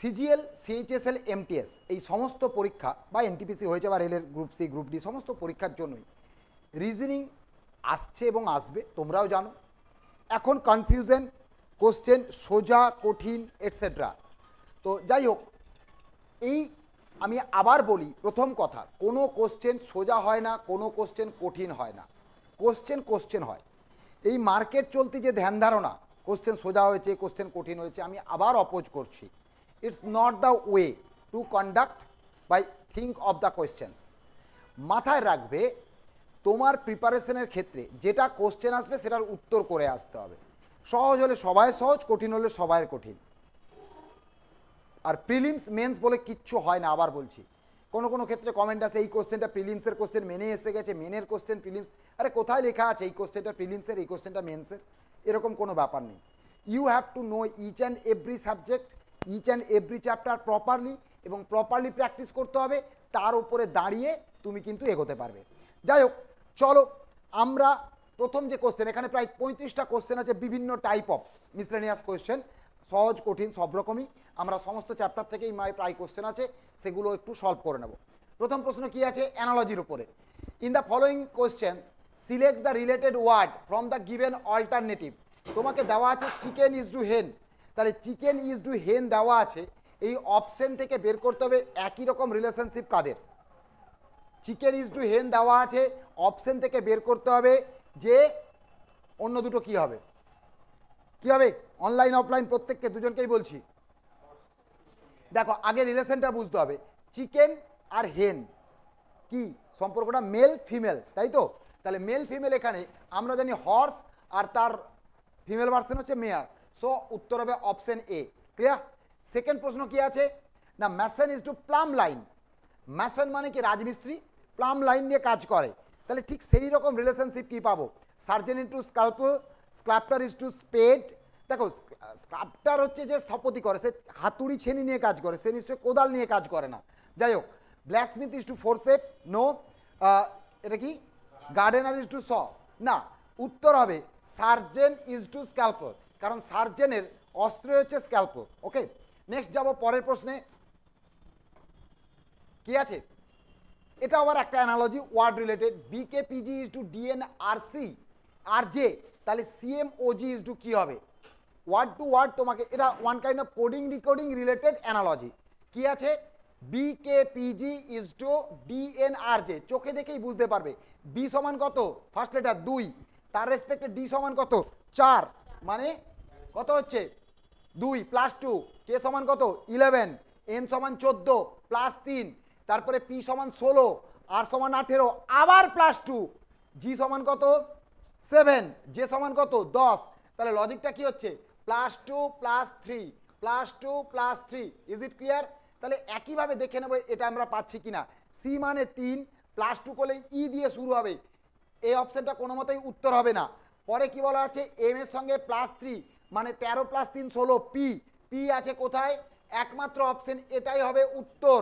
CGL, CHSL, MTS এই সমস্ত পরীক্ষা বা এনটিপিসি হয়েছে বা রেলের গ্রুপ সি, গ্রুপ ডি সমস্ত পরীক্ষার জন্যই রিজনিং আসছে এবং আসবে, তোমরাও জানো। এখন কনফিউশন, কোশ্চেন সোজা কঠিন এটসেট্রা। তো যাই হোক, এই আমি আবার বলি, প্রথম কথা, কোনো কোশ্চেন সোজা হয় না, কোনো কোশ্চেন কঠিন হয় না, কোশ্চেন হয়। এই মার্কেট চলতি যে ধ্যান ধারণা কোশ্চেন সোজা হয়েছে, কোশ্চেন কঠিন হয়েছে, আমি আবার অপোজ করছি। It's not the way to conduct by think of the questions. মাথায় রাখবে, তোমার প্রিপারেশনের ক্ষেত্রে যেটা কোশ্চেন আসবে সেটার উত্তর করে আসতে হবে। সহজ হলে সবাই সহজ, কঠিন হলে সবাই কঠিন। আর প্রিলিমস মেন্স বলে কিচ্ছু হয় না, আবার বলছি। কোনো কোনো ক্ষেত্রে কমেন্ট আসে এই কোশ্চেনটা প্রিলিমসের কোশ্চেন মেনে এসে গেছে, মেনের কোশ্চেন প্রিলিমস। আরে কোথায় লেখা আছে এই কোশ্চেনটা প্রিলিমসের, এই কোশ্চেনটা মেন্সের? এরকম কোনো ব্যাপার নেই। You have to know each and every subject, each and every chapter properly, এবং প্রপারলি প্র্যাকটিস করতে হবে। তার উপরে দাঁড়িয়ে তুমি কিন্তু এগোতে পারবে। যাই হোক, চলো আমরা প্রথম যে কোশ্চেন, এখানে প্রায় 35টা কোশ্চেন আছে, বিভিন্ন টাইপ অফ মিসলেনিয়াস কোশ্চেন, সহজ কঠিন সব রকমই। আমরা সমস্ত চ্যাপ্টার থেকেই প্রায় কোশ্চেন আছে, সেগুলো একটু সলভ করে নেব। প্রথম প্রশ্ন কি আছে? অ্যানালজির উপরে। In the following question select the related word from the given alternative. তোমাকে দেওয়া আছে চিকেন ইজ টু হেন, তাহলে চিকেন ইজ টু হেন দেওয়া আছে, এই অপশন থেকে বের করতে হবে একই রকম রিলেশনশিপ কাদের। চিকেন ইজ টু হেন দেওয়া আছে, অপশন থেকে বের করতে হবে যে অন্য দুটো কি হবে, কি হবে? অনলাইন অফলাইন প্রত্যেককে দুজনকেই বলছি। দেখো, আগে রিলেশনটা বুঝতে হবে। চিকেন আর হেন কি সম্পর্কটা? মেল ফিমেল, তাই তো? তাহলে মেল ফিমেল, এখানে আমরা জানি হর্স আর তার ফিমেল ভার্সন হচ্ছে মেয়ার। সো উত্তর হবে অপশন এ। ক্লিয়ার? সেকেন্ড প্রশ্ন কি আছে না, mason is to plumb line. Mason মানে কি? রাজমিস্ত্রি, প্লাম লাইন নিয়ে কাজ করে। তাহলে ঠিক সেই রকম রিলেশনশিপ কি পাবো? Surgeon is to scalpel, sculptor is to spade. দেখো, স্কাল্পটার হচ্ছে যে স্থপতি করে, সে হাতুড়ি ছেনি নিয়ে কাজ করে, সে নিশ্চয়ই কোদাল নিয়ে কাজ করে না। যাই হোক, blacksmith is to forceps, no. এটা কি? গার্ডেনার ইজ টু স, না। উত্তর হবে সার্জেন ইজ টু স্ক্যাল্পর, কারণ সার্জেনের অস্ত্র হচ্ছে স্ক্যাল্পর। ওকে, নেক্সট যাব পরের প্রশ্নে। কি আছে? এটা আবার একটা analogy, word related. BKPG is to DNRC আর জে, তাহলে সিএমওজি ইজ টু কি হবে? ওয়ার্ড টু ওয়ার্ড তোমাকে, এটা one kind of coding recoding related analogy. কি আছে? বিকেপিজি ইজ টু ডিএনআরজে, চোখে দেখেই বুঝতে পারবে। বি সমান কত? ফার্স্ট লেটার 2, তার রেসপেক্টে ডি সমান কত? 4, মানে কত হচ্ছে? 2 প্লাস 2। কে সমান কত? 11। এন সমান 14 প্লাস 3। তারপরে পি সমান 16, আর সমান 18, আবার প্লাস 2। জি সমান কত? 7। জে সমান কত? 10। তাহলে লজিকটা কি হচ্ছে? Plus 2 plus 3 plus 2 plus 3। Is it clear? তাহলে একইভাবে দেখে নেব এটা আমরা পাচ্ছি কিনা। সি মানে 3, প্লাস 2 করলে ই দিয়ে শুরু হবে, এই অপশনটা কোনো মতেই উত্তর হবে না। পরে কি বলা আছে? এম এর সঙ্গে প্লাস 3, মানে 13 প্লাস 3 16। পি, পি আছে কোথায়? একমাত্র অপশন এটাই হবে উত্তর।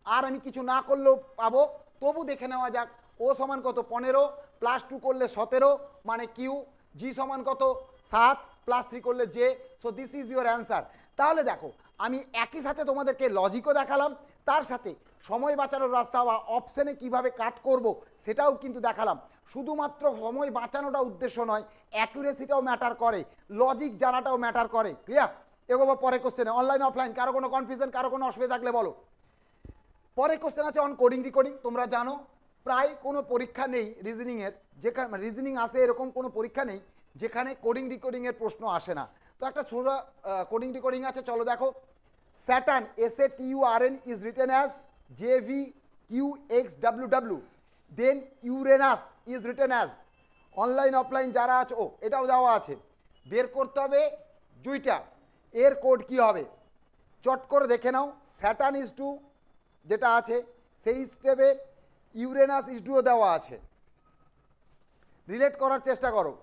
আর আমি কিছু না করলেও পাবো, তবু দেখে নেওয়া যাক। ও সমান কত? 15, প্লাস 2 করলে 17, মানে কিউ। জি সমান কত? 7, প্লাস 3 করলে J. So this is your answer. তাহলে দেখো, আমি একই সাথে তোমাদেরকে লজিকও দেখালাম, তার সাথে সময় বাঁচানোর রাস্তা বা অপশানে কিভাবে কাট করব সেটাও কিন্তু দেখালাম। শুধুমাত্র সময় বাঁচানোটা উদ্দেশ্য নয়, অ্যাকুরেসিটাও ম্যাটার করে, লজিক জানাটাও ম্যাটার করে। ক্লিয়ার? এগোবো পরে কোশ্চেনে। অনলাইন অফলাইন কারো কোনো কনফিউশন, কারো কোনো অসুবিধা থাকলে বলো। পরে কোশ্চেন আছে অন কোডিং রিকোডিং। তোমরা জানো প্রায় কোনো পরীক্ষা নেই রিজনিংয়ের, যেখানে রিজনিং আসে এরকম কোনো পরীক্ষা নেই যেখানে কোডিং রিকোডিংয়ের প্রশ্ন আসে না। তো একটা ছোট কোডিং রিকোডিং আছে, চলো দেখো। Saturn, SATURN is written as JVQXWW, then Uranus is written as. Online offline যারা আছে, ও এটাও দেওয়া আছে, বের করতে হবে জুইটার, এর কোড কি হবে? চট করে দেখে নাও। স্যাটার্ন ইজ টু যেটা আছে সেই স্টেপে ইউরেনাস ইজ টুও দেওয়া আছে, রিলেট করার চেষ্টা করো।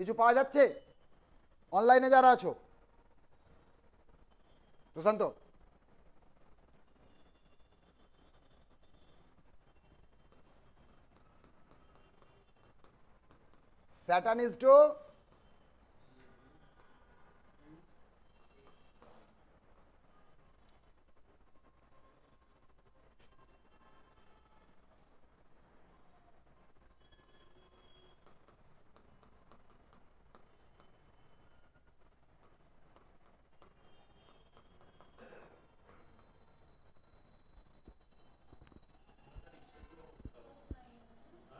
কিছু পাওয়া যাচ্ছে অনলাইনে যারা আছো? প্রশান্ত, স্যাটার্ন ইজ টু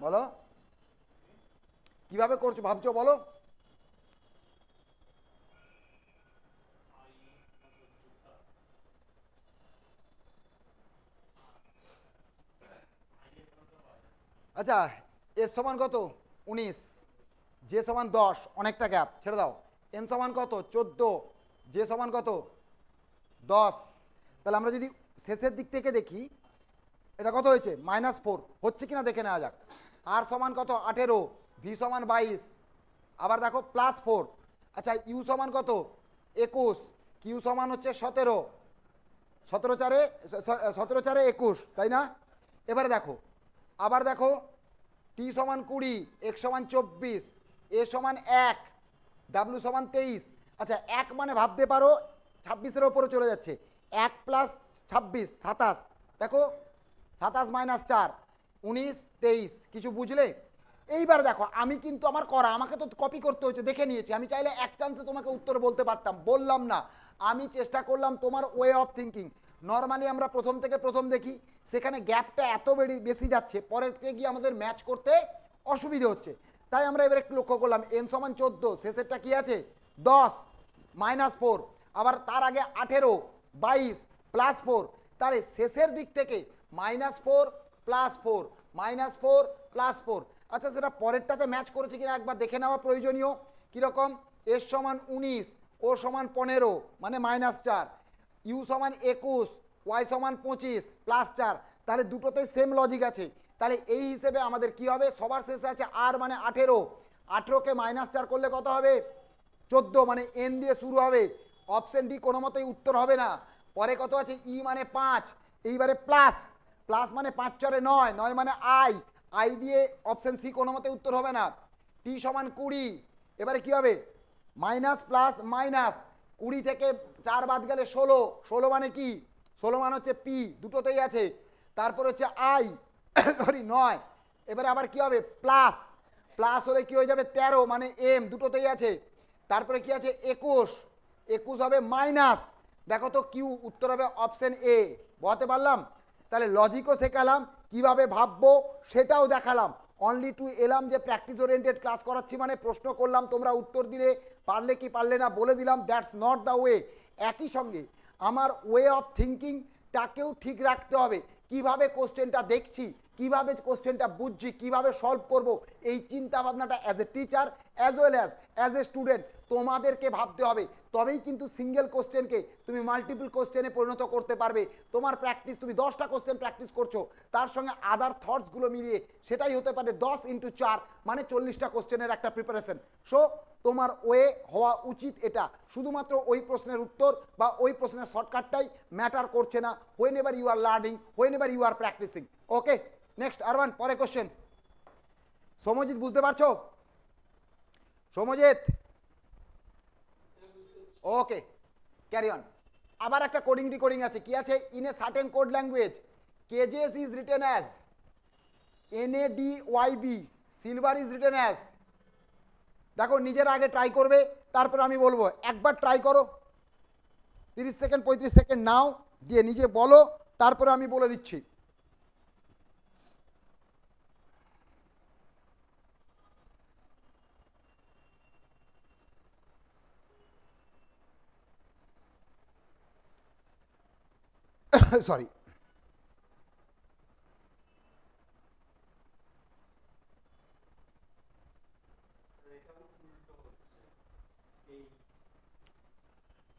বলো কিভাবে করছো ভাবছো বলো। আচ্ছা, এস সমান কত 19, যে সমান 10, অনেকটা গ্যাপ ছেড়ে দাও। এন সমান কত 14, যে সমান কত 10। তাহলে আমরা যদি শেষের দিক থেকে দেখি এটা কত হয়েছে -4 হচ্ছে কিনা দেখে নেওয়া যাক। আর সমান কত 18, ভি সমান 22, আবার দেখো +4। আচ্ছা ইউ সমান কত 21, কিউ সমান হচ্ছে 17, 17 4 21, তাই না? এবারে দেখো আবার দেখো টি সমান 20, এক্স সমান 24, এ সমান 1, ডাব্লু সমান 23। আচ্ছা 1 মানে ভাবতে পারো 26-এর ওপরে চলে যাচ্ছে। 1 + 26 27, দেখো 27 - 4 19 23। কিছু বুঝলে? এইবার দেখো আমি কিন্তু আমার করা, আমাকে তো কপি করতে হচ্ছে, দেখে নিয়েছি। আমি চাইলে এক চান্সে তোমাকে উত্তর বলতে পারতাম, বললাম না। আমি চেষ্টা করলাম তোমার ওয়ে অফ থিঙ্কিং। নর্মালি আমরা প্রথম থেকে প্রথম দেখি, সেখানে গ্যাপটা এত বেশি যাচ্ছে, পরের থেকে গিয়ে আমাদের ম্যাচ করতে অসুবিধে হচ্ছে। তাই আমরা এবার একটু লক্ষ্য করলাম এন সমান 14, শেষেরটা কি আছে 10 -4, আবার তার আগে 18 22 +4। তাহলে শেষের দিক থেকে -4 +4 -4 +4। আচ্ছা সেটা পরেরটাতে ম্যাচ করেছে কিনা একবার দেখে নেওয়া প্রয়োজনীয়। কীরকম? এস সমান 19, ও সমান 15 মানে -4, ইউ সমান 21, ওয়াই সমান 25 +4। তাহলে দুটোতেই সেম লজিক আছে। তাহলে এই হিসেবে আমাদের কি হবে, সবার শেষে আছে আর মানে 18, 18কে -4 করলে কত হবে 14, মানে এন দিয়ে শুরু হবে। অপশন ডি কোনো মতেই উত্তর হবে না। পরে কত আছে ই মানে 5, এইবারে প্লাস মানে 5 4 9, 9 মানে আই দিয়ে অপশন সি কোনো মতে উত্তর হবে না। টি সমান 20, এবারে কি হবে মাইনাস প্লাস মাইনাস, 20 থেকে 4 বাদ গেলে 16, 16 মানে কি 16 মানে হচ্ছে পি, দুটোতেই আছে। তারপর হচ্ছে আই সরি 9, এবারে আবার কি হবে প্লাস হলে কি হয়ে যাবে 13 মানে এম, দুটোতেই আছে। তারপরে কি আছে 21, 21 হবে মাইনাস, দেখো তো কিউ, উত্তর হবে অপশন এ। বলতে পারলাম? তাহলে লজিকও শেখালাম, কিভাবে ভাববো সেটাও দেখালাম। অনলি টু এলাম যে প্র্যাকটিস ওরিয়েন্টেড ক্লাস করাচ্ছি মানে প্রশ্ন করলাম, তোমরা উত্তর দিলে, পারলে কি পারলে না বলে দিলাম, দ্যাটস নট দ্য ওয়ে। একই সঙ্গে আমার ওয়ে অফ থিঙ্কিংটাকেও ঠিক রাখতে হবে। কিভাবে কোশ্চেনটা দেখছি, কিভাবে কোশ্চেনটা বুঝছি, কিভাবে সলভ করব, এই চিন্তা ভাবনাটা as a teacher as well as a student তোমাদেরকে ভাবতে হবে। তবেই কিন্তু সিঙ্গেল কোশ্চেনকে তুমি মাল্টিপল কোশ্চেনে পরিণত করতে পারবে। তোমার প্র্যাকটিস, তুমি 10টা কোশ্চেন প্র্যাকটিস করছো, তার সঙ্গে আদার থটসগুলো মিলিয়ে সেটাই হতে পারে 10 × 4 মানে 40টা কোশ্চেনের একটা প্রিপারেশন। সো তোমার ওয়ে হওয়া উচিত এটা। শুধুমাত্র ওই প্রশ্নের উত্তর বা ওই প্রশ্নের শর্টকাটটাই ম্যাটার করছে না, whenever you are learning, whenever you are practising. Okay, next urban, পরে কোশ্চেন। সমজিৎ বুঝতে পারছো? Somjit okay, carry on. আবার একটা কোডিং ডিকোডিং আছে, কি আছে? In a certain code language cages is written as NADYB, silver is written as. দেখো নিজের আগে ট্রাই করবে, তারপর আমি বলবো। একবার ট্রাই করো, 30 সেকেন্ড 35 সেকেন্ড নাও, দিয়ে নিজে বলো, তারপরে আমি বলে দিচ্ছি। সরি।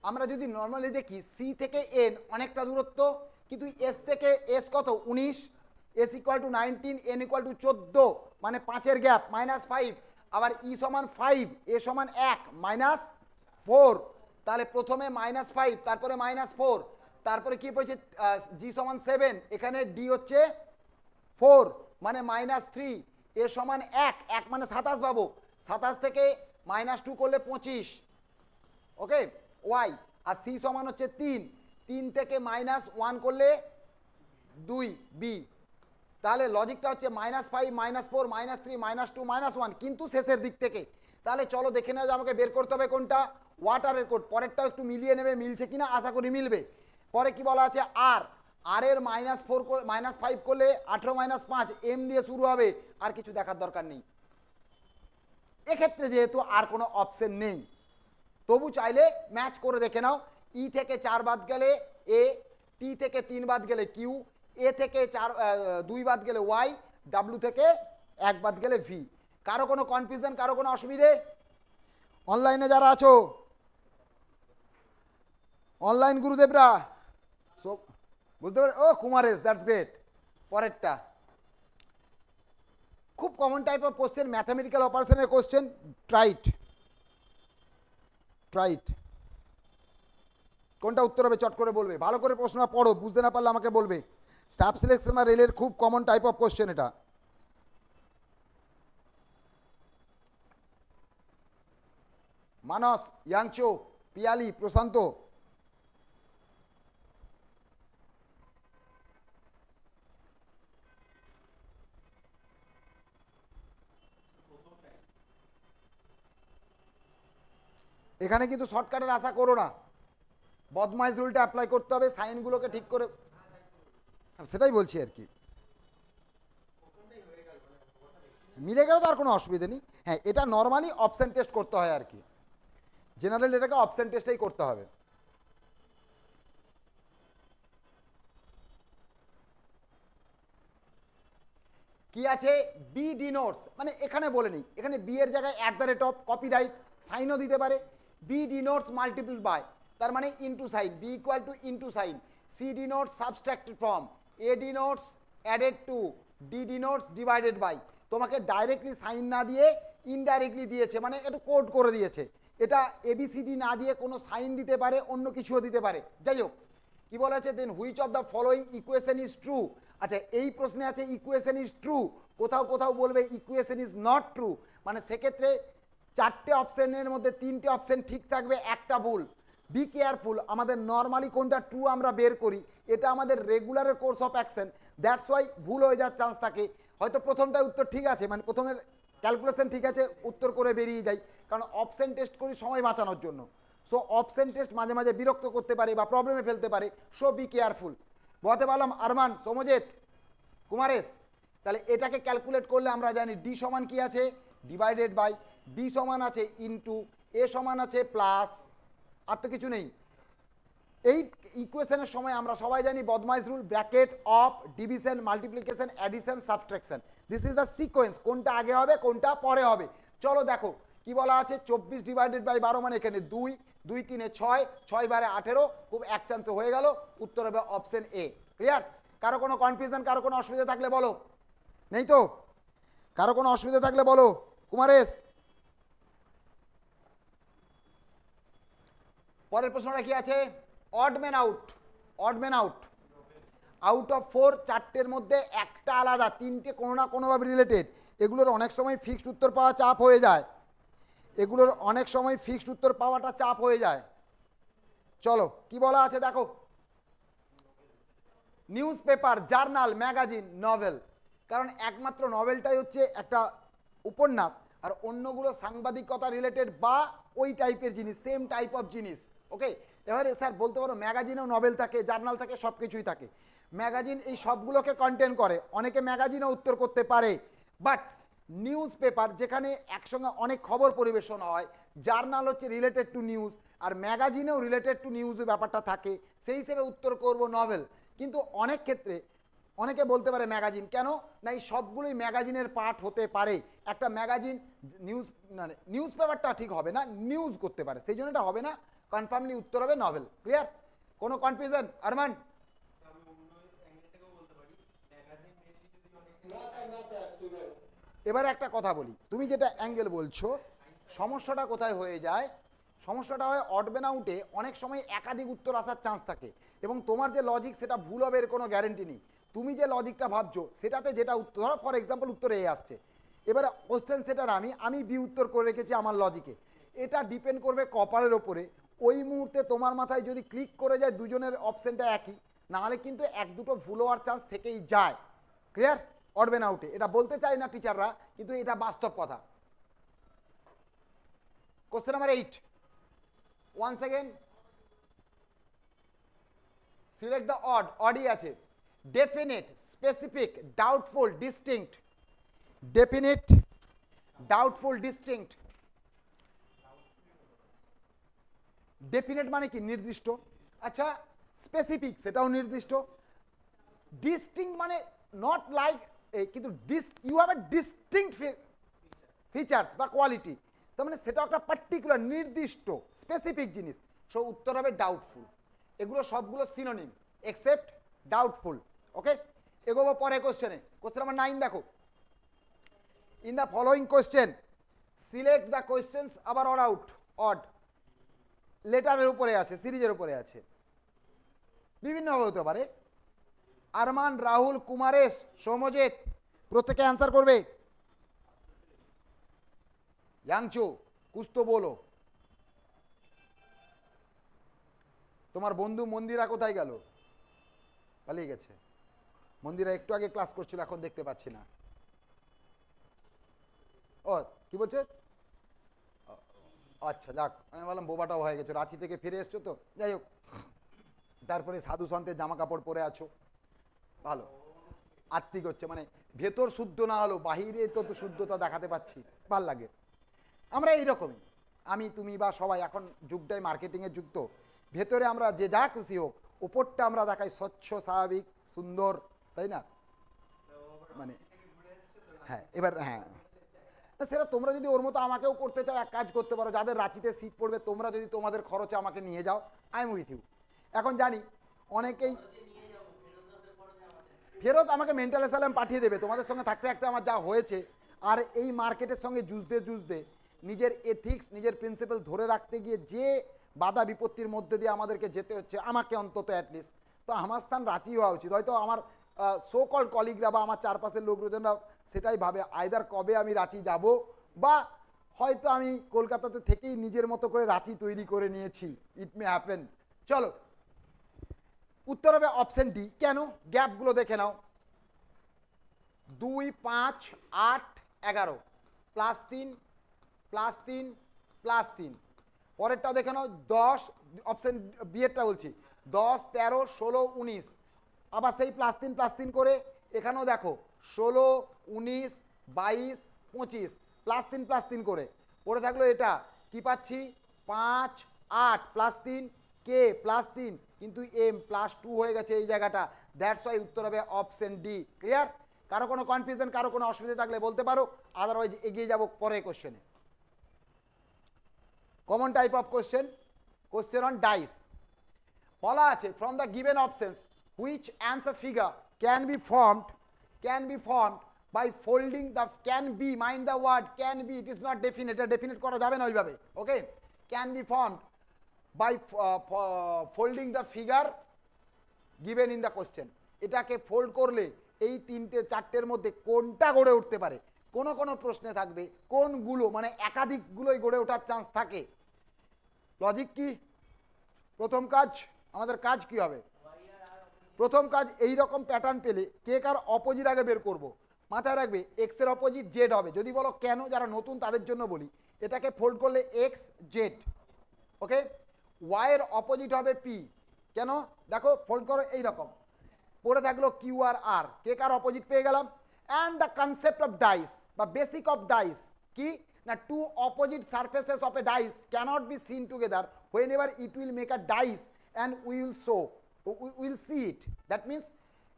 আমরা যদি নর্মালি দেখি সি থেকে এন অনেকটা দূরত্ব, কিন্তু এস থেকে এস কত 19, এস = 19, এন = 14, মানে 5-এর গ্যাপ -5। আবার ই সমান 5, এ সমান 1 -4, তাহলে প্রথমে -5, তারপরে -4, তারপরে কি পেয়েছে জি সমান 7, এখানে ডি হচ্ছে 4 মানে -3, এ সমান 1 মানে 27 পাবো, 27 থেকে -2 করলে 25, ওকে ওয়াই। আর সি সমান হচ্ছে 3 থেকে -1 করলে 2 বি। তাহলে লজিকটা হচ্ছে -5, -4, -3, -2, -1, কিন্তু শেষের দিক থেকে। তাহলে চলো দেখে নেওয়া, আমাকে বের করতে হবে কোনটা, ওয়াটারের কোড। পরেরটাও একটু মিলিয়ে নেবে, মিলছে কিনা আশা করি মিলবে। পরে কি বলা আছে, আর এর -5 করলে 18 - 5, এম দিয়ে শুরু হবে, আর কিছু দেখার দরকার নেই। এক্ষেত্রে যেহেতু আর কোনো অপশন নেই, তবু চাইলে ম্যাচ করে দেখে নাও। ই থেকে 4 বাদ গেলে এ, টি থেকে 3 বাদ গেলে কিউ, এ থেকে 2 বাদ গেলে ওয়াই, ডাব্লু থেকে 1 বাদ গেলে ভি। কারো কোনো কনফিউশন, কারো কোনো অসুবিধে? অনলাইনে যারা আছো, অনলাইন গুরুদেবরা সব বুঝতে পারে? ও কুমারেশ, দ্যাটস গ্রেট। পরেরটা খুব common type of question, mathematical অপারেশনের কোশ্চেন, ট্রাইট। কোনটা উত্তর হবে চট করে বলবে, ভালো করে প্রশ্নটা পড়ো, বুঝতে না পারলে আমাকে বলবে। স্টাফ সিলেকশন বা রেলের খুব কমন টাইপ অফ কোশ্চেন এটা। মানস, ইয়াংচো, পিয়ালি, প্রশান্ত। এখানে কিন্তু শর্টকাটের আশা করো না, বদমাইশ রুলটা অ্যাপ্লাই করতে হবে, সাইনগুলোকে ঠিক করে, সেটাই বলছি আর কি। মিলে গেলে তো আর কোনো অসুবিধা নেই। হ্যাঁ, এটা নর্মালি অপশন টেস্ট করতে হয় আর কি, জেনারেল এটাকে অপশন টেস্টেই করতে হবে। কি আছে, বি ডিনোটস, মানে এখানে বলে নেই, এখানে বি এর জায়গায় @ কপিরাইট সাইনও দিতে পারে। বি ডিনোটস মাল্টিপল বাই, তার মানে into sign, B equal to into sign. C denotes subtracted from, A denotes added to, D denotes divided by. তোমাকে ডাইরেক্টলি সাইন না দিয়ে ইনডাইরেক্টলি দিয়েছে, মানে একটু কোড করে দিয়েছে। এটা এবিসিডি না দিয়ে কোনো সাইন দিতে পারে, অন্য কিছুও দিতে পারে। যাই হোক, কি বলা আছে, then which of the following equation is true. আচ্ছা, এই প্রশ্নে আছে ইকুয়েশন ইজ ট্রু, কোথাও কোথাও বলবে ইকুয়েশন ইজ নট ট্রু, মানে সেক্ষেত্রে 4টে অপশনের মধ্যে 3টে অপশন ঠিক থাকবে, একটা ভুল। বি কেয়ারফুল, আমাদের নর্মালি কোনটা ট্রু আমরা বের করি, এটা আমাদের রেগুলারের course of action, that's why ভুল হয়ে যাওয়ার চান্স থাকে। হয়তো প্রথমটায় উত্তর ঠিক আছে, মানে প্রথমের ক্যালকুলেশন ঠিক আছে, উত্তর করে বেরিয়ে যাই, কারণ অপশন টেস্ট করি সময় বাঁচানোর জন্য। সো অপশন টেস্ট মাঝে মাঝে বিরক্ত করতে পারে বা প্রবলেমে ফেলতে পারে, সো বি কেয়ারফুল। বলতে পারলাম আরমান, সমজেত, কুমারেশ। তাহলে এটাকে ক্যালকুলেট করলে আমরা জানি ডি সমান কি আছে, ডিভাইডেড বাই, বি সমান আছে ইনটু, এ সমান আছে প্লাস, আর তো কিছু নেই। এই ইকুয়েশনের সময় আমরা সবাই জানি বদমাইশ rule, bracket of, division, multiplication, addition, subtraction, this is the sequence, কোনটা আগে হবে কোনটা পরে হবে। চলো দেখো কি বলা আছে, 24 ডিভাইডেড বাই 12, মানে এখানে 2, 2 3 6, 6 বারে 18, খুব এক চান্সে হয়ে গেল, উত্তর হবে অপশন এ। ক্লিয়ার? কারো কোনো কনফিউশন, কারো কোনো অসুবিধা থাকলে বলো। নেই তো? কারো কোনো অসুবিধা থাকলে বলো, কুমারেশ। পরের প্রশ্নটা কি আছে, odd man out, odd man out, out of 4, 4টের মধ্যে একটা আলাদা, 3টে কোনো না কোনোভাবে রিলেটেড। এগুলোর অনেক সময় ফিক্সড উত্তর পাওয়া চাপ হয়ে যায়, এগুলোর অনেক সময় ফিক্সড উত্তর পাওয়াটা চাপ হয়ে যায়। চলো কি বলা আছে দেখো, news paper, journal, magazine, novel. কারণ একমাত্র নভেলটাই হচ্ছে একটা উপন্যাস, আর অন্যগুলো সাংবাদিকতা রিলেটেড বা ওই টাইপের জিনিস, সেম টাইপ অফ জিনিস। ওকে, এবারে স্যার বলতে পারো ম্যাগাজিনেও নভেল থাকে, জার্নাল থাকে, সব কিছুই থাকে। ম্যাগাজিন এই সবগুলোকে কন্টেন্ট করে, অনেকে ম্যাগাজিনও উত্তর করতে পারে, বাট নিউজ পেপার যেখানে একসঙ্গে অনেক খবর পরিবেশন হয়, জার্নাল হচ্ছে রিলেটেড টু নিউজ, আর ম্যাগাজিনেও রিলেটেড টু নিউজের ব্যাপারটা থাকে, সেই হিসেবে উত্তর করব নভেল। কিন্তু অনেক ক্ষেত্রে অনেকে বলতে পারে ম্যাগাজিন, কেন না এই সবগুলোই ম্যাগাজিনের পার্ট হতে পারে। একটা ম্যাগাজিন নিউজ, মানে নিউজ পেপারটা ঠিক হবে না, নিউজ করতে পারে, সেই জন্য এটা হবে না, কনফার্মলি উত্তর হবে নভেল। ক্লিয়ার? কোনো কনফিউশন আরমান? এবারে একটা কথা বলি, তুমি যেটা অ্যাঙ্গেল বলছো, সমস্যাটা কোথায় হয়ে যায়? সমস্যাটা হয় অড ম্যান আউটে অনেক সময় একাধিক উত্তর আসার চান্স থাকে, এবং তোমার যে লজিক সেটা ভুল হবে এর কোনো গ্যারেন্টি নেই। তুমি যে লজিকটা ভাবছো সেটাতে যেটা উত্তর, ধরো ফর এক্সাম্পল উত্তর এ আসছে, এবারে কোশ্চেন সেটার আমি বি উত্তর করে রেখেছি আমার লজিকে। এটা ডিপেন্ড করবে কপালের ওপরে। ওই মুহূর্তে তোমার মাথায় যদি ক্লিক করে যায় দুজনের অপশানটা একই, নাহলে কিন্তু এক দুটো ভুল হওয়ার চান্স থেকেই যায়। ক্লিয়ার? অড ম্যান আউটে এটা বলতে চায় না টিচাররা, কিন্তু এটা বাস্তব কথা। Question number 8, once again select the odd, oddই আছে। definite, specific, doubtful, distinct, definite, doubtful, distinct। Definite মানে কি? নির্দিষ্ট। আচ্ছা, স্পেসিফিক সেটাও নির্দিষ্ট। ডিস্টিংক্ট মানে নট লাইক, কিন্তু you have a distinct features বা কোয়ালিটি, তার মানে সেটা একটা পার্টিকুলার নির্দিষ্ট স্পেসিফিক জিনিস। সো উত্তর হবে ডাউটফুল। এগুলো সবগুলো সিনোনিম এক্সেপ্ট ডাউটফুল। ওকে, এগোবো পরে কোশ্চেনে। কোশ্চেন নাম্বার 9 দেখো, in the following question select the questions, আবার অড আউট, অড লেটারের উপরে আছে, সিরিজের উপরে আছে, বিভিন্নভাবে হতে পারে। আরমান, রাহুল, কুমারেশ, সৌমজিৎ, প্রত্যেকে অ্যান্সার করবে। ইয়াংচু কুছ তো বলো। তোমার বন্ধু মন্দিরা কোথায় গেল? পালিয়ে গেছে। মন্দিরা একটু আগে ক্লাস করছিল, এখন দেখতে পাচ্ছি না। ও কি বলছে? আচ্ছা যাক, আমি বললাম বোবাটাও হয়ে গেছে, রাঁচি থেকে ফিরে এসছো তো, যাই হোক। তারপরে সাধু সন্তের জামা কাপড় পরে আছো, ভালো। আত্মিক হচ্ছে, মানে ভেতর শুদ্ধ না হলেও বাহিরে তো শুদ্ধতা দেখাতে পাচ্ছি, ভাল লাগে। আমরা এইরকমই, আমি তুমি বা সবাই, এখন যুগটাই মার্কেটিংয়ের যুগ, তো ভেতরে আমরা যে যা খুশি হোক, ওপরটা আমরা দেখাই স্বচ্ছ, স্বাভাবিক, সুন্দর, তাই না? মানে হ্যাঁ, এবার হ্যাঁ, সেটা তোমরা যদি ওর মতো আমাকেও করতে চাও, এক কাজ করতে পারো, যাদের রাঁচিতে সিট পড়বে তোমরা যদি তোমাদের খরচে আমাকে নিয়ে যাও, আই এম উইথ ইউ। এখন জানি অনেকেই ফেরত আমাকে মেন্টাল অ্যাসাইলাম পাঠিয়ে দেবে। তোমাদের সঙ্গে থাকতে থাকতে আমার যা হয়েছে, আর এই মার্কেটের সঙ্গে যুঝতে নিজের এথিক্স, নিজের প্রিন্সিপাল ধরে রাখতে গিয়ে যে বাধা বিপত্তির মধ্যে দিয়ে আমাদেরকে যেতে হচ্ছে, আমাকে অন্তত অ্যাটলিস্ট, তো আমার স্থান রাঁচি হওয়া উচিত। হয়তো আমার সো কল কলিগরা বা আমার চারপাশের লোকজনরা সেটাই ভাবে, আইদার কবে আমি রাঁচি যাব, বা হয়তো আমি কলকাতাতে থেকেই নিজের মতো করে রাঁচি তৈরি করে নিয়েছি, ইট মে হ্যাপেন। চলো, উত্তর হবে অপশন ডি। কেন? গ্যাপগুলো দেখে নাও, 2, 5, 8, 11, +3, +3, +3। পরেরটাও দেখে নাও, 10, অপশন বি এরটা বলছি, 10, 13, 16, 19, আবার সেই +3 +3 করে এখানেও দেখো 16, 19, 22, 25, +3 +3 করে পড়ে থাকলো। এটা কি পাচ্ছি? 5, 8, +3, কে +3, কিন্তু এম +2 হয়ে গেছে এই জায়গাটা। দ্যাটস ওয়াই উত্তর হবে অপশন ডি। ক্লিয়ার? কারো কোনো কনফিউশন, কারো কোনো অসুবিধা থাকলে বলতে পারো, আদারওয়াইজ এগিয়ে যাব পরের কোশ্চেনে। Common type of question, question on dice. বলা আছে from the given options which answer figure can be formed by folding the, can be, mind the word can be, it is not definite, এটা definite করা যাবে না ওইভাবে। Okay, can be formed by folding the figure given in the question. এটাকে fold করলে এই 3-4টের মধ্যে কোনটা গড়ে উঠতে পারে? কোনো কোনো প্রশ্নে থাকবে কোনগুলো, মানে একাধিকগুলোই গড়ে ওঠার চান্স থাকে। লজিক কি? প্রথম কাজ, আমাদের কাজ কি হবে? প্রথম কাজ, এই রকম প্যাটার্ন পেলে কে কার অপোজিট আগে বের করব। মাথায় রাখবে এক্স এর অপোজিট জেড হবে। যদি বলো কেন, যারা নতুন তাদের জন্য বলি, এটাকে ফোল্ড করলে এক্স জেড, ওকে। ওয়াই এর অপোজিট হবে পি। কেন? দেখো ফোল্ড করো এইরকম, পড়ে থাকলো কিউ আর আর, কে কার অপোজিট পেয়ে গেলাম। And the concept of dice বা বেসিক অফ ডাইস কি না, two opposite surfaces of a dice cannot be seen together whenever it will make a dice and will see it. That means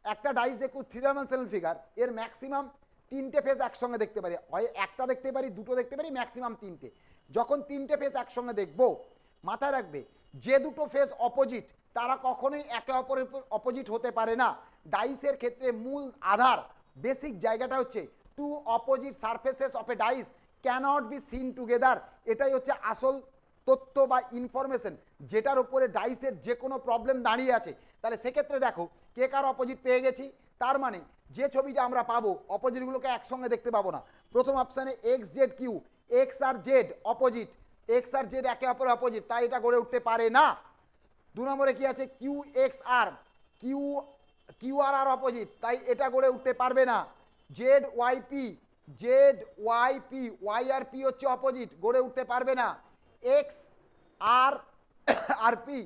একটা dice দেখো 3 dimensional figure, এর maximum 3টে face একসঙ্গে দেখতে পারি, হয় একটা দেখতে পারি, দুটো দেখতে পারি, ম্যাক্সিমাম 3টে। যখন 3টে ফেস একসঙ্গে দেখবো, মাথায় রাখবে যে দুটো ফেস অপোজিট তারা কখনোই একে অপরের অপোজিট হতে পারে না। ডাইসের ক্ষেত্রে মূল আধার বেসিক জায়গাটা হচ্ছে two opposite surfaces of a dice cannot be seen together, এটাই হচ্ছে আসল তথ্য বা ইনফরমেশন যেটার উপরে ডাইসের যে কোনো প্রবলেম দাঁড়িয়ে আছে। তাহলে সেক্ষেত্রে দেখো কে কার অপোজিট পেয়ে গেছি, তার মানে যে ছবিটা আমরা পাবো অপোজিটগুলোকে একসঙ্গে দেখতে পাবো না। প্রথম অপশানে এক্স জেড কিউ, এক্স আর জেড অপোজিট, এক্স আর জেড একে অপরের অপোজিট, তাই এটা গড়ে উঠতে পারে না। 2 নম্বরে কি আছে Q X R, Q Q R R opposite, তাই এটা গড়ে উঠতে পারবে না। Z Y P, Z Y P, Y R P হচ্ছে অপোজিট, গড়ে উঠতে পারবে না। X R R P,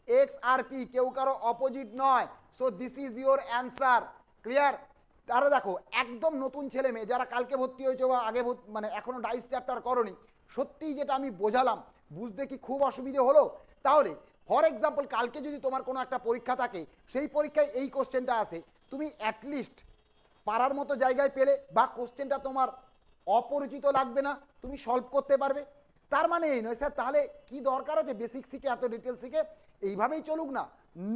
X R P কেউ কারো অপোজিট নয়। So this is your answer. Clear? তারা দেখো একদম নতুন ছেলে মেয়ে যারা কালকে ভর্তি হয়েছে বা আগে মানে এখনো ডাইস চ্যাপ্টার করনি, সত্যিই যেটা আমি বোঝালাম বুঝতে কি খুব অসুবিধে হলো? তাহলে ফর এক্সাম্পল কালকে যদি তোমার কোনো একটা পরীক্ষা থাকে, সেই পরীক্ষায় এই কোশ্চেনটা আসে, তুমি অ্যাটলিস্ট পারার মতো জায়গায় পেলে বা কোশ্চেনটা তোমার অপরিচিত লাগবে না, তুমি সলভ করতে পারবে। তার মানে এই নয় স্যার তাহলে কি দরকার আছে বেসিক শিখে এত ডিটেল শিখে এইভাবেই চলুক না,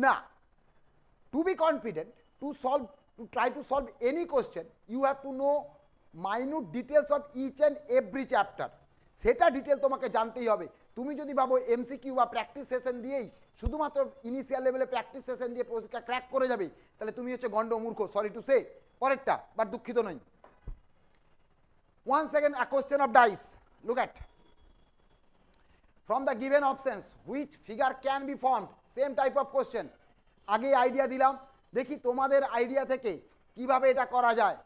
না। To be confident, to try to solve any question, you have to know minute details of each and every chapter. সেটা ডিটেল তোমাকে জানতেই হবে। তুমি যদি ভাবো এমসিকিউ বা প্র্যাকটিস সেশন দিয়েই শুধুমাত্র ইনিশিয়াল লেভেলে প্র্যাকটিস সেশন দিয়ে পরীক্ষা ক্র্যাক করে যাবে, তাহলে তুমি হচ্ছে গন্ড মূর্খ, সরি টু সে। পরেরটা বাট দুঃখিত নই। 1 second, a question of dice. Look at. From the given options, which figure can be formed? Same type of question. আগে আইডিয়া দিলাম, দেখি তোমাদের আইডিয়া থেকে কিভাবে এটা করা যায়,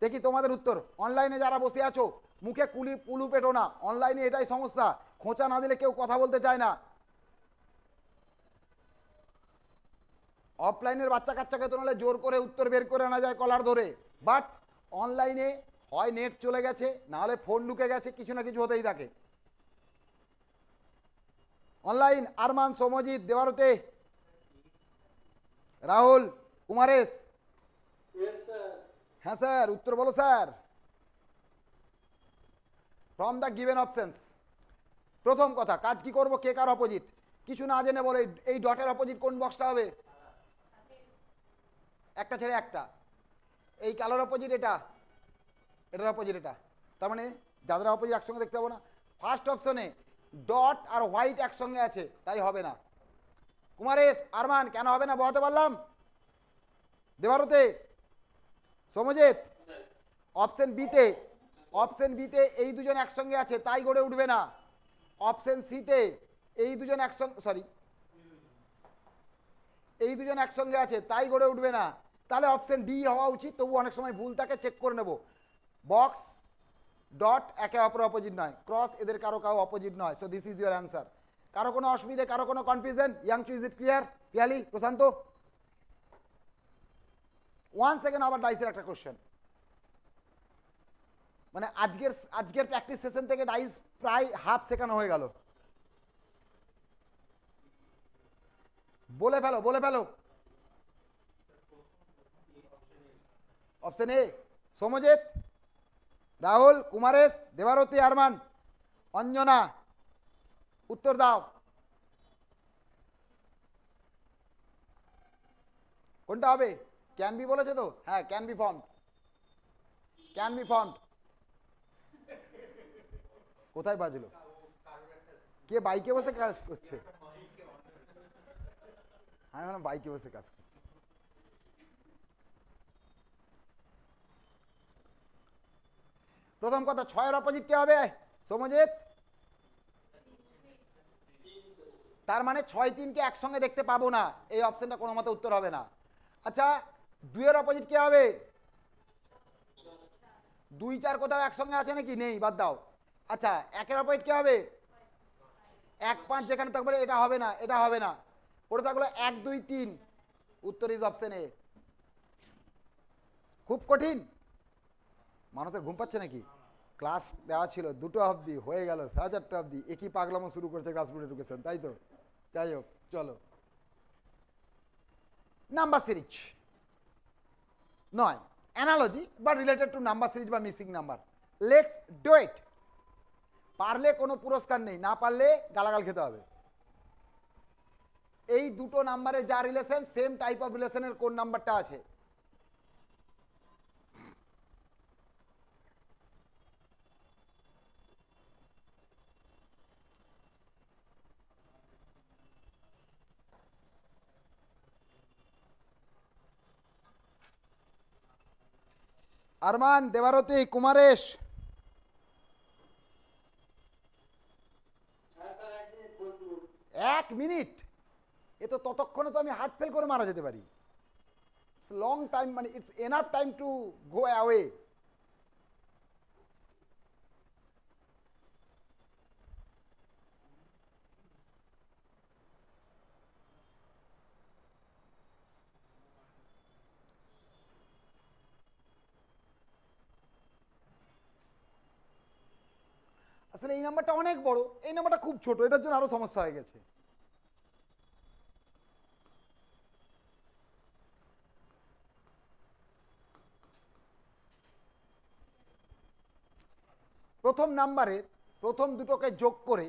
দেখি তোমাদের উত্তর। অনলাইনে যারা বসে আছো মুখে কুলু পেটো না, অনলাইনে এটাই সমস্যা, খোঁচা না দিলে কেউ কথা বলতে চায় না। অফলাইনের বাচ্চা কাচ্চাকে তো নাহলে জোর করে উত্তর বের করে আনা যায় কলার ধরে, বাট অনলাইনে হয় নেট চলে গেছে, নাহলে ফোন ঢুকে গেছে, কিছু না কিছু হতেই থাকে। অনলাইন আরমান, সমজিৎ, দেবারতে, রাহুল, কুমারেশ। হ্যাঁ স্যার, উত্তর বলো sir. From the given options, প্রথম কথা কাজ কি করব, কে কার অপোজিট কিছু না জেনে বলে এই ডটের অপোজিট কোন বক্সটা হবে, একটা ছেড়ে একটা। এই কালোর অপোজিট এটা, এটার অপোজিট এটা, তার মানে যাদের অপোজিট একসঙ্গে দেখতে পাবো না। ফার্স্ট অপশনে ডট আর হোয়াইট একসঙ্গে আছে, তাই হবে না। কুমারেশ, আরমান, কেন হবে না বলতে পারলাম? দেবারতে, সমজিৎ, অপশন বিতে, অপশন বিতে এই দুজন একসঙ্গে আছে তাই গড়ে উঠবে না। অপশন সিতে এই দুজন একসঙ্গে, সরি, এই দুজন একসঙ্গে আছে তাই গড়ে উঠবে না। তাহলে অপশন ডি হওয়া উচিত, তবু অনেক সময় ভুল থাকে, চেক করে নেব। বক্স ডট একে অপরের অপোজিট নয়, ক্রস এদের কারো কারো অপোজিট নয়। So this is your answer. কারো কোনো অসুবিধে, কারো কোনো confusion? Yangchu, is it clear? Piyali, Prashant? 1 second, আবার ডাইসের একটা কোশ্চেন, মানে আজকের প্র্যাকটিস সেশন থেকে ডাইস প্রায় হাফ সেকেন্ড হয়ে গেল। বলে ফেলো, বলে ফেলো। অপশন এ সমজিৎ, রাহুল, কুমারেশ, দেবারতী, আরমান, অঞ্জনা, উত্তর দাও। কোনটা হবে? ক্যান বি বলেছে তো, হ্যাঁ can be form, can be form. কোথায় বাজলো? কে বাইকে বসে কাজ করছে? আমি ভাবলাম বাইকে বসে কাজ করছে। প্রথম কথা, 6-এর অপোজিট কে হবে সমজিৎ? তার মানে 6-3-কে একসঙ্গে দেখতে পাবো না, এই অপশনটা কোনো মতে উত্তর হবে না। আচ্ছা, 2-এর অপোজিট কে হবে? 2-4 কোথাও একসঙ্গে আছে নাকি? নেই, বাদ দাও। আচ্ছা, 1-এর অপোজিট কে হবে? 1-5 যেখানে থাকবে এটা হবে না, এটা হবে না। পড়ে থাকলো 1, 2, 3, উত্তর ইজ অপশন এ। খুব কঠিন? মানুষের ঘুম পাচ্ছে নাকি? ক্লাস দেওয়া ছিল 2টো অবধি, হয়ে গেল 4:30 অবধি, একই পাগলামো শুরু করছে গ্রাসরুট এডুকেশন, তাই তো? যাই হোক, চলো। নাম্বার সিরিজ নয়, analogy but related to number series বা missing number. Let's do it. পারলে কোনো পুরস্কার নেই, না পারলে গালাগাল খেতে হবে। এই দুটো নাম্বারের যা রিলেশন, সেম টাইপ অফ রিলেশনের কোন নাম্বারটা আছে? আরমান, দেবারতী, কুমারেশ। এক মিনিট? এ তো ততক্ষণে তো আমি হার্ট ফেল করে মারা যেতে পারি। ইটস লং টাইম, মানে it's enough time to go away. আসলে এই নাম্বারটা অনেক বড়, এই নাম্বারটা খুব ছোট, এটার জন্য আরো সমস্যা হয়ে গেছে। প্রথম নাম্বারের প্রথম দুটোকে যোগ করে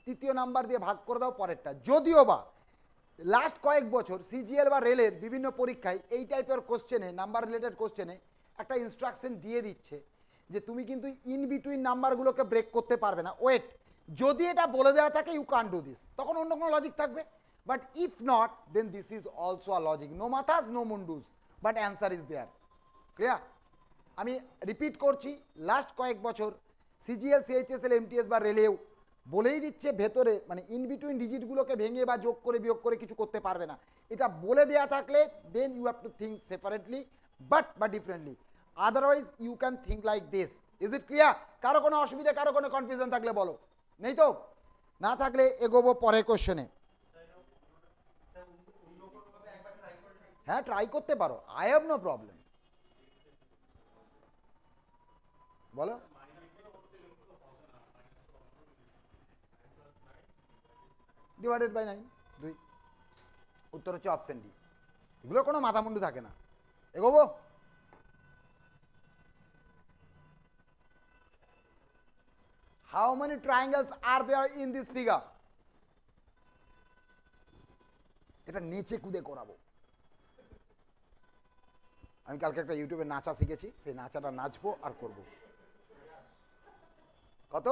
তৃতীয় নাম্বার দিয়ে ভাগ করে দাও পরেরটা। যদিও বা লাস্ট কয়েক বছর সিজিএল বা রেলের বিভিন্ন পরীক্ষায় এই টাইপের কোশ্চেনে, নাম্বার রিলেটেড কোশ্চেনে একটা ইনস্ট্রাকশন দিয়ে দিচ্ছে যে তুমি কিন্তু ইন বিটুইন নাম্বারগুলোকে ব্রেক করতে পারবে না। ওয়েট, যদি এটা বলে দেওয়া থাকে ইউ কান্ট ডু দিস, তখন অন্য কোনো লজিক থাকবে। But if not, then this is also a logic. No মাথাস নো মুন্ডুস, but answer is there. Clear? আমি রিপিট করছি, লাস্ট কয়েক বছর সিজিএল, সিএইচএসএল, এমটিএস বা রেলেও বলেই দিচ্ছে ভেতরে, মানে ইন বিটুইন ডিজিটগুলোকে ভেঙে বা যোগ করে বিয়োগ করে কিছু করতে পারবে না। এটা বলে দেয়া থাকলে then you have to think separately বা differently. Otherwise you can think like this. Is it clear? কারো কোনো অসুবিধা, কারো কোনো কনফিউশন থাকলে বলো। নেই তো? না থাকলে এগোবো পরের কোশ্চেনে। হ্যাঁ, ট্রাই করতে পারো, আই হ্যাভ নো প্রবলেম। বলো। Divided by 9, 2। উত্তর হচ্ছে অপশন ডি। এগুলোর কোনো মাথামুন্ডু থাকে না। এগোবো। How many triangles are there in this figure? এটা নেচে কুদে করাবো। আমি কালকে একটা ইউটিউবে নাচা শিখেছি, সেই নাচাটা নাচবো আর করব। কত?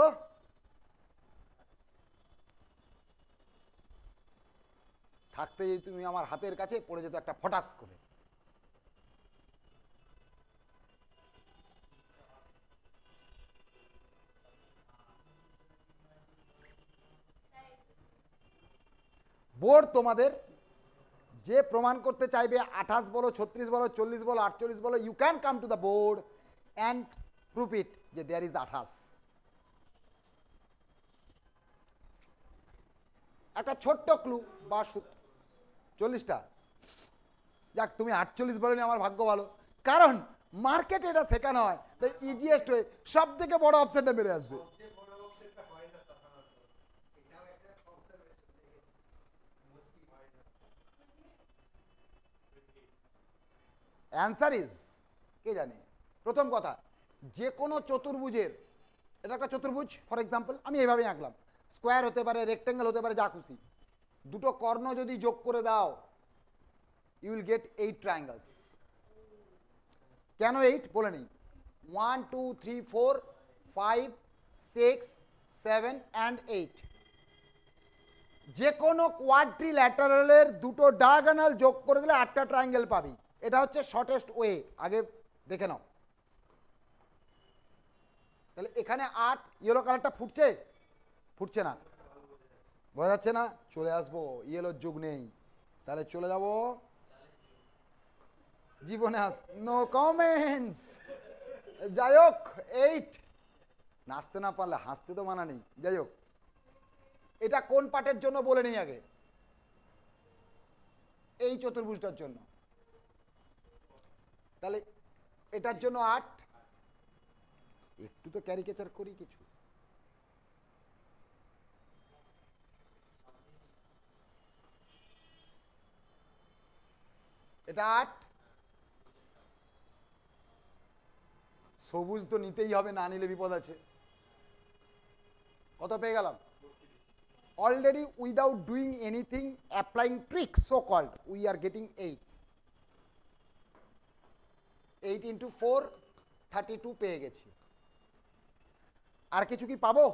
থাকতে যদি তুমি আমার হাতের কাছে পড়ে যেত একটা ফটাস করে। বোর্ড তোমাদের যে প্রমাণ করতে চাইবে 28 বলো, 36 বলো, 40 বলো, 48 বলো, you can come to the board and prove it যে দেয়ার ইজ 28। একটা ছোট্ট ক্লু বা 40টা। যাক, তুমি 48 বলেনি, আমার ভাগ্য ভালো, কারণ মার্কেটে এটা শেখানো হয়। তাই ইজিয়েস্ট হয়ে সব থেকে বড় অপশনটা বেড়ে আসবে। অ্যান্সার ইজ, কে জানে? প্রথম কথা, যে কোনো চতুর্ভুজের, এটা একটা চতুর্ভুজ ফর এক্সাম্পল, আমি এইভাবেই আঁকলাম, স্কোয়ার হতে পারে, রেক্টেঙ্গেল হতে পারে, যা খুশি, দুটো কর্ণ যদি যোগ করে দাও ইউ উইল গেট 8 ট্রায়াঙ্গেলস। কেন 8 বলে নেই, 1 2 3 4 5 6 7 অ্যান্ড 8। যে কোনো কোয়াড্রিল্যাটারালের দুটো ডায়াগোনাল যোগ করে দিলে 8টা ট্রায়াঙ্গেল পাবি। এটা হচ্ছে শর্টেস্ট ওয়ে, আগে দেখে নাও। তাহলে এখানে 8, ইয়েলো কালারটা ফুটছে? ফুটছে না, বোঝা যাচ্ছে না? চলে আসবো, ইয়েলোর যুগ নেই, তাহলে চলে যাব জীবনে নো কমেন্টস। যাই হোক, 8। নাচতে না পারলে হাসতে তো মানা নেই। যাই হোক, এটা কোন পার্টের জন্য বলে নেই আগে? এই চতুর্ভুজটার জন্য। তাহলে এটার জন্য 8। একটু তো ক্যারিকেচার করি কিছু। এটা 8। সবুজ তো নিতেই হবে, না নিলে বিপদ আছে। কত পেয়ে গেলাম? Already without doing anything, applying trick so called, we are getting 8। 8 into 4 32 পেয়ে গেছি। আর কিছু কি পাবো?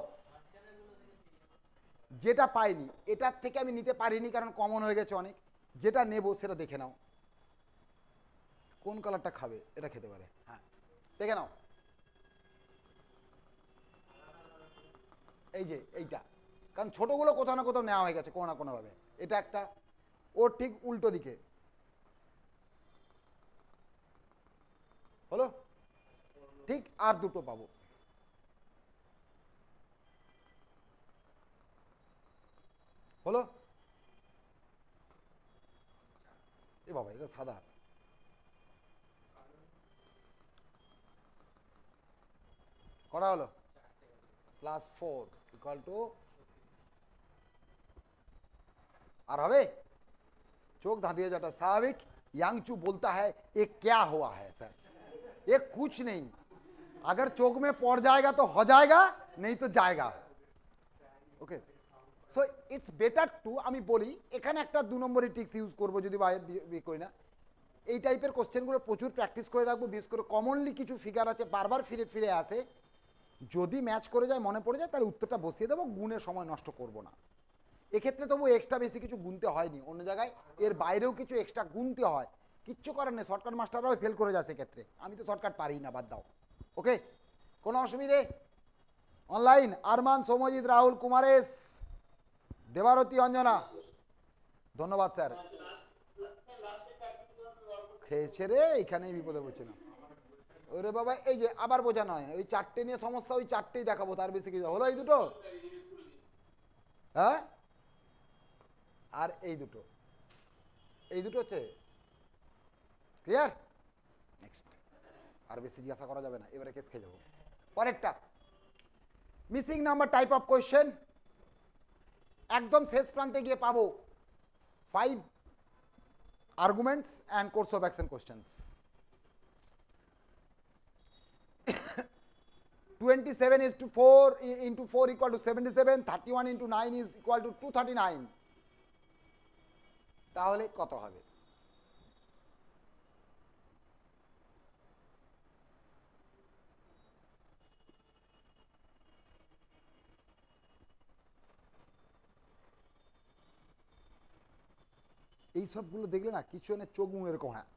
যেটা পাইনি এটার থেকে আমি নিতে পারিনি, কারণ কমন হয়ে গেছে অনেক। যেটা নেব সেটা দেখে নাও, কোন কালারটা খাবে, এটা খেতে পারে। হ্যাঁ, দেখে নাও, এই যে এইটা, কারণ ছোটগুলো কোথাও না কোথাও নেওয়া হয়ে গেছে কোনো না কোনোভাবে। এটা একটা, ওর ঠিক উল্টো দিকে হলো, ঠিক আর দুটো পাবো। হলো, এ বাবা এটা সাদা, করা হলো +4 ইকুয়াল টু, আর হবে चौक धांधिया जाता स्वाभाविक। यांगचू बोलता है ये क्या हुआ है सर, ये कुछ नहीं, अगर चौक में पड़ जाएगा तो हो जाएगा, नहीं तो जाएगा। Okay, so it's better to, আমি বলি এখানে একটা 2 নম্বরের ট্রিক্স ইউজ করবো যদি করি না, এই টাইপের কোশ্চেনগুলো প্রচুর প্র্যাকটিস করে রাখবো। বিশেষ করে কমনলি কিছু ফিগার আছে বারবার ফিরে ফিরে আসে, যদি ম্যাচ করে যায় মনে পড়ে যায় তাহলে উত্তরটা বসিয়ে দেবো, গুণের সময় নষ্ট করব না। এক্ষেত্রে তবু এক্সট্রা বেশি কিছু গুনতে হয়নি, অন্য জায়গায় এর বাইরেও কিছু এক্সট্রা গুনতে হয়, কিচ্ছু করার নেই, শর্টকাট মাস্টাররাও ফেল করে যায় সেক্ষেত্রে, আমি তো শর্টকাট পারি না, বাদ দাও। ওকে, কোনো অসুবিধে? অনলাইন আরমান, সৌম্যজিৎ, রাহুল, কুমারেশ, দেবারতী, অঞ্জনা, ধন্যবাদ স্যার। খেয়েছে রে, এইখানেই বিপদে পড়ছে না। ওরে বাবা, এই যে আবার বোঝানো হয়, ওই চারটে নিয়ে সমস্যা, ওই চারটেই দেখাবো, তার বেশি কিছু হলো। এই দুটো, হ্যাঁ, আর এই দুটো, এই দুটো হচ্ছে ক্লিয়ার। নেক্সট, আর বেশি জিজ্ঞাসা করা যাবে না, এবারে কেস খেয়ে যাবো। পরেরটা, missing number type of question, একদম শেষ প্রান্তে গিয়ে পাবো 5 arguments and course of action questions. 27 is to 4 into 4 equal to 77, 31 into 9 is equal to 239, তাহলে কত হবে? এই সবগুলো দেখলে না কিছু জনের চোখ মুখ এরকম, হ্যাঁ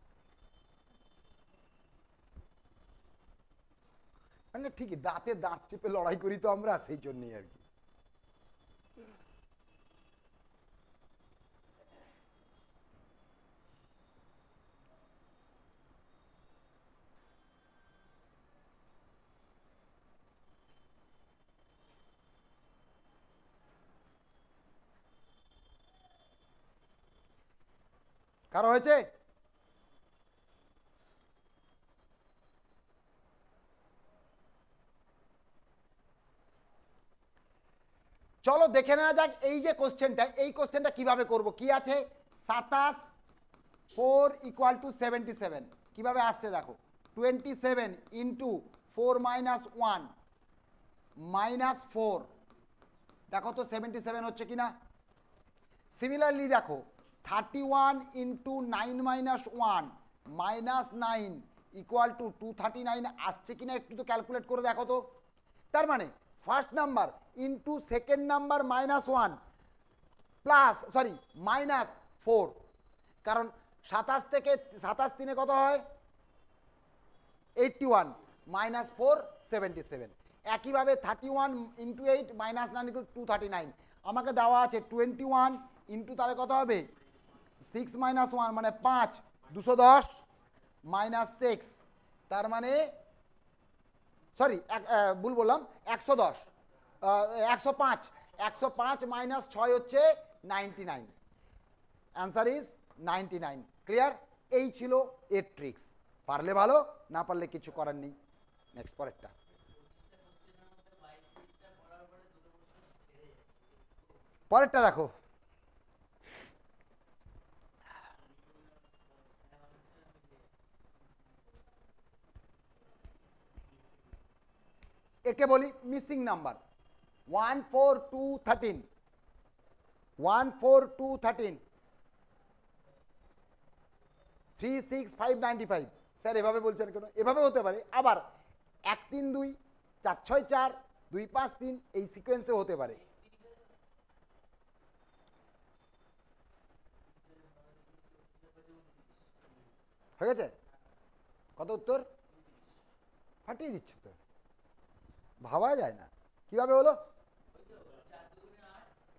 মানে ঠিকই, দাঁতে দাঁত চেপে লড়াই করি তো আমরা, সেই জন্যই আর কি। কারো হয়েছে? চলো দেখে নেওয়া যাক এই যে কোশ্চেনটা, এই কোশ্চেনটা কিভাবে করব। কি আছে, 27 4 ইকুয়াল টু 77, কিভাবে আসছে দেখো, 27 ইন্টু 4 মাইনাস 1 মাইনাস 4, দেখো তো 77 হচ্ছে কিনা। সিমিলারলি দেখো 31 into 9 minus 1 minus 9 equal to 239 আসছে কিনা একটু তো ক্যালকুলেট করে দেখো তো। তার মানে first number into second number -1 plus -4, কারণ 27 থেকে 27 3 কত হয় 81, -4 77। একইভাবে 31 ইন্টু 8 -9 ইকুয়াল 239, আমাকে দেওয়া আছে 21 ইন্টু, তাহলে কত হবে 6 - 1 মানে 5, 210 -6, তার মানে সরি ভুল বললাম, 110 105, 105 - 6 হচ্ছে 99, অ্যান্সার ইজ 99। ক্লিয়ার? এই ছিল এর ট্রিক্স, পারলে ভালো, না পারলে কিছু করার নেই। নেক্সট পরেরটা, পরেরটা দেখো, একে বলি মিসিং নাম্বার 14213, 14213, 36595। স্যার এভাবে বলছেন কেন? এভাবে হতে পারে, আবার 132 464 253 এই সিকোয়েন্সে হতে পারে। হয়ে গেছে? কত উত্তর? ফাটিয়ে দিচ্ছে তো, ভাবা যায় না কিভাবে হলো।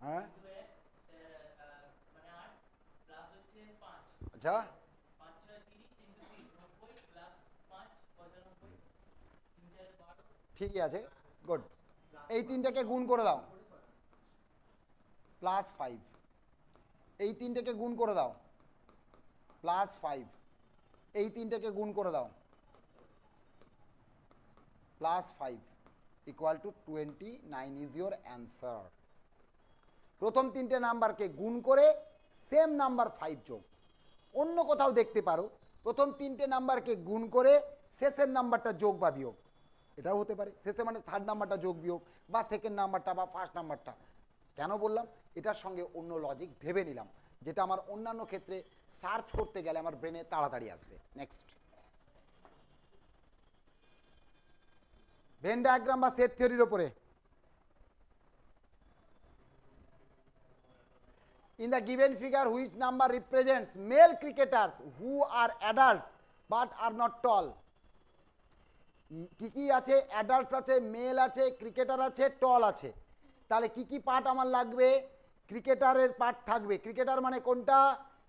হ্যাঁ আচ্ছা ঠিকই আছে, গুড। এই তিনটাকে গুণ করে দাও, +5। এই তিনটাকে গুণ করে দাও, +5। এই তিনটাকে গুণ করে দাও, +5 = 29 ইজ ইয়োর অ্যান্সার। প্রথম তিনটে নাম্বারকে গুণ করে সেম নাম্বার 5 যোগ। অন্য কোথাও দেখতে পারো প্রথম তিনটে নাম্বারকে গুণ করে শেষের নাম্বারটা যোগ বা বিয়োগ, এটাও হতে পারে। শেষে মানে থার্ড নাম্বারটা যোগ বিয়োগ, বা সেকেন্ড নাম্বারটা বা ফার্স্ট নাম্বারটা। কেন বললাম? এটার সঙ্গে অন্য লজিক ভেবে নিলাম, যেটা আমার অন্যান্য ক্ষেত্রে সার্চ করতে গেলে আমার ব্রেনে তাড়াতাড়ি আসবে। নেক্সট, ভেন ডায়াগ্রাম বা সেট থিওরির ওপরে। In the given figure, which number represents male cricketers who are adults but are not tall? কি কি আছে? অ্যাডাল্টস আছে, মেল আছে, ক্রিকেটার আছে, টল আছে। তাহলে কি কি পার্ট আমার লাগবে? ক্রিকেটারের পার্ট থাকবে। ক্রিকেটার মানে কোনটা?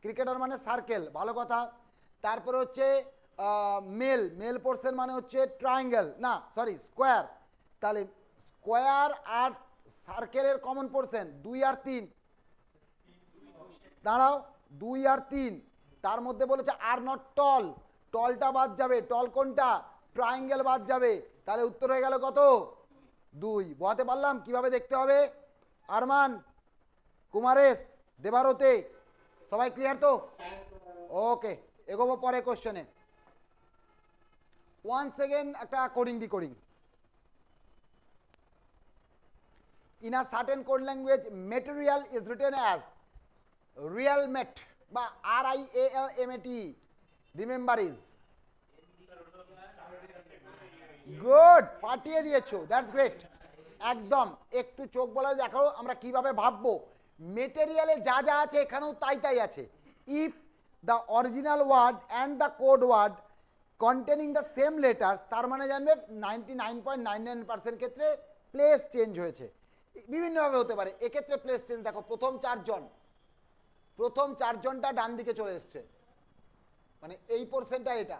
ক্রিকেটার মানে সার্কেল, ভালো কথা। তারপরে হচ্ছে মেল, মেল পোর্শন মানে হচ্ছে ট্রায়াঙ্গেল, না সরি স্কোয়ার। তাহলে স্কোয়ার আর সার্কেলের কমন পোর্শন 2 আর 3। দাঁড়াও, 2 আর 3, তার মধ্যে বলেছে আর নট টল, টলটা বাদ যাবে। টল কোনটা? ট্রায়াঙ্গেল বাদ যাবে। তাহলে উত্তর হয়ে গেল কত? 2। বোঝাতে পারলাম কিভাবে দেখতে হবে? আরমান, কুমারেশ, দেবারতে, সবাই ক্লিয়ার তো? ওকে, এগোবো পরে কোশ্চেনে। ওয়ান্স এগেন একটা coding decoding. In a certain code language material is written as রিয়েলমেট বা RIALMAT, রিমেম্বার ইজ। গুড, ফাটিয়ে দিয়েছো, দ্যাটস গ্রেট। একদম, একটু চোখ বলে দেখো আমরা কিভাবে ভাববো। মেটেরিয়ালে যা যা আছে এখানেও তাই তাই আছে। If the original word and the code word containing the same letters, তার মানে জানবে 99.99% ক্ষেত্রে প্লেস চেঞ্জ হয়েছে। বিভিন্নভাবে হতে পারে। এক্ষেত্রে প্লেস চেঞ্জ দেখো, প্রথম চারজনটা ডান দিকে চলে এসছে, মানে এই পোর্শনটা এটা,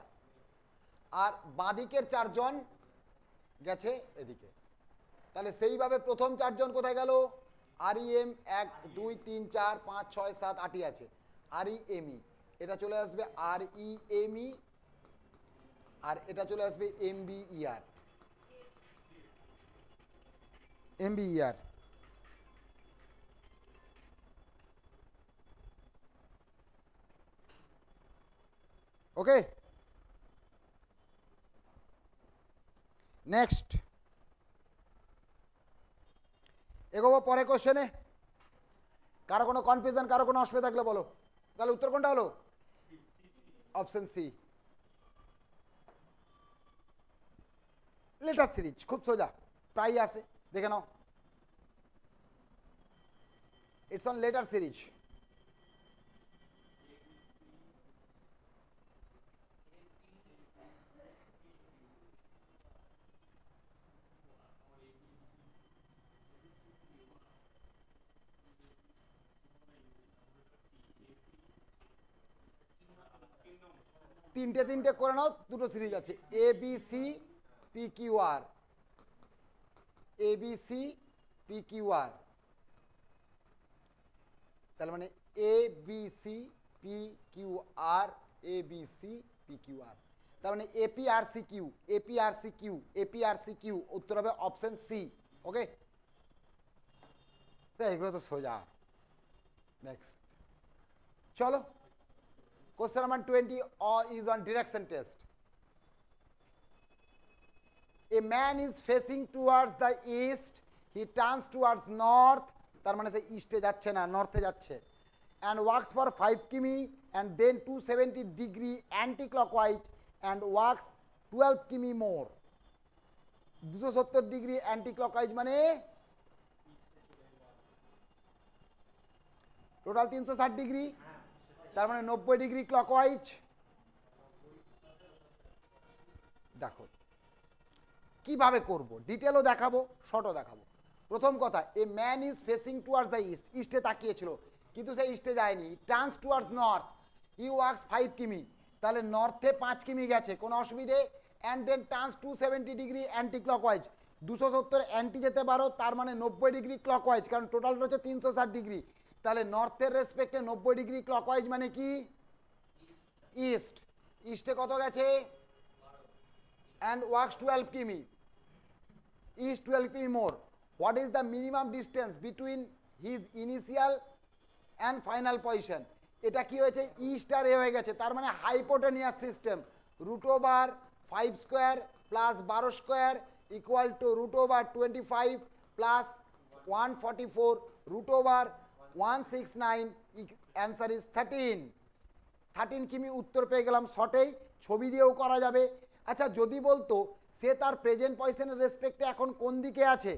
আর বাঁদিকের চারজন গেছে এদিকে। তাহলে সেইভাবে প্রথম চারজন কোথায় গেল? REM 1 2 3 4 5 6 7 8ই আছে। REME, এটা চলে আসবে REME, আর এটা চলে আসবে MBER। ওকে, নেক্সট এগোবো পরে কোশ্চেনে। কারো কোনো কনফিউশন, কারো কোনো অসুবিধা থাকলে বলো। তাহলে উত্তর কোনটা হলো? Option C, letter series. খুব সোজা, প্রায় আসে, দেখে নাও। It's on letter series. তিনটে তিনটে করে নাও, দুটো সিরিজ আছে, ABC PQR, ABC PQR। তার মানে ABC PQR, ABC PQR, তার মানে APRCQ, APRCQ, APRCQ। উত্তর হবে অপশন সি। ওকে, এগুলো তো সোজা। নেক্সট চলো, question number 20 is on direction test. A man is facing towards the east, he turns towards north, তার মানে সে ইস্টে যাচ্ছে না, নর্থে যাচ্ছে, and walks for 5 কিমি and then 270 degree anti clockwise and walks 12 কিমি more। 270 ডিগ্রি অ্যান্টি ক্লকওয়াইজ মানে total 360 degree, তার মানে 90 ডিগ্রি ক্লকওয়াইজ। দেখো কিভাবে করব ডিটেলও দেখাবো, শর্টও দেখাবো। প্রথম কথা, a man is facing towards the east, ইস্টে তাকিয়েছিল কিন্তু সে ইস্টে যায়নি, turns towards north, he works 5 কিমি, তাহলে নর্থে 5 কিমি গেছে, কোনো অসুবিধে, and then turns 270 degree anti clockwise, 270 anti যেতে পারো, তার মানে 90 ডিগ্রি ক্লকওয়াইজ, কারণ টোটাল হচ্ছে 360 ডিগ্রি, তাহলে নর্থের রেসপেক্টে 90 ডিগ্রি ক্লকওয়াইজ মানে কি ইস্ট, ইস্টে কত গেছে and walks 12 কিমি, is 12 কিমি more. What is the minimum distance between his initial and final position? এটা কি হয়েছে, ইস্ট আর এ হয়ে গেছে, তার মানে hypotenuse system, root over 5 square plus 12 square equal to root over 25 plus 144 root over 169, answer is 13 কিমি উত্তর পেয়ে গেলাম শর্টেই, ছবি দিয়েও করা যাবে। আচ্ছা যদি বলতো সে তার প্রেজেন্ট পজিশনের রেসপেক্টে এখন কোন দিকে আছে,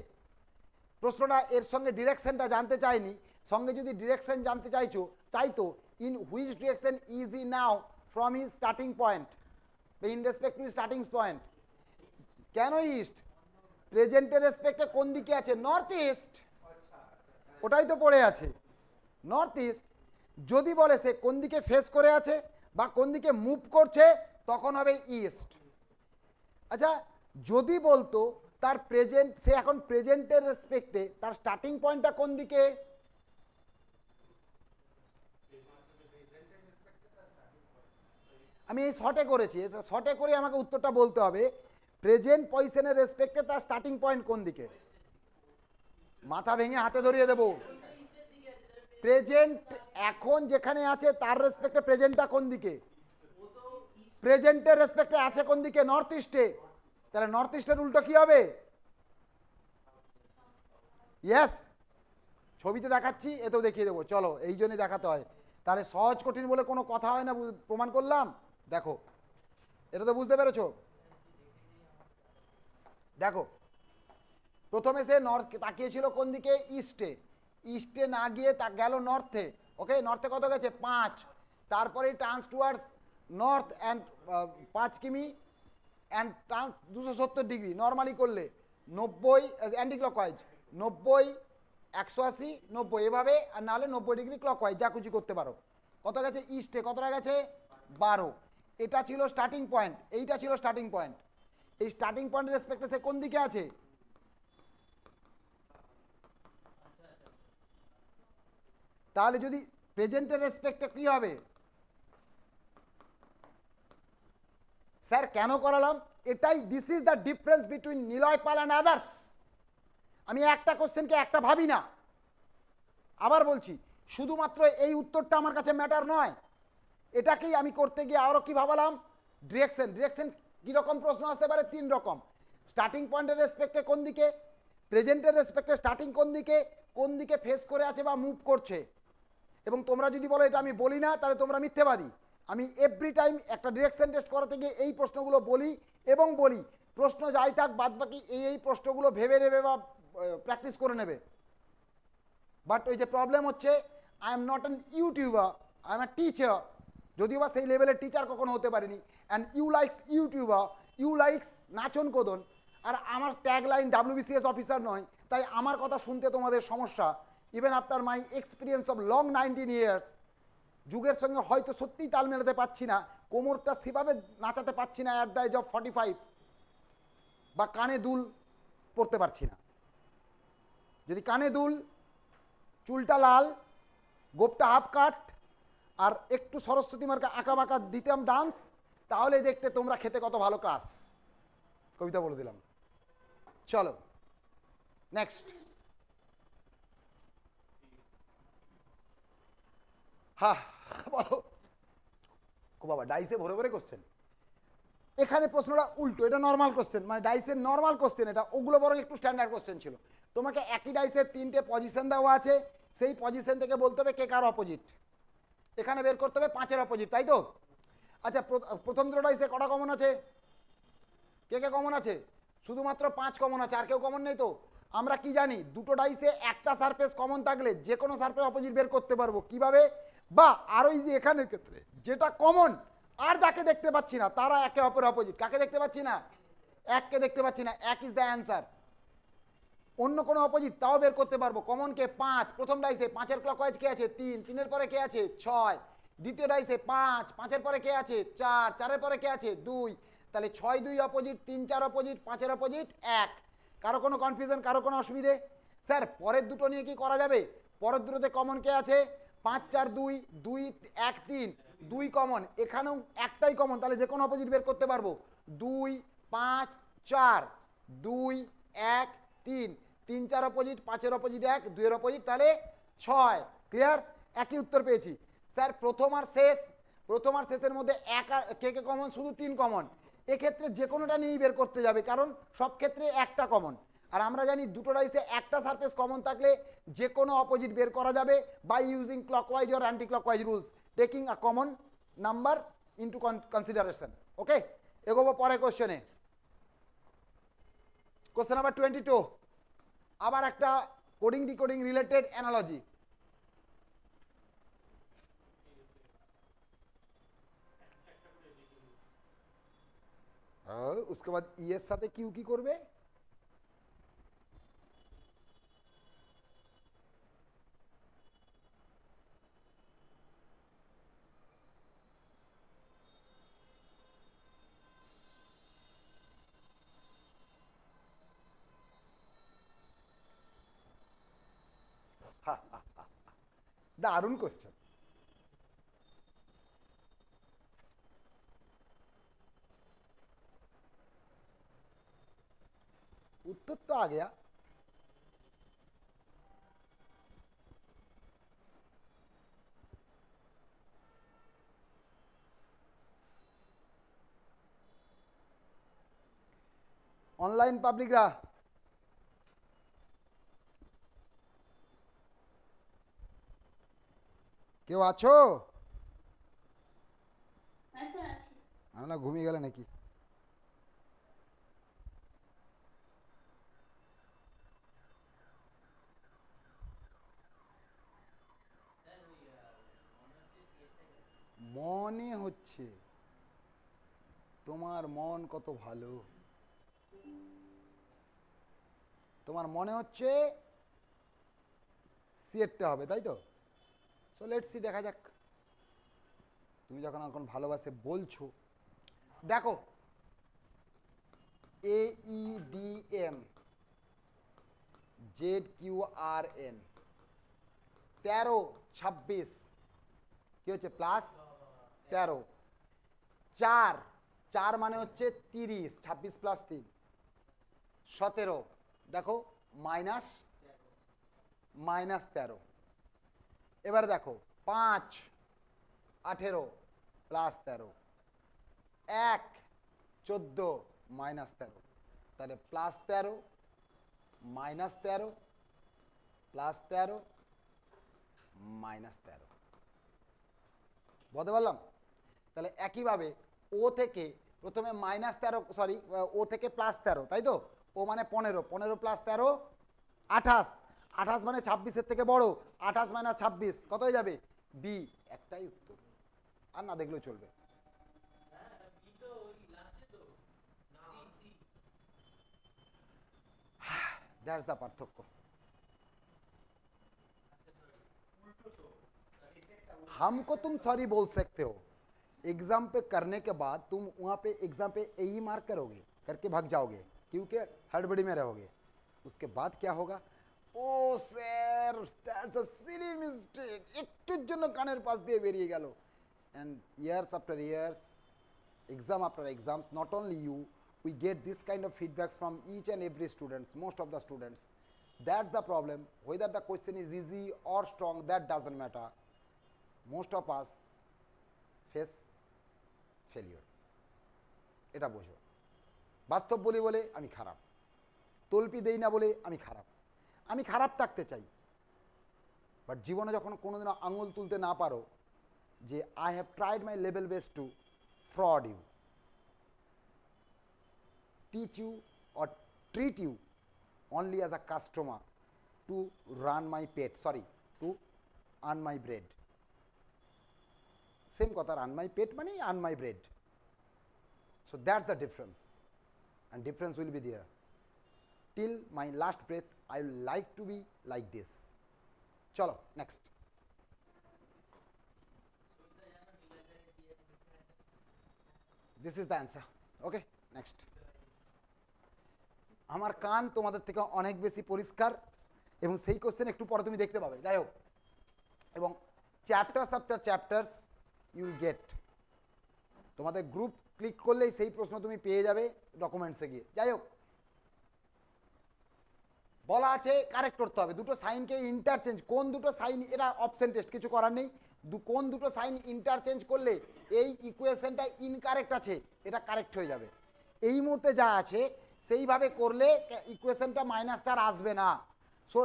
প্রশ্নটা এর সঙ্গে ডিরেকশনটা জানতে চাইনি, সঙ্গে যদি ডিরেকশন জানতে চাইতো in which direction is E now from his starting point, in respect to starting point, কেন ইস্ট, প্রেজেন্টের রেসপেক্টে কোন দিকে আছে, নর্থ ইস্ট, ওটাই তো পড়ে আছে নর্থ ইস্ট। যদি বলে সে কোন দিকে ফেস করে আছে বা কোন দিকে মুভ করছে তখন হবে ইস্ট। আচ্ছা যদি বলতো তার প্রেজেন্ট, সে এখন প্রেজেন্টের রেসপেক্টে তার স্টার্টিং পয়েন্টটা কোন দিকে, আমি এই শর্টে করেছি, শর্টে করে আমাকে উত্তরটা বলতে হবে, প্রেজেন্ট পজিশনের রেসপেক্টে তার স্টার্টিং পয়েন্ট কোন দিকে, মাথা ভেঙে হাতে ধরিয়ে দেবো, প্রেজেন্ট এখন যেখানে আছে তার রেসপেক্টে প্রেজেন্টটা কোন দিকে, প্রেজেন্টের রেসপেক্টে আছে কোন দিকে, নর্থ ইস্টে, তাহলে নর্থ ইস্টের উল্টো কি হবে, ইয়েস, ছবিতে দেখাচ্ছি, এতেও দেখিয়ে দেবো, চলো এই জন্যই দেখাতে হয়, তাহলে সহজ কঠিন বলে কোনো কথা হয় না, প্রমাণ করলাম, দেখো এটা তো বুঝতে পেরেছো, দেখো প্রথমে সে নর্থ তাকিয়েছিল কোন দিকে, ইস্টে, ইস্টে না গিয়ে তা গেল নর্থে, ওকে, নর্থে কত গেছে 5, তারপরে টার্নস টুয়ার্ডস নর্থ অ্যান্ড 5 কিমি অ্যান্ড টার্নস 270 ডিগ্রি, নর্মালি করলে 90 অ্যান্টি ক্লকওয়াইজ, 90 180 90 এভাবে, আর নাহলে 90 ডিগ্রি ক্লকওয়াইজ, যা খুশি করতে পারো, কত গেছে ইস্টে, কতটা গেছে 12, এটা ছিল স্টার্টিং পয়েন্ট, এইটা ছিল স্টার্টিং পয়েন্ট, এই স্টার্টিং পয়েন্টের রেসপেক্টে সে কোন দিকে আছে, তাহলে যদি প্রেজেন্টের রেসপেক্টে কি হবে, স্যার কেন করালাম এটাই, this is the difference between Nilay Pal and others, আমি একটা কোশ্চেনকে একটা ভাবি না, আবার বলছি শুধুমাত্র এই উত্তরটা আমার কাছে ম্যাটার নয়, এটাকেই আমি করতে গিয়ে আরও কি ভাবলাম, ডিরেকশন কীরকম প্রশ্ন আসতে পারে, 3 রকম, স্টার্টিং পয়েন্টের রেসপেক্টে কোন দিকে, প্রেজেন্টের রেসপেক্টে স্টার্টিং কোন দিকে ফেস করে আছে বা মুভ করছে, এবং তোমরা যদি বলো এটা আমি বলি না তাহলে তোমরা মিথ্যেবাদী, আমি এভরি টাইম একটা ডিরেকশন টেস্ট করাতে গিয়ে এই প্রশ্নগুলো বলি, এবং বলি প্রশ্ন যাই থাক বাদ বাকি এই প্রশ্নগুলো ভেবে নেবে বা প্র্যাকটিস করে নেবে, বাট ওই যে প্রবলেম হচ্ছে I am not an YouTuber, I am a teacher, যদিও বা সেই লেভেলের টিচার কখনো হতে পারিনি, and you likes YouTuber, you likes নাচন কোদন, আর আমার ট্যাগ লাইন WBCS অফিসার নয়, তাই আমার কথা শুনতে তোমাদের সমস্যা, even after my experience of long 19 years, যুগের সঙ্গে হয়তো সত্যিই তাল মেলাতে পারছি না, কোমরটা সেভাবে নাচাতে পারছি না অ্যাট দ্য এজ অফ 45, বা কানে দুল পরতে পারছি না, যদি কানে দুল, চুলটা লাল, গোপটা হাফ কাট, আর একটু সরস্বতী মার্কা আঁকা বাঁকা দিতাম ডান্স, তাহলে দেখতে তোমরা খেতে কত ভালো ক্লাস, কবিতা বলে দিলাম। চলো নেক্সট, হ্যাঁ বলো, ও বাবা ডাইসে ভরে ভরে কোশ্চেন, এখানে প্রশ্নটা উল্টো, এটা নর্মাল কোশ্চেন, মানে ডাইসের নর্মাল কোশ্চেন এটা, ওগুলো বরং একটু স্ট্যান্ডার্ড কোশ্চেন ছিল, তোমাকে একই ডাইসের 3টে পজিশন দেওয়া আছে, সেই পজিশন থেকে বলতে হবে কে কার অপোজিট, এখানে বের করতে হবে 5-এর অপোজিট, তাই তো। আচ্ছা প্রথম দুটো ডাইসে কটা কমন আছে, কে কে কমন আছে, শুধুমাত্র 5 কমন আছে, আর কেউ কমন নেই তো। আমরা কি জানি, দুটো ডাইসে একটা সারফেস কমন থাকলে যে কোনো সারফেস অপোজিট বের করতে পারবো, কিভাবে, বা আর ওই যে এখানের ক্ষেত্রে যেটা কমন আর যাকে দেখতে পাচ্ছি না তারা একে অপরের অপোজিট, কাকে দেখতে পাচ্ছি না, এককে দেখতে পাচ্ছি না, এক ইজ দ্য অ্যান্সার। অন্য কোনো অপোজিট তাও বের করতে পারবো। কমন কে 5, প্রথম ডাইসে 5-এর ক্লকওয়াইজ কে আছে 3, 3-এর পরে কে আছে 6, দ্বিতীয় ডাইসে 5, 5-এর পরে কে আছে 4, 4-এর পরে কে আছে 2, তাহলে 6 2 অপোজিট, 3 4 অপোজিট, 5-এর অপোজিট 1। কারো কোনো কনফিউশন, কারো কোনো অসুবিধে? স্যার পরের দুটো নিয়ে কি করা যাবে? পরের দুটোতে কমন কে আছে 5 4 2, 2 1 3, 2 কমন, এখানেও একটাই কমন, তাহলে যে কোনো অপোজিট বের করতে পারবো। 2 5 4, 2 1 3, 3 4 অপোজিট, 5-এর অপোজিট 1, 2-এর অপোজিট তাহলে 6। ক্লিয়ার? একই উত্তর পেয়েছি। স্যার প্রথম আর শেষের মধ্যে এক আর কে কে কমন? শুধু 3 কমন। এক্ষেত্রে যে কোনোটা নিয়েই বের করতে যাবে, কারণ সব ক্ষেত্রে একটা কমন। আর আমরা জানি দুটো ডাইসে একটা সারফেস কমন থাকলে যে কোনো অপোজিট বের করা যাবে by using clockwise or anti clockwise rules, taking a common number into consideration. Okay, এগোবো পরের কোশ্চেনে। কোশ্চেন নাম্বার 22, আবার একটা কোডিং ডিকোডিং রিলেটেড অ্যানালজি। उसके बाद ই এর সাথে কিউ কি করবে? দারুণ কোশ্চেন। उत्तर तो आ गया। অনলাইন পাবলিকরা কেউ আছো? আমরা ঘুমিয়ে গেলে নাকি? মনে হচ্ছে তোমার মন কত ভালো, তোমার মনে হচ্ছে সিএটটা হবে, তাই তো? সো লেটস সি, দেখা যাক। তুমি যখন এখন ভালোবাসে বলছো, দেখো AEDM ZQRN 13 26 কি হচ্ছে প্লাস 13, 4 4 মানে হচ্ছে 30, 26 প্লাস 3 17, দেখো মাইনাস -13। এবার দেখো 5 18 প্লাস 13, 1 14 -13, তাহলে প্লাস 13 -13 প্লাস 13 -13। বলতে পারলাম? তাহলে একইভাবে ও থেকে প্রথমে -13, সরি ও থেকে +13, তাই তো? ও মানে 15, 15 + 13 28, 28 মানে 26-এর থেকে বড়, 28 - 26 কত হয়ে যাবে? বি। একটাই উত্তর, আর না দেখলেও চলবে। দ্যাটস দ্য পার্থক্য। हमको तुम सॉरी बोल सकते हो, एग्जाम पे करने के बाद तुम वहाँ पे एग्जाम पे यही मार्क करोगे, करके भाग जाओगे क्योंकि हड़बड़ी में रहोगे। उसके बाद क्या होगा? Oh sir that's a silly mistake, একটুর জন্য কানের পাশ দিয়ে বেরিয়ে গেল। and years after years, exam after exams, not only you, we get this kind of feedbacks from each and every students, most of the students. That's the problem. Whether the question is easy or strong, that doesn't matter. Most of us face failure. এটা বোঝো। বাস্তব বলি বলে আমি খারাপ, তলপি দেই না বলে আমি খারাপ, আমি খারাপ থাকতে চাই। বাট জীবনে যখন কোনোদিনও আঙুল তুলতে না পারো যে I have tried my level best to fraud you, teach you or treat you only as a customer to run my pet, sorry, to earn my bread. Same কথা, run my pet মানে earn my bread. So that's the difference. and difference will be there. Till my last breath I will like to be like this. Chalo next. This is the answer. Okay, next. আমার কান তোমাদের থেকে অনেক বেশি পরিষ্কার এবং সেই question একটু পরে তুমি দেখতে পাবে, যাই হোক। এবং chapters after chapters you get, তোমাদের গ্রুপ ক্লিক করলেই সেই প্রশ্ন তুমি পেয়ে যাবে ডকুমেন্টসে গিয়ে। যাই হোক, বলা আছে কারেক্ট করতে হবে দুটো সাইনকে ইন্টারচেঞ্জ, কোন দুটো সাইন, এটা অপশন টেস্ট, কিছু করার নেই। কোন দুটো সাইন ইন্টারচেঞ্জ করলে এই ইকুয়েশনটা ইনকারেক্ট আছে এটা কারেক্ট হয়ে যাবে। এই মুহূর্তে যা আছে সেইভাবে করলে ইকুয়েশনটা মাইনাসটা আর আসবে না। সো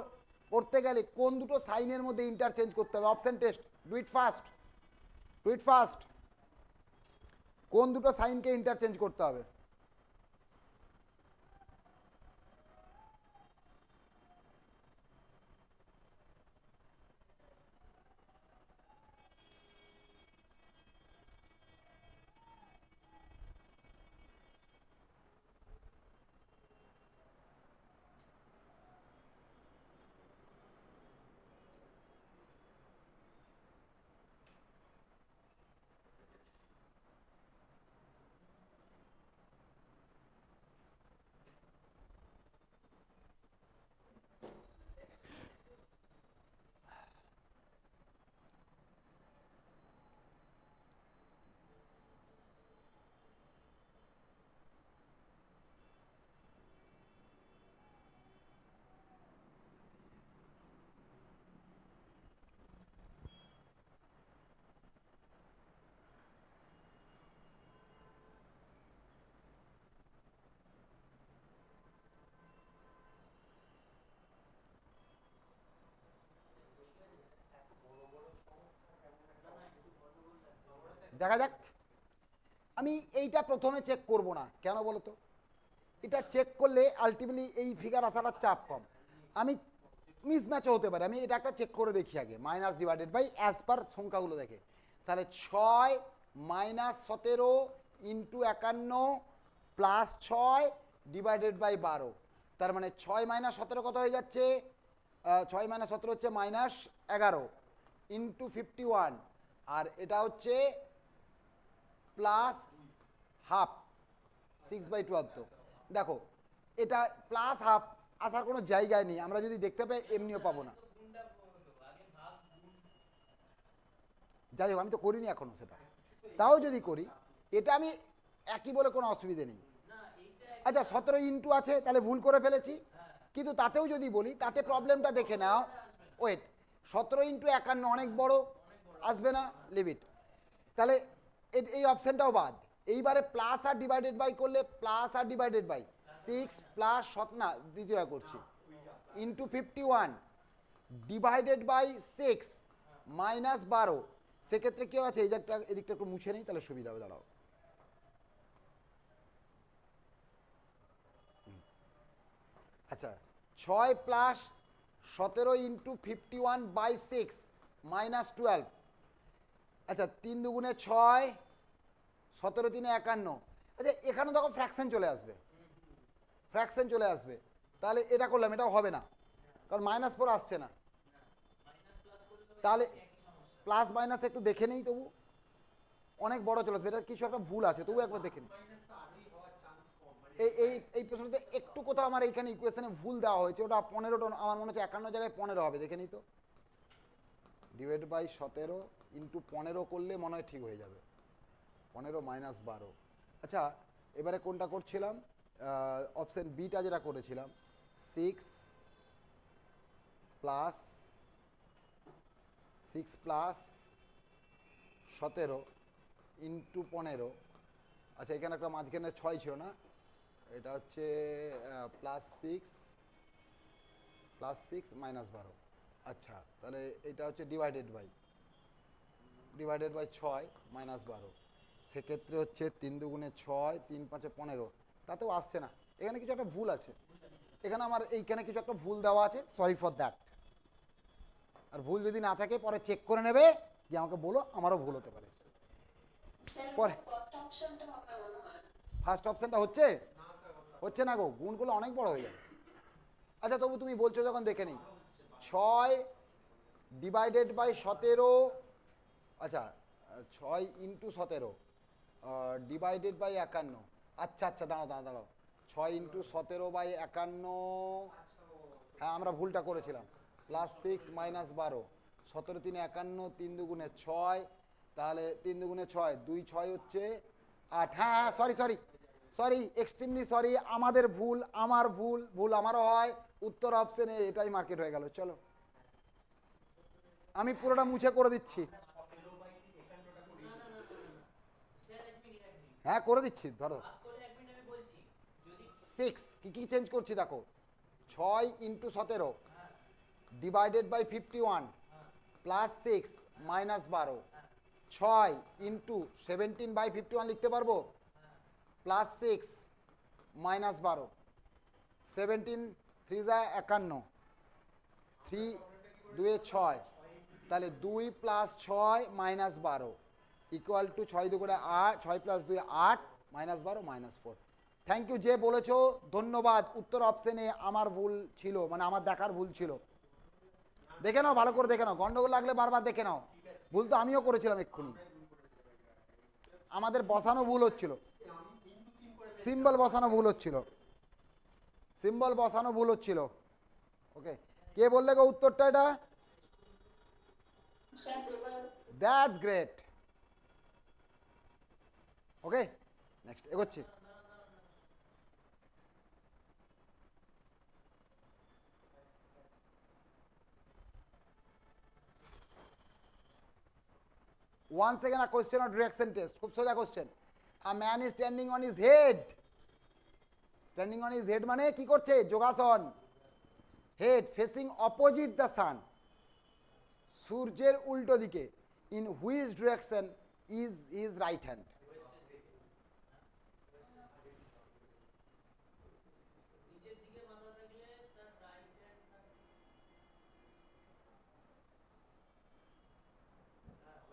করতে গেলে কোন দুটো সাইনের মধ্যে ইন্টারচেঞ্জ করতে হবে, option test, do it fast, do it fast. কোন দুটো সাইনকে ইন্টারচেঞ্জ করতে হবে? দেখা যাক। আমি এইটা প্রথমে চেক করব না, কেন বলো তো? এটা চেক করলে আলটিমেটলি এই ফিগার আসার চাপ কম, আমি মিসম্যাচও হতে পারে। আমি এটা একটা চেক করে দেখি আগে, minus divided by as per সংখ্যাগুলো দেখে। তাহলে 6 minus 17 into 51 plus 6 divided by 12। তার মানে 6 মাইনাস 17 কত হয়ে যাচ্ছে? 6 মাইনাস 17 হচ্ছে মাইনাস 11 ইন্টু 51, আর এটা হচ্ছে প্লাস হাফ 6/12। তো দেখো এটা প্লাস হাফ আসার কোনো জায়গায় নেই, আমরা যদি দেখতে পাই এমনিও পাবো না। যাই হোক, আমি তো করিনি এখনো সেটা, তাও যদি করি এটা আমি একই বলে কোনো অসুবিধে নেই। আচ্ছা 17 ইন্টু আছে, তাহলে ভুল করে ফেলেছি, কিন্তু তাতেও যদি বলি তাতে প্রবলেমটা দেখে নাও। ওয়েট, 17 ইন্টু 51 অনেক বড়, আসবে না, লিমিট। তাহলে এই অপশানটাও বাদ। এইবারে প্লাস আর ডিভাইডেড বাই করলে প্লাস আর ডিভাইডেড বাই 6 প্লাস না দ্বিতীয়টা করছি ইন্টু 51 ডিভাইডেড বাই 6 মাইনাস 12। সেক্ষেত্রে কেউ আছে এই যে এদিকটা একটু মুছে নেই, তাহলে সুবিধা হবে। দাঁড়াও, আচ্ছা 6 প্লাস 17 ইন্টু 51 বাই 6 মাইনাস 12। আচ্ছা 3 দুগুণে 6, 17 3 51। আচ্ছা এখানে দেখো ফ্র্যাকশন চলে আসবে, ফ্র্যাকশন চলে আসবে, তাহলে এটা করলাম, এটাও হবে না, কারণ -4 আসছে না। তাহলে প্লাস মাইনাস একটু দেখে নেই, তবু অনেক বড় চলে আসবে, এটা কিছু একটা ভুল আছে, তবু একবার দেখে নিই। এই এই এই প্রশ্নতে একটু কোথাও আমার এইখানে ইকুয়েশনে ভুল দেওয়া হয়েছে, ওটা 15টা, আমার মনে হচ্ছে 51 জায়গায় 15 হবে, দেখে নিই তো। ডিভাইড বাই 17 ইন্টু 15 করলে মনে হয় ঠিক হয়ে যাবে, 15 মাইনাস 12। আচ্ছা এবারে কোনটা করছিলাম? অপশান বিটা যেটা করেছিলাম, 6 প্লাস 17 ইন্টু 15। আচ্ছা এখানে একটা মাঝখানে 6 ছিল না, এটা হচ্ছে +6 মাইনাস 12। আচ্ছা তাহলে এটা হচ্ছে ডিভাইডেড বাই 6 মাইনাস 12। সেক্ষেত্রে হচ্ছে 3 দুগুণে 6, 3 5 15, তাতেও আসছে না, এখানে কিছু একটা ভুল আছে, এখানে আমার এইখানে কিছু একটা ভুল দেওয়া আছে, সরি ফর দ্যাট। আর ভুল যদি না থাকে পরে চেক করে নেবে, যে আমাকে বলো, আমারও ভুল হতে পারে পরে। ফার্স্ট অপশনটা হচ্ছে হচ্ছে না গো, গুণগুলো অনেক বড় হয়ে যাবে। আচ্ছা তবু তুমি বলছো যখন দেখে নিই, 6 ডিভাইডেড বাই 17, আচ্ছা 6 ইন্টু 17 ডিভাইডেড বাই 51, আচ্ছা আচ্ছা দাঁড়াও দাঁড়াও দাঁড়াও, 6 ইন্টু 17 বাই 51, হ্যাঁ আমরা ভুলটা করেছিলাম, প্লাস 6 মাইনাস 12, 17 3 51, 3 দুগুণে 6, তাহলে 3 দুগুণে 6, 2 6 হচ্ছে 8, হ্যাঁ হ্যাঁ sorry sorry sorry, extremely sorry, আমাদের ভুল, আমার ভুল, ভুল আমারও হয়, উত্তর অপশনে এটাই মার্কেট হয়ে গেল। চলো আমি পুরোটা মুছে করে দিচ্ছি, হ্যাঁ করে দিচ্ছি, ধরো 6 কি কি চেঞ্জ করছি দেখো, 6 into 17 divided by 51 plus 6 minus 12, 6 into 17 by 51 লিখতে পারবো, প্লাস 6 মাইনাস 12, 17 3 যা 51, 3 2 6, তাহলে 2 প্লাস 6 মাইনাস 12 ইকুয়াল টু 6 দুগুণে 8, 6 plus 2 8 minus 12 minus 4। Thank you যে বলেছো, ধন্যবাদ। উত্তর অপশনে আমার ভুল ছিল, মানে আমার দেখার ভুল ছিল। দেখে নাও ভালো করে, দেখে নাও, গন্ডগোল লাগলে বারবার দেখে নাও, ভুল তো আমিও করেছিলাম এক্ষুনি, আমাদের বসানো ভুল হচ্ছিল, সিম্বল বসানো ভুল হচ্ছিল, সিম্বল বসানো ভুল হচ্ছিল। ওকে, কে বললে গো উত্তরটা এটা? That's great. ওকে নেক্সট এগোচ্ছি। Once again a question of direction test, খুব সোজা question. A man is standing on his head, standing on his head মানে কি করছে? যোগাসন। Head facing opposite the sun, সূর্যের উল্টো দিকে। In which direction is his right hand?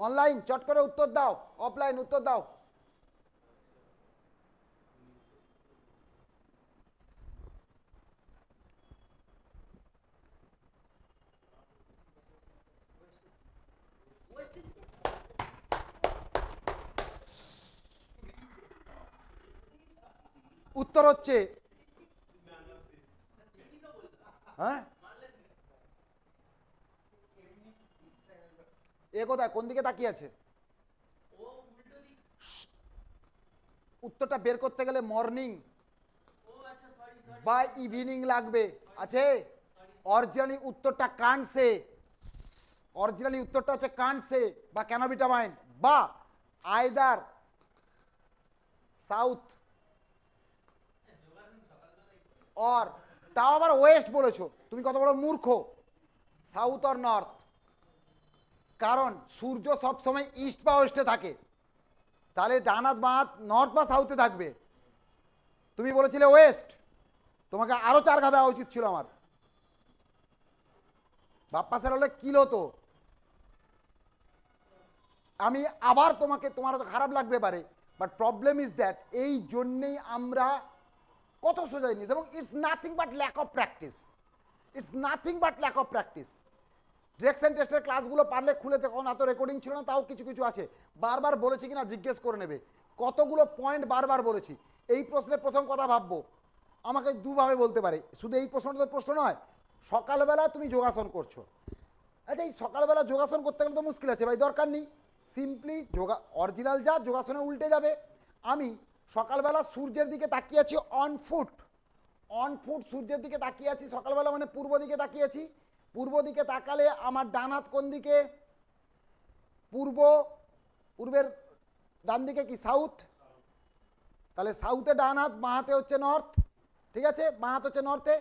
Online চট করে উত্তর দাও, অফলাইন উত্তর দাও। উত্তর হচ্ছে, হ্যাঁ এ কোথায়, কোন দিকে তাকিয়ে আছে? উত্তরটা বের করতে গেলে মর্নিং বা ইভিনিং লাগবে। আছে অরিজিনালি উত্তরটা কানসে, অরিজিনালি উত্তরটা হচ্ছে কানসে বা ক্যানোবিটা মাইন্ড বা আইদার সাউথ অর, তাও আবার ওয়েস্ট বলেছো, তুমি কত বড় মূর্খ। সাউথ অর নর্থ, কারণ সূর্য সবসময় ইস্ট বা ওয়েস্টে থাকে, তাহলে ডান হাত বাঁ হাত নর্থ বা সাউথে থাকবে। তুমি বলেছিলে ওয়েস্ট, তোমাকে আরো 4 ঘা দেওয়া উচিত ছিল আমার। বাপ্পা স্যার হলে কিল হতো। আমি আবার তোমাকে, তোমার তো খারাপ লাগতে পারে, বাট প্রবলেম ইজ দ্যাট এই জন্যেই আমরা কত সোজা জিনিস, এবং it's nothing but lack of practice, it's nothing but lack of practice. Direction টেস্টের ক্লাসগুলো পারলে খুলে দেখো, না তো রেকর্ডিং ছিল না, তাও কিছু কিছু আছে। বারবার বলেছি কিনা জিজ্ঞেস করে নেবে, কতগুলো পয়েন্ট বারবার বলেছি। এই প্রশ্নের প্রথম কথা ভাববো, আমাকে দুভাবে বলতে পারে, শুধু এই প্রশ্নটা তো প্রশ্ন নয়, সকালবেলা তুমি যোগাসন করছো, আচ্ছা এই সকালবেলা যোগাসন করতে গেলে তো মুশকিল আছে ভাই, দরকার নেই, সিম্পলি অরিজিনাল যা যোগাসনে উল্টে যাবে। আমি সকালবেলা সূর্যের দিকে তাকিয়ে আছি অন ফুট, অন ফুট সূর্যের দিকে তাকিয়ে আছি সকালবেলা, মানে পূর্ব দিকে তাকিয়ে আছি। পূর্ব দিকে তাকালে আমার ডান হাত কোন দিকে? পূর্ব, পূর্বের ডান দিকে কি সাউথ, তাহলে সাউথে ডান হাত, বাঁ হাতে হচ্ছে নর্থ, ঠিক আছে, বাঁ হাত হচ্ছে নর্থে।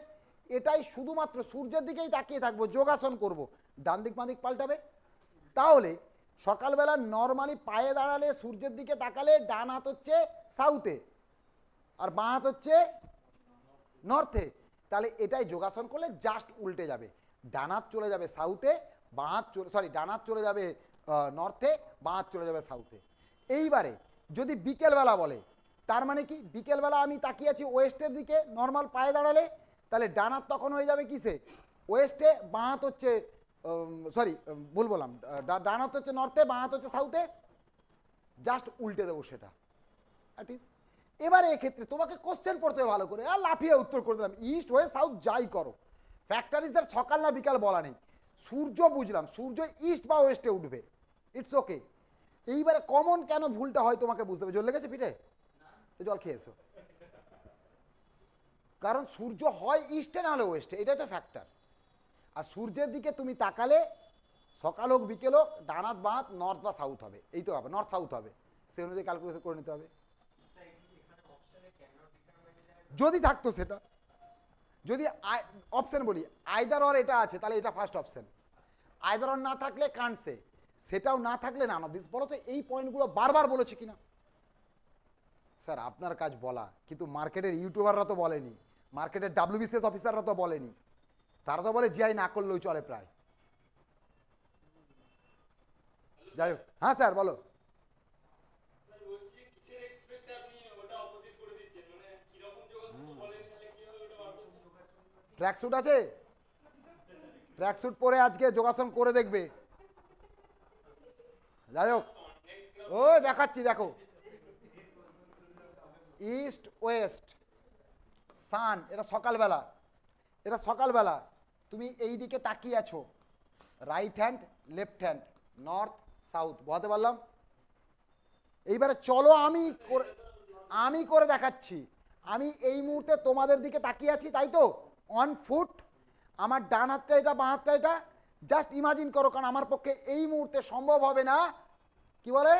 এটাই শুধুমাত্র সূর্যের দিকেই তাকিয়ে থাকবো, যোগাসন করব, ডান দিক বাঁ দিক পাল্টাবে। তাহলে সকালবেলা নর্মালি পায়ে দাঁড়ালে সূর্যের দিকে তাকালে ডান হাত হচ্ছে সাউথে আর বাঁ হাত হচ্ছে নর্থে, তাহলে এটাই যোগাসন করলে জাস্ট উল্টে যাবে, ডান হাত চলে যাবে সাউথে, বাঁ হাত ডান হাত চলে যাবে নর্থে, বাঁ হাত চলে যাবে সাউথে। এইবারে যদি বিকেলবেলা বলে, তার মানে কি বিকেলবেলা আমি তাকিয়ে আছি ওয়েস্টের দিকে, নর্মাল পায়ে দাঁড়ালে তাহলে ডানাত তখন হয়ে যাবে কিসে, ওয়েস্টে, বাঁ হাত হচ্ছে সরি ভুল বললাম, ডানাত হচ্ছে নর্থে, বাঁ হাত হচ্ছে সাউথে, জাস্ট উল্টে দেবো সেটা। দ্যাট ইজ, এবারে এক্ষেত্রে তোমাকে কোশ্চেন পড়তে হবে ভালো করে, আর লাফিয়ে উত্তর করে দিলাম, ইস্ট ওয়েস্ট সাউথ যাই করো, ফ্যাক্টর ইজ দ্যাট সকাল না বিকাল বলা নেই, সূর্য বুঝলাম সূর্য ইস্ট বা ওয়েস্টে উঠবে, ইটস ওকে। এইবারে কমন কেন ভুলটা হয় তোমাকে বুঝতে হবে। জল লেগেছে পিঠে? জল খেয়ে এসো। কারণ সূর্য হয় ইস্টে না হলে ওয়েস্টে, এটাই তো ফ্যাক্টর। আর সূর্যের দিকে তুমি তাকালে সকাল হোক বিকেল হোক ডানাত বাঁত নর্থ বা সাউথ হবে, এই তো হবে, নর্থ সাউথ হবে, সেই অনুযায়ী ক্যালকুলেশন করে নিতে হবে। যদি থাকতো সেটা, যদি অপশন বলি আইদার অর এটা আছে তাহলে এটা ফার্স্ট অপশন, আইদার অর না থাকলে কানসে, সেটাও না থাকলে না দিস। বলো তো এই পয়েন্টগুলো বারবার বলেছি কিনা? স্যার আপনার কাজ বলা, কিন্তু মার্কেটের ইউটিউবাররা তো বলেনি, মার্কেটের ডাব্লিউবিসিএস অফিসাররা তো বলেনি, তারা তো বলে জিআই না করলেও চলে প্রায়। যাই হোক, হ্যাঁ স্যার বলো। ট্র্যাকস্যুট আছে, ট্র্যাকস্যুট পরে আজকে যোগাসন করে দেখবে। যাই হোক, ও দেখাচ্ছি দেখো, ইস্ট ওয়েস্ট সান, এটা সকালবেলা, এটা সকালবেলা তুমি এই দিকে তাকিয়ে আছো, right hand left hand north south, বলতে পারলাম? এইবারে চলো আমি করে দেখাচ্ছি। আমি এই মুহূর্তে তোমাদের দিকে তাকিয়ে আছি, তাই তো, অন ফুট, আমার ডান হাতটা এটা বাঁ হাতটা এটা, জাস্ট ইমাজিন করো, কারণ আমার পক্ষে এই মুহূর্তে সম্ভব হবে না কি বলে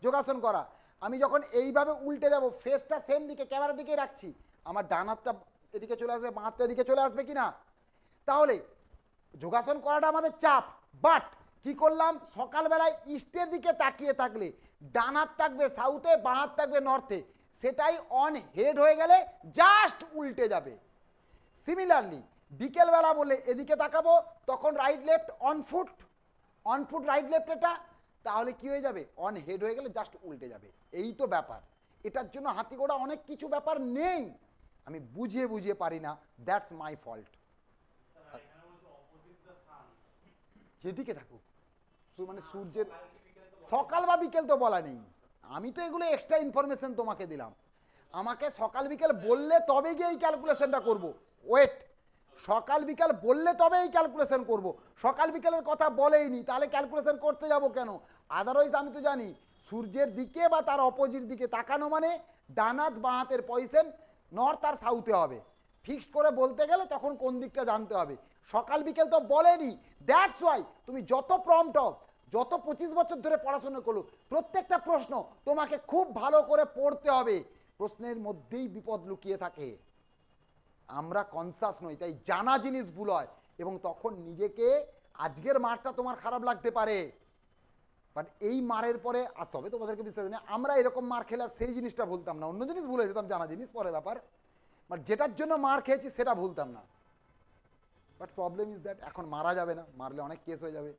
যোগাসন করা। আমি যখন এইভাবে উল্টে যাব, ফেসটা সেম দিকে ক্যামেরার দিকে রাখছি, আমার ডান হাতটা এদিকে চলে আসবে, বাঁ হাতটা এদিকে চলে আসবে কি না? তাহলে যোগাসন করাটা আমাদের চাপ, বাট কি করলাম, সকালবেলায় ইস্টের দিকে তাকিয়ে থাকলে ডান হাত থাকবে সাউথে, বাঁ হাত থাকবে নর্থে, সেটাই অন হেড হয়ে গেলে জাস্ট উল্টে যাবে। সিমিলারলি বিকেলবেলা বলে এদিকে তাকাবো, তখন right left on foot right left, এটা তাহলে কি হয়ে যাবে, অন হেড হয়ে গেলে জাস্ট উল্টে যাবে। এই তো ব্যাপার, এটার জন্য হাতি ঘোড়া অনেক কিছু ব্যাপার নেই, আমি বুঝিয়ে পারি না, দ্যাটস মাই ফল্ট। যেদিকে থাকুক, মানে সূর্যের সকাল বা বিকেল তো বলা নেই, আমি তো এগুলো এক্সট্রা ইনফরমেশন তোমাকে দিলাম। আমাকে সকাল বিকেল বললে তবে গিয়ে এই ক্যালকুলেশনটা করব। ওয়েট, সকাল বিকাল বললে তবে এই ক্যালকুলেশন করব, সকাল বিকালের কথা বলেইনি, তাহলে ক্যালকুলেশন করতে যাব কেন? আদারওয়াইজ আমি তো জানি সূর্যের দিকে বা তার অপোজিট দিকে তাকানো মানে ডানাত বাঁ হাতের পজিশন নর্থ আর সাউথে হবে। ফিক্সড করে বলতে গেলে তখন কোন দিকটা জানতে হবে, সকাল বিকেল তো বলেনি। দ্যাটস ওয়াই তুমি যত প্রম্পট হোক, যত 25 বছর ধরে পড়াশোনা করলো, প্রত্যেকটা প্রশ্ন তোমাকে খুব ভালো করে পড়তে হবে, প্রশ্নের মধ্যেই বিপদ লুকিয়ে থাকে। আমরা কনসাস নই, তাই জানা জিনিস ভুল হয়, এবং তখন নিজেকে, আজকের মারটা তোমার খারাপ লাগতে পারে, বাট এই মারের পরে আসতে হবে, তোমাদেরকে বিশ্বাস নেই আমরা এরকম মার খেলে আর সেই জিনিসটা ভুলতাম না, অন্য জিনিস ভুলে যেতাম, জানা জিনিস পরে ব্যাপার, বাট যেটার জন্য মার খেয়েছি সেটা ভুলতাম না। বাট প্রবলেম ইজ দ্যাট এখন মারা যাবে না, মারলে অনেক কেস হয়ে যাবে,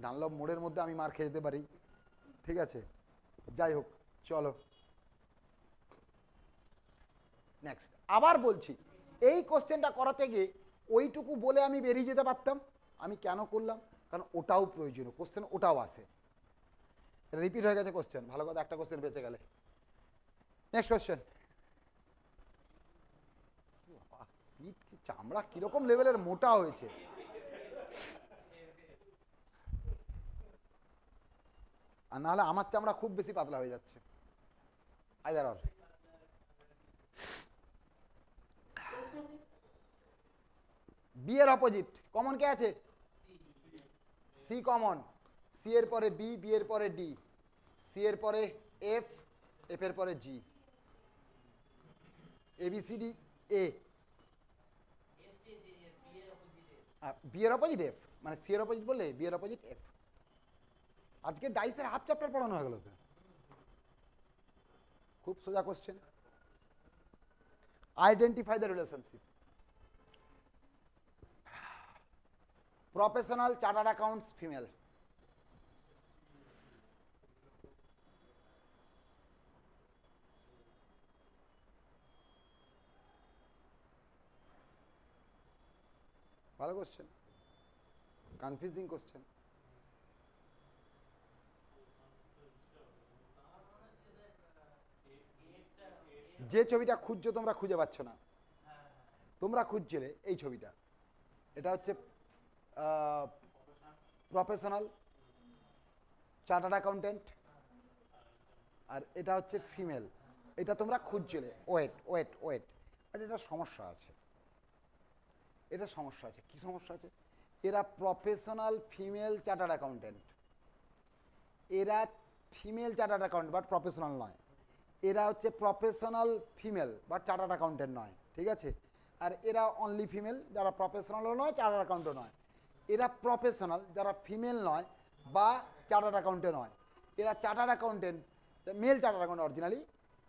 ডানলপ মোড়ের মধ্যে আমি মার খেয়ে যেতে পারি, ঠিক আছে? যাই হোক, চলো নেক্সট। আবার বলছি, এই কোশ্চেনটা করাতে গিয়ে ওইটুকু বলে আমি বেরিয়ে যেতে পারতাম, আমি কেন করলাম, কারণ ওটাও প্রয়োজনীয় কোশ্চেন, ওটাও আসে, রিপিট হয়ে গেছে কোশ্চেন, ভালো কথা একটা কোশ্চেন বেঁচে গেলে। নেক্সট কোশ্চেন, চামড়া কিরকম লেভেলের মোটা হয়েছে, আর নাহলে আমার চামড়া খুব বেশি পাতলা হয়ে যাচ্ছে। আইদার অর, বি এর অপোজিট কমন কে আছে? সি কমন, সি এর পরে বি, বি এর পরে ডি, সি এর পরে এফ, এফ এর পরে G, A B C D A, B এর অপোজিট এফ, মানে সি এর অপোজিট বললে বি এর অপোজিট এফ। আজকে ডাইসের হাফ চ্যাপ্টার পড়ানো হয়ে গেল তো, খুব সোজা question. Identify the relationship. Professional chartered accounts female, ভালো কোশ্চেন, কনফিউজিং কোশ্চেন। যে ছবিটা খুঁজছো তোমরা খুঁজে পাচ্ছ না, তোমরা খুঁজছিলে এই ছবিটা, এটা হচ্ছে প্রফেশনাল চার্টার্ড অ্যাকাউন্টেন্ট, আর এটা হচ্ছে ফিমেল। এটা তোমরা খুঁজছিলে, ওয়েট ওয়েট ওয়েট, বাট এটা সমস্যা আছে, এটা সমস্যা আছে। কি সমস্যা আছে? এরা প্রফেশনাল ফিমেল চার্টার্ড অ্যাকাউন্টেন্ট, এরা female chartered account but professional নয়, এরা হচ্ছে professional female but chartered accountant নয়, ঠিক আছে? আর এরা অনলি ফিমেল, যারা প্রফেশনালও নয় চার্টার্ড অ্যাকাউন্টও নয়। এরা প্রফেশনাল যারা ফিমেল নয় বা চার্টার্ড অ্যাকাউন্টে নয়। এরা chartered accountant, male chartered account originally,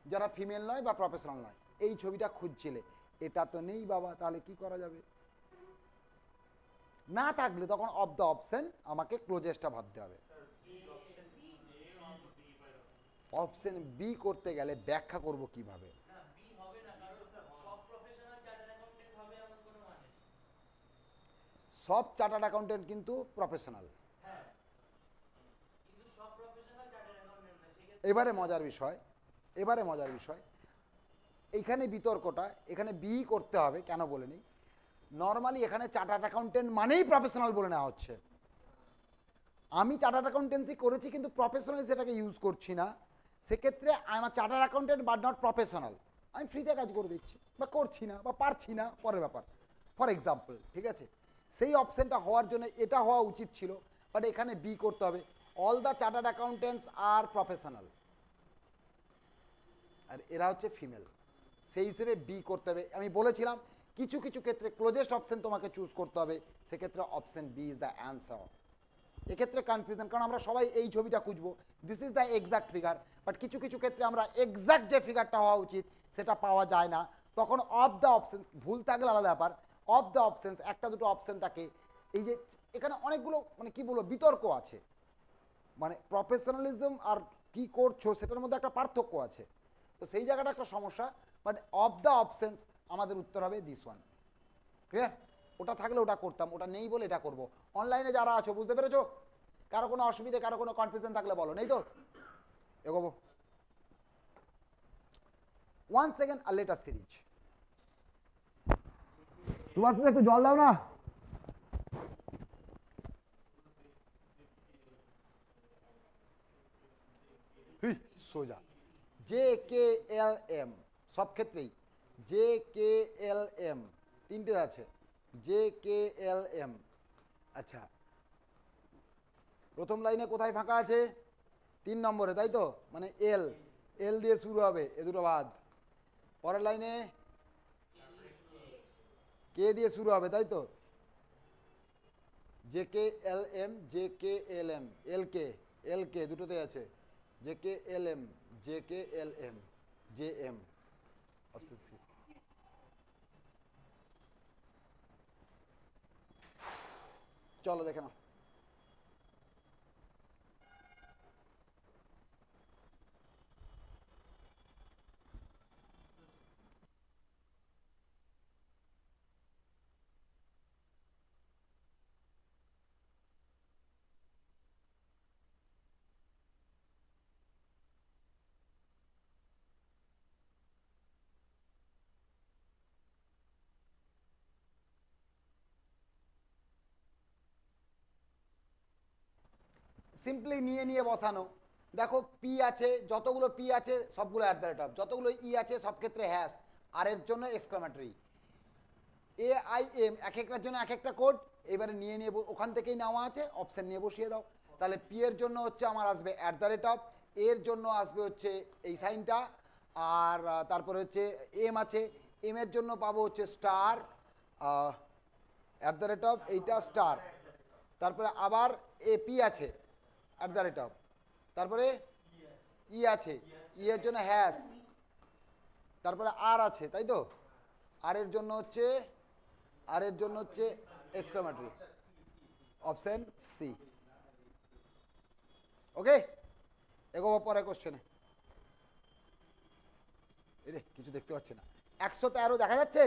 যারা ফিমেল নয় বা প্রফেশনাল নয়। এই ছবিটা খুঁজছিলে, এটা তো নেই বাবা, তাহলে কি করা যাবে? না থাকলে তখন অফ দ্য অপশন আমাকে ক্লোজেস্টটা ভাবতে হবে। অপশন বি করতে গেলে ব্যাখ্যা করব কিভাবে? সব চার্টার্ড অ্যাকাউন্টেন্ট কিন্তু প্রফেশনাল। এবারে মজার বিষয়, এবারে মজার বিষয়, এইখানে বিতর্কটা এখানে বি করতে হবে কেন বলেনি। নর্মালি এখানে চার্টার্ড অ্যাকাউন্টেন্ট মানেই প্রফেশনাল বলে নেওয়া হচ্ছে। আমি চার্টার্ড অ্যাকাউন্টেন্সি করেছি কিন্তু প্রফেশনালি সেটাকে ইউজ করছি না, সেক্ষেত্রে আমার chartered accountant but not professional, আমি ফ্রিতে কাজ করে দিচ্ছি বা করছি না বা পারছি না, পরের ব্যাপার। ফর এক্সাম্পল, ঠিক আছে, সেই অপশানটা হওয়ার জন্য এটা হওয়া উচিত ছিল, বাট এখানে বি করতে হবে, অল দ্য চার্টার্ড অ্যাকাউন্টেন্টস আর প্রফেশনাল, আর এরা হচ্ছে ফিমেল, সেই হিসেবে বি করতে হবে। আমি বলেছিলাম কিছু কিছু ক্ষেত্রে ক্লোজেস্ট অপশন তোমাকে চুজ করতে হবে, সেক্ষেত্রে option B is the answer. এক্ষেত্রে কনফিউশন, কারণ আমরা সবাই এই ছবিটা খুঁজবো, this is the exact figure, but কিছু কিছু ক্ষেত্রে আমরা এক্সাক্ট যে ফিগারটা হওয়া উচিত সেটা পাওয়া যায় না, তখন অফ দ্য অপশনস, ভুল থাকলে আলাদা ব্যাপার, অফ দ্য অপশনস একটা দুটো অপশন থাকে। এই যে এখানে অনেকগুলো মানে কি বলবো বিতর্ক আছে, মানে প্রফেশনালিজম আর কি করছো সেটার মধ্যে একটা পার্থক্য আছে, তো সেই জায়গাটা একটা সমস্যা। বাট অফ দ্য অপশনস আমাদের উত্তর হবে দিস ওয়ান। ক্লিয়ার? ওটা থাকলে ওটা করতাম, ওটা নেই বলে এটা করব। অনলাইনে যারা আছো বুঝতে পেরেছো? কারো কোনো অসুবিধে, কারো কোনো কনফিউশন থাকলে বলো, নেই তো? এগোবো। 1 সেকেন্ড আর লেটার সিরিজ। তোমার সাথে একটু জল দাও না। সোজা জে কে এল এম, সব ক্ষেত্রেই জে কে এল এম, তিনটে আছে জে কে এল এম। আচ্ছা, প্রথম লাইনে কোথায় ফাঁকা আছে? 3 নম্বরে, তাই তো? মানে এল, এল দিয়ে শুরু হবে, এ দুটো বাদ। পরের লাইনে কে দিয়ে শুরু হবে, তাই তো? J K L M, J K L M, L K দুটোতে আছে, J K L M, J K L M, J M, option C. চলো দেখে নাও। সিম্পলি নিয়ে নিয়ে বসানো। দেখো পি আছে, যতগুলো পি আছে সবগুলো অ্যাট দ্য রেট অফ, যতগুলো ই আছে সব ক্ষেত্রে হ্যাশ, আর এর জন্য এক্সক্লামেটরি, এ আই এম এক একটার জন্য এক একটা কোড। এবারে নিয়ে নিয়ে ওখান থেকেই নেওয়া আছে, অপশান নিয়ে বসিয়ে দাও। তাহলে পি এর জন্য হচ্ছে আমার আসবে অ্যাট দ্য রেট অফ, এর জন্য আসবে হচ্ছে এই সাইনটা, আর তারপরে হচ্ছে এম আছে, এম এর জন্য পাবো হচ্ছে star, at the rate of এইটা স্টার, তারপরে আবার এ পি আছে অ্যাট দ্য রেট অফ, তারপরে ই আছে, ই এর জন্য হ্যাশ, তারপরে আর আছে, তাই তো? আর এর জন্য হচ্ছে, আর এর জন্য হচ্ছে এক্সক্লামেটরি, অপশন সি। ওকে, এগোবো পরে কোশ্চেনে। রে কিছু দেখতে পাচ্ছি না, 113 দেখা যাচ্ছে?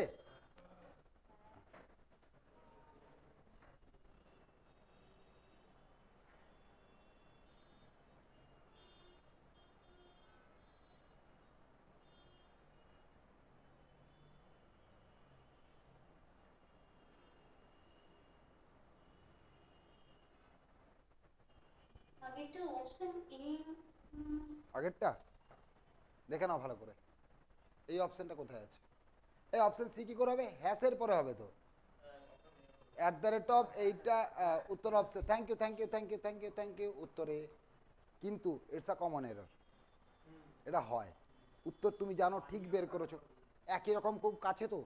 এটা অপশন এ। আগেরটা দেখে নাও ভালো করে, এই অপশনটা কোথায় আছে? এই অপশন সি কি করে হবে? হ্যাশের পরে হবে তো, অ্যাট দ্য রেট অফ এইটা উত্তর option. Thank you thank you thank you thank you thank you উত্তরে। কিন্তু ইটস আ কমন এরর, এটা হয়। উত্তর তুমি জানো, ঠিক বের করেছো, একই রকম খুব কাছে তো।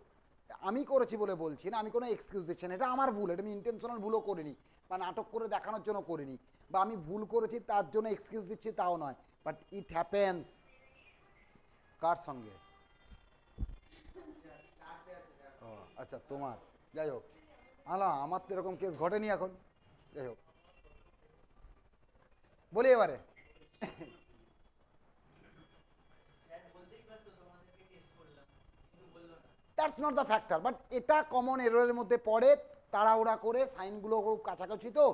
আমি করেছি বলে বলছি না, আমি কোনো এক্সকিউজ দিচ্ছি না, এটা আমার ভুল, এটা আমি ইন্টেনশনাল ভুলও করিনি বা নাটক করে দেখানোর জন্য করিনি, বা আমি ভুল করেছি তার জন্য এক্সকিউজ দিচ্ছি তাও নয়, বাট ইট হ্যাপেন্স। কার সঙ্গে? ও আচ্ছা, তোমার। যাই হোক, আমার তো এরকম কেস ঘটেনি এখন। যাই হোক, বলি এবারে। That's not the factor, but এটা কমন এররের মধ্যে পড়ে। তাড়াহুড়া করে সাইনগুলো খুব কাছাকাছি তো,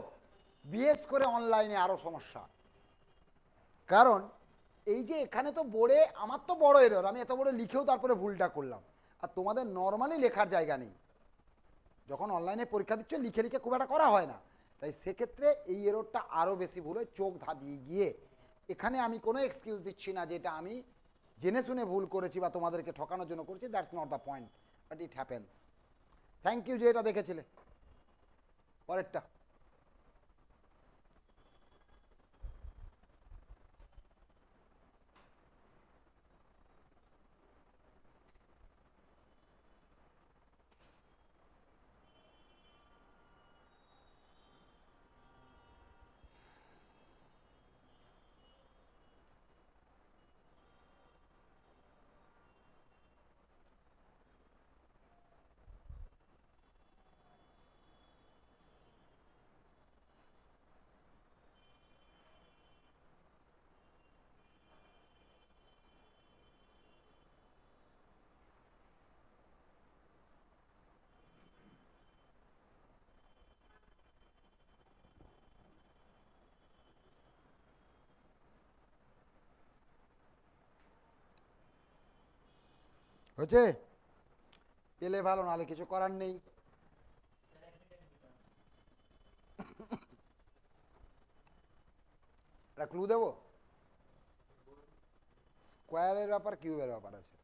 বিশেষ করে অনলাইনে আরও সমস্যা। কারণ এই যে এখানে তো বোর্ডে আমার তো বড় এরর, আমি এত বড় লিখেও তারপরে ভুলটা করলাম, আর তোমাদের নর্মালি লেখার জায়গা নেই, যখন অনলাইনে পরীক্ষা দিচ্ছ লিখে লিখে খুব একটা করা হয় না, তাই সেক্ষেত্রে এই এররটা আরও বেশি ভুল হয় চোখ ধাঁধিয়ে গিয়ে। এখানে আমি কোনো এক্সকিউজ দিচ্ছি না যে এটা আমি জেনে শুনে ভুল করেছি বা তোমাদেরকে ঠকানোর জন্য করেছি, that's not the point, but it happens. Thank you যে এটা দেখেছিলে। পরেরটা। হয়েছে? পেলে ভালো, নাহলে কিছু করার নেই। একটা ক্লু দেবো, স্কোয়ারের ব্যাপার কিউবের ব্যাপার আছে।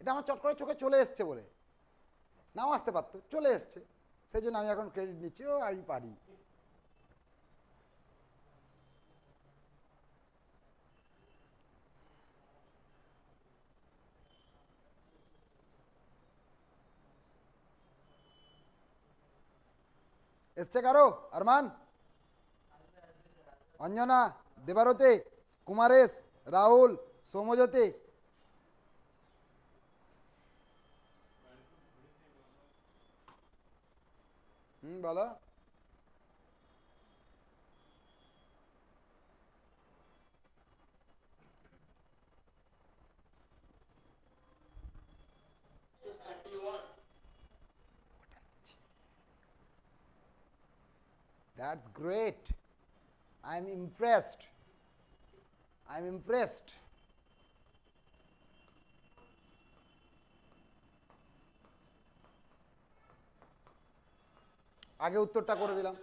এটা আমার চট করে চোখে চলে এসছে বলে, নাও আসতে পারতো, চলে এসছে, সেই জন্য আমি এখন ক্রেডিট নিচ্ছি, ও আমি পারি। এসছে কারো? আরমান, অঞ্জনা, দেবারতে, কুমারেশ, রাহুল, সৌম্যজ্যোতি। বলো। That's great, I am impressed, I am impressed. আগে উত্তরটা করে দিলাম।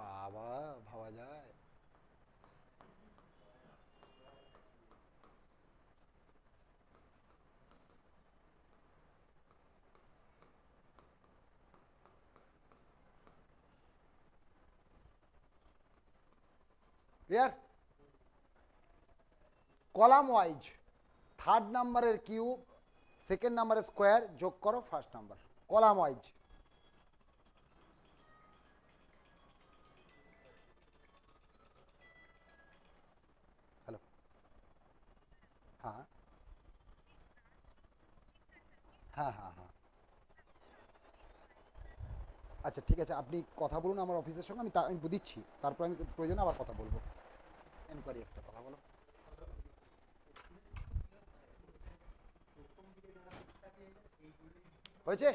বাবা, ভাবা যায়। ক্লিয়ার? কলাম ওয়াইজ থার্ড নাম্বারের কিউব, সেকেন্ড নাম্বারের স্কোয়ার যোগ করো first number, column wise. Hello, হ্যাঁ হ্যাঁ হ্যাঁ হ্যাঁ, আচ্ছা ঠিক আছে, আপনি কথা বলুন আমার অফিসের সঙ্গে, আমি দিচ্ছি, তারপর আমি প্রয়োজনে আবার কথা বলবো। এনকোয়ারি একটা কথা বলো। হয়েছে?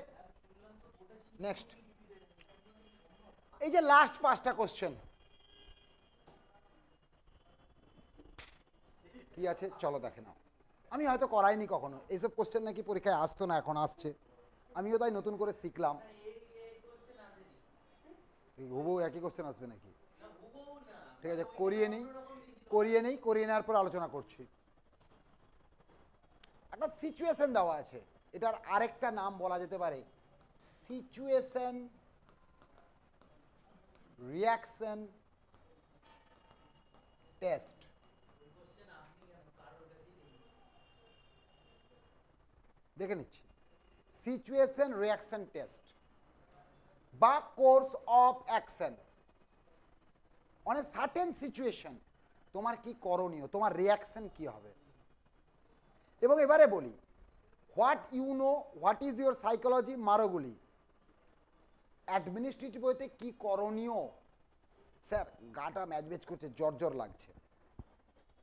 নেক্সট, এই যে লাস্ট 5টা কোশ্চেন কি আছে চলো দেখে নাও। আমি হয়তো করাইনি কখনো এইসব কোশ্চেন, নাকি পরীক্ষায় আসতো না, এখন আসছে। আমিও তাই নতুন করে শিখলাম। হুবহু একই কোশ্চেন আসবে নাকি? ঠিক আছে, করিয়ে নেওয়ার পর আলোচনা করছি। একটা সিচুয়েশন দেওয়া আছে, এটার আরেকটা নাম বলা যেতে পারে সিচুয়েশন রিয়াকশন টেস্ট। দেখে নিচ্ছি, সিচুয়েশন রিয়াকশন টেস্ট বা course of action. On a certain situation তোমার কি করণীয়, তোমার রিয়াকশন কি হবে। এবং এবারে বলি, what you know, what is your psychology, মারোগুলি অ্যাডমিনিস্ট্রেটিভ হইতে কি করণীয়। স্যার গাটা ম্যাচম্যাচ করছে, জ্বর জ্বর লাগছে,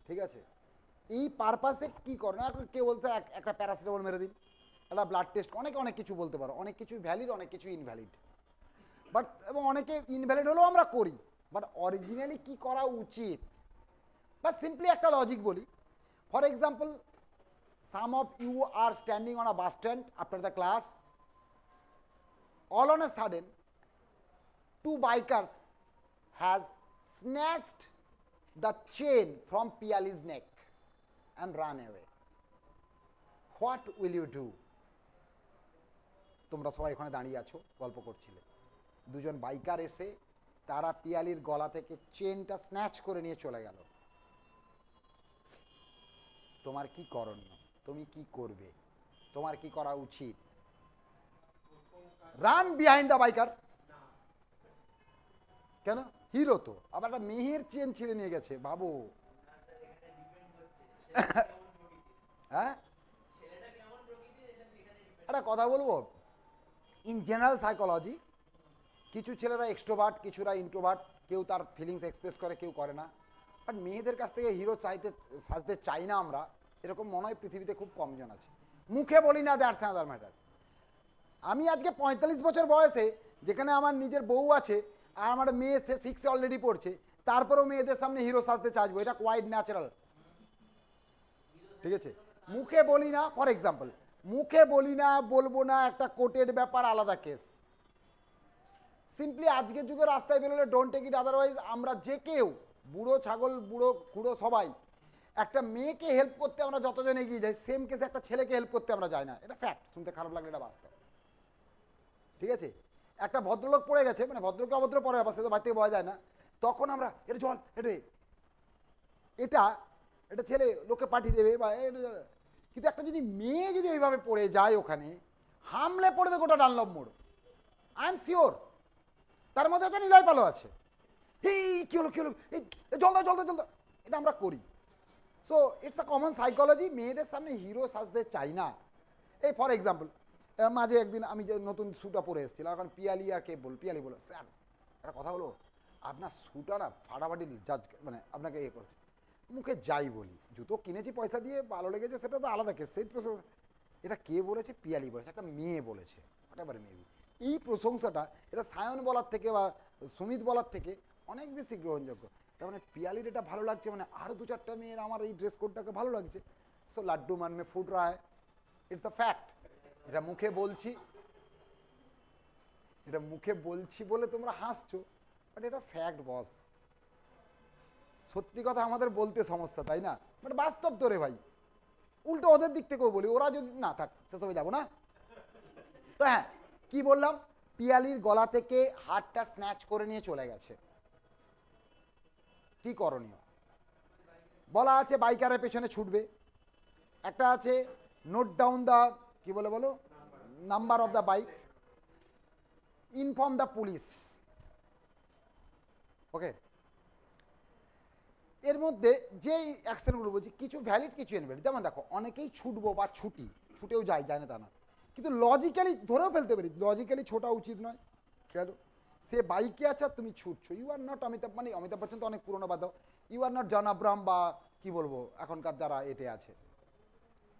ঠিক আছে, এই পারপাসে কি করণীয়। এখন কে বলছে একটা প্যারাসিটামল মেরে দিন, একটা ব্লাড টেস্ট, অনেকে অনেক কিছু বলতে পারো, অনেক কিছু ভ্যালিড, অনেক কিছু ইনভ্যালিড, বাট এবং অনেকে ইনভ্যালিড হলেও আমরা করি, বাট অরিজিনালি কি করা উচিত। বা সিম্পলি একটা লজিক বলি, for example, some of you are standing on a bus stand after the class. All on a sudden, two bikers has snatched the chain from Piali's neck and run away. What will you do? তোমরা সবাই এখানে দাঁড়িয়ে আছো, গল্প করছিলে, দুজন biker এসে তারা পিয়ালির গলা থেকে চেনটা স্ন্যাচ করে নিয়ে চলে গেল। তোমার কি করণীয়, তুমি কি করবে, তোমার কি করা উচিত। Run behind the biker. কেন? হিরো তো, আবার একটা মেহের চেন ছিঁড়ে নিয়ে গেছে, ভাবো। হ্যাঁ, একটা কথা বলবো, ইন জেনারেল সাইকোলজি কিছু ছেলেরা এক্সট্রোভার্ট, কিছুরা ইন্ট্রোভার্ট, কেউ তার ফিলিংস এক্সপ্রেস করে, কেউ করে না। বাট মেয়েদের কাছ থেকে হিরো সাজতে চাই না আমরা, এরকম মনে হয় পৃথিবীতে খুব কমজন আছে। মুখে বলি না, দ্যাটস অ্যানাদার ম্যাটার। আমি আজকে 45 বছর বয়সে, যেখানে আমার নিজের বউ আছে আর আমার মেয়ে সে 6 অলরেডি পড়ছে, তারপরেও মেয়েদের সামনে হিরো সাজতে চাইবো, এটা কোয়াইট ন্যাচারাল, ঠিক আছে। মুখে বলি না, ফর এক্সাম্পল, মুখে বলি না, বলবো না, একটা কোর্টের ব্যাপার, আলাদা কেস। সিম্পলি আজকের যুগে রাস্তায় বেরোলে ডোন্ট টেক ইট আদারওয়াইজ, আমরা যে কেউ, বুড়ো ছাগল, বুড়ো খুড়ো সবাই, একটা মেয়েকে হেল্প করতে আমরা যতজন এগিয়ে যাই, সেম কেসে একটা ছেলেকে হেল্প করতে আমরা যাই না, এটা ফ্যাক্ট, শুনতে খারাপ লাগলে এটা বাস্তব, ঠিক আছে। একটা ভদ্রলোক পড়ে গেছে, মানে ভদ্রকে অভদ্র পড়ে ব্যাপার, সে তো বাড়ি থেকে বলা যায় না, তখন আমরা এটা চল এটা এটা ছেলে লোককে পাঠিয়ে দেবে, বা কিন্তু একটা যদি মেয়ে যদি ওইভাবে পড়ে যায়, ওখানে হামলে পড়বে গোটা ডানলপ মোড়, আই এম শিওর। তার মধ্যে একটা নিলয় পালো আছে, এই কি হলো, এই জলদা, এটা আমরা করি। So it's a common psychology, মেয়েদের সামনে হিরো সাজতে চাই না। এই ফর এক্সাম্পল, মাঝে একদিন আমি যে নতুন শ্যুটা পরে এসেছিলাম, এখন পিয়ালি বলো, স্যার একটা কথা বলো, আপনার শ্যুটা না ফাটাফাটি জাজ, মানে আপনাকে ইয়ে করছে। মুখে যাই বলি, জুতো কিনেছি পয়সা দিয়ে, ভালো লেগেছে, সেটা তো আলাদা কেস। সেই এটা কে বলেছে? পিয়ালি বলেছে, একটা মেয়ে বলেছে, একেবারে মেবি। এই প্রশংসাটা এটা সায়ন বলার থেকে বা সুমিত বলার থেকে অনেক বেশি গ্রহণযোগ্য। তার মানে পিয়ালির এটা ভালো লাগছে, মানে আরও 2-4টা মেয়ের আমার এই ড্রেস কোডটাকে ভালো লাগছে। সো লাড্ডু মান মে ফুট রা হ্যায়, ইটস দ্য ফ্যাক্ট। এটা মুখে বলছি বলে তোমরা হাসছো, বাট এটা ফ্যাক্ট বস। সত্যি কথা আমাদের বলতে সমস্যা, তাই না? বাট বাস্তব তো রে ভাই। উল্টো ওদের দিক থেকেও বলি, ওরা যদি না থাক সেসবে যাবো না। তো হ্যাঁ, কি বললাম, পিয়ালির গলা থেকে হাতটা স্ন্যাচ করে নিয়ে চলে গেছে, কি করণীয়? বলা আছে বাইকারের পেছনে ছুটবে, একটা আছে নোট ডাউন দ্য, কি বলো, number of the bike, inform the police, okay. এর মধ্যে যেই অ্যাকশনগুলো বলছি, কিছু ভ্যালিড, কিছু ইনভ্যালিড। যেমন দেখো, অনেকেই ছুটবো বা ছুটেও যায় না তা না, কিন্তু লজিক্যালি ধরেও ফেলতে পারি, লজিক্যালি ছোটা উচিত নয়। কেন? সে বাইকে আছে আর তুমি ছুটছো, ইউ আর নট অমিতাভ, মানে অমিতাভ বচ্চন তো অনেক পুরোনো বাদ দাও, you are not John Abraham বা কি বলবো এখনকার যারা এটে আছে,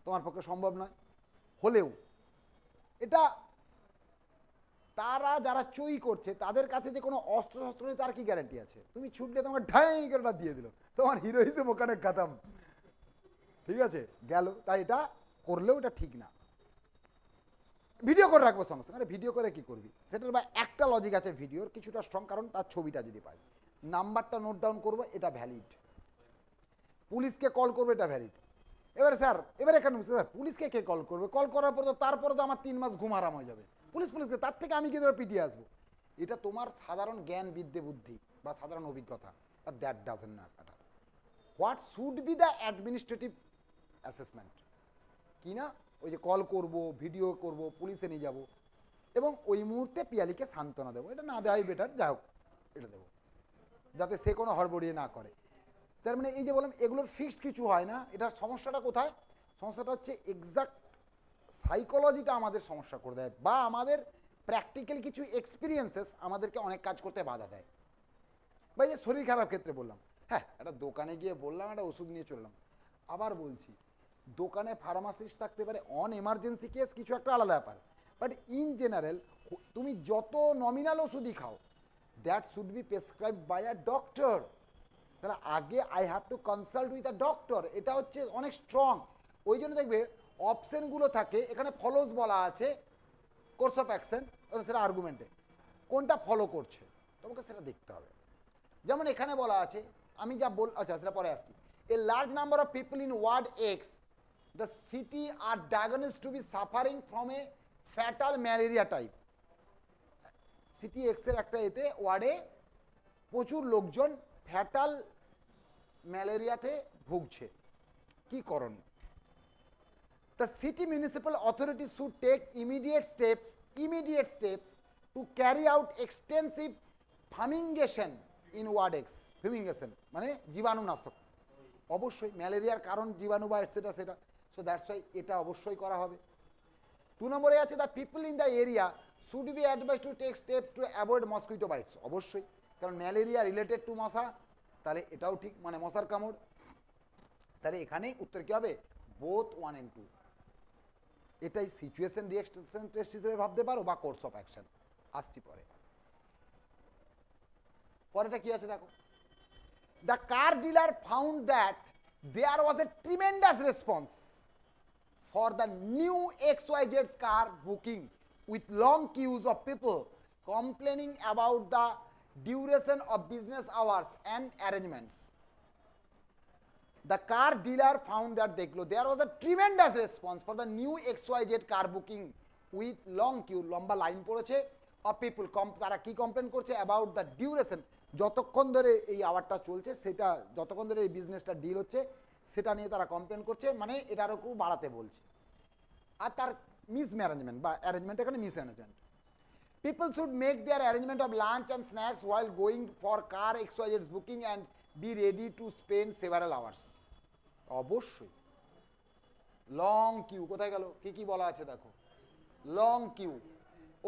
তোমার পক্ষে সম্ভব নয়। হলেও এটা তারা যারা চুই করছে তাদের কাছে যে কোনো অস্ত্র শস্ত্র নেই, তার কি গ্যারান্টি আছে? তুমি ছুটলে তোমার ঢাই করে দিয়ে দিল, তোমার হিরোইজম ওখানে খতম, ঠিক আছে, গেল। তাই এটা করলেও এটা ঠিক না। ভিডিও করে রাখবো সঙ্গে সঙ্গে। আরে ভিডিও করে কি করবি, সেটার বা একটা লজিক আছে ভিডিওর কিছুটা স্ট্রং, কারণ তার ছবিটা যদি পাই, নাম্বারটা নোট ডাউন করবো, এটা ভ্যালিড। পুলিশকে কল করবো, এটা ভ্যালিড। এবারে স্যার, এবারে কেন স্যার পুলিশকে কে কল করবে, কল করার পর তো তারপরে তো আমার 3 মাস ঘুম আরাম হয়ে যাবে, পুলিশকে তার থেকে আমি কি ধরে পিটিয়ে আসবো। এটা তোমার সাধারণ জ্ঞান বিদ্যে বুদ্ধি বা সাধারণ অভিজ্ঞতা, but that doesn't matter. What should be the administrative assessment, কি না ওই যে কল করব, ভিডিও করব, পুলিশে নিয়ে যাব, এবং ওই মুহূর্তে পিয়ালিকে সান্ত্বনা দেবো, এটা না দেওয়াই বেটার, যাই হোক এটা দেবো, যাতে সে কোনো হড়বড়িয়ে না করে। তার মানে এই যে বললাম এগুলোর ফিক্সড কিছু হয় না। এটার সমস্যাটা কোথায়, সমস্যাটা হচ্ছে এক্সাক্ট সাইকোলজিটা আমাদের সমস্যা করে দেয়, বা আমাদের প্র্যাকটিক্যাল কিছু এক্সপিরিয়েন্সেস আমাদেরকে অনেক কাজ করতে বাধা দেয়। বা এই যে শরীর খারাপ ক্ষেত্রে বললাম, হ্যাঁ একটা দোকানে গিয়ে বললাম একটা ওষুধ নিয়ে চললাম, আবার বলছি দোকানে ফার্মাসিস্ট থাকতে পারে, অন এমার্জেন্সি কেস কিছু একটা আলাদা ব্যাপার, বাট ইন জেনারেল তুমি যত নমিনাল ওষুধই খাও, that should be prescribed by a doctor. তাহলে আগে I have to consult with a doctor, এটা হচ্ছে অনেক স্ট্রং। ওই জন্য দেখবে অপশানগুলো থাকে, এখানে ফলোজ বলা আছে, কোর্স অফ অ্যাকশন, সেটা আর্গুমেন্টে কোনটা ফলো করছে তোমাকে সেটা দেখতে হবে। যেমন এখানে বলা আছে, আমি যা আচ্ছা সেটা পরে আসছি, a large number of people in ward X the city are diagnosed to be suffering from a fatal malaria type. City এক্সের একটা এতে ওয়ার্ডে প্রচুর লোকজন ফ্যাটাল ম্যালেরিয়াতে ভুগছে, কি করণীয়? The city municipal authorities should take immediate steps to carry out extensive fumigation in ward X. Fumigation মানে জীবাণুনাশক, অবশ্যই ম্যালেরিয়ার কারণ জীবাণু বা এটসেট্রা সেটা, সো দ্যাটস ওয়াই এটা অবশ্যই করা হবে। 2 নম্বরে আছে the people in the area should be advise to take step to avoid mosquito bites, অবশ্যই, কারণ ম্যালেরিয়া রিলেটেড টু মশা, তাহলে এটাও ঠিক, মানে মশার কামড়। তাহলে এখানে উত্তর কী হবে, বোথ 1 and 2। এটাই সিচুয়েশন রিঅ্যাকশন টেস্ট হিসেবে ভাবতে পারো, বা কোর্স অফ অ্যাকশন। আসছি পরে, পরেটা কি আছে দেখো, the car dealer found that there was a tremendous response for the new XYZ car booking with long queues of people complaining about the duration of business hours and arrangements. The car dealer found that দেখলো there was a tremendous response for the new XYZ car booking with long queue, লম্বা line পড়েছে, of people, তারা কি complain করছে, about the duration, যতক্ষণ ধরে এই আওয়ারটা চলছে, সেটা যতক্ষণ ধরে এই বিজনেসটা ডিল হচ্ছে সেটা নিয়ে তারা কমপ্লেন করছে, মানে এটা আরও খুব বাড়াতে বলছে। আর তার মিসম্যানেজমেন্ট বা অ্যারেঞ্জমেন্ট, এখানে mismanagement. People should make their arrangement of lunch and snacks while going for car XYZ's booking and be ready to spend several hours. অবশ্যই। লং কিউ কোথায় গেল, কি কি বলা আছে দেখো, লং কিউ,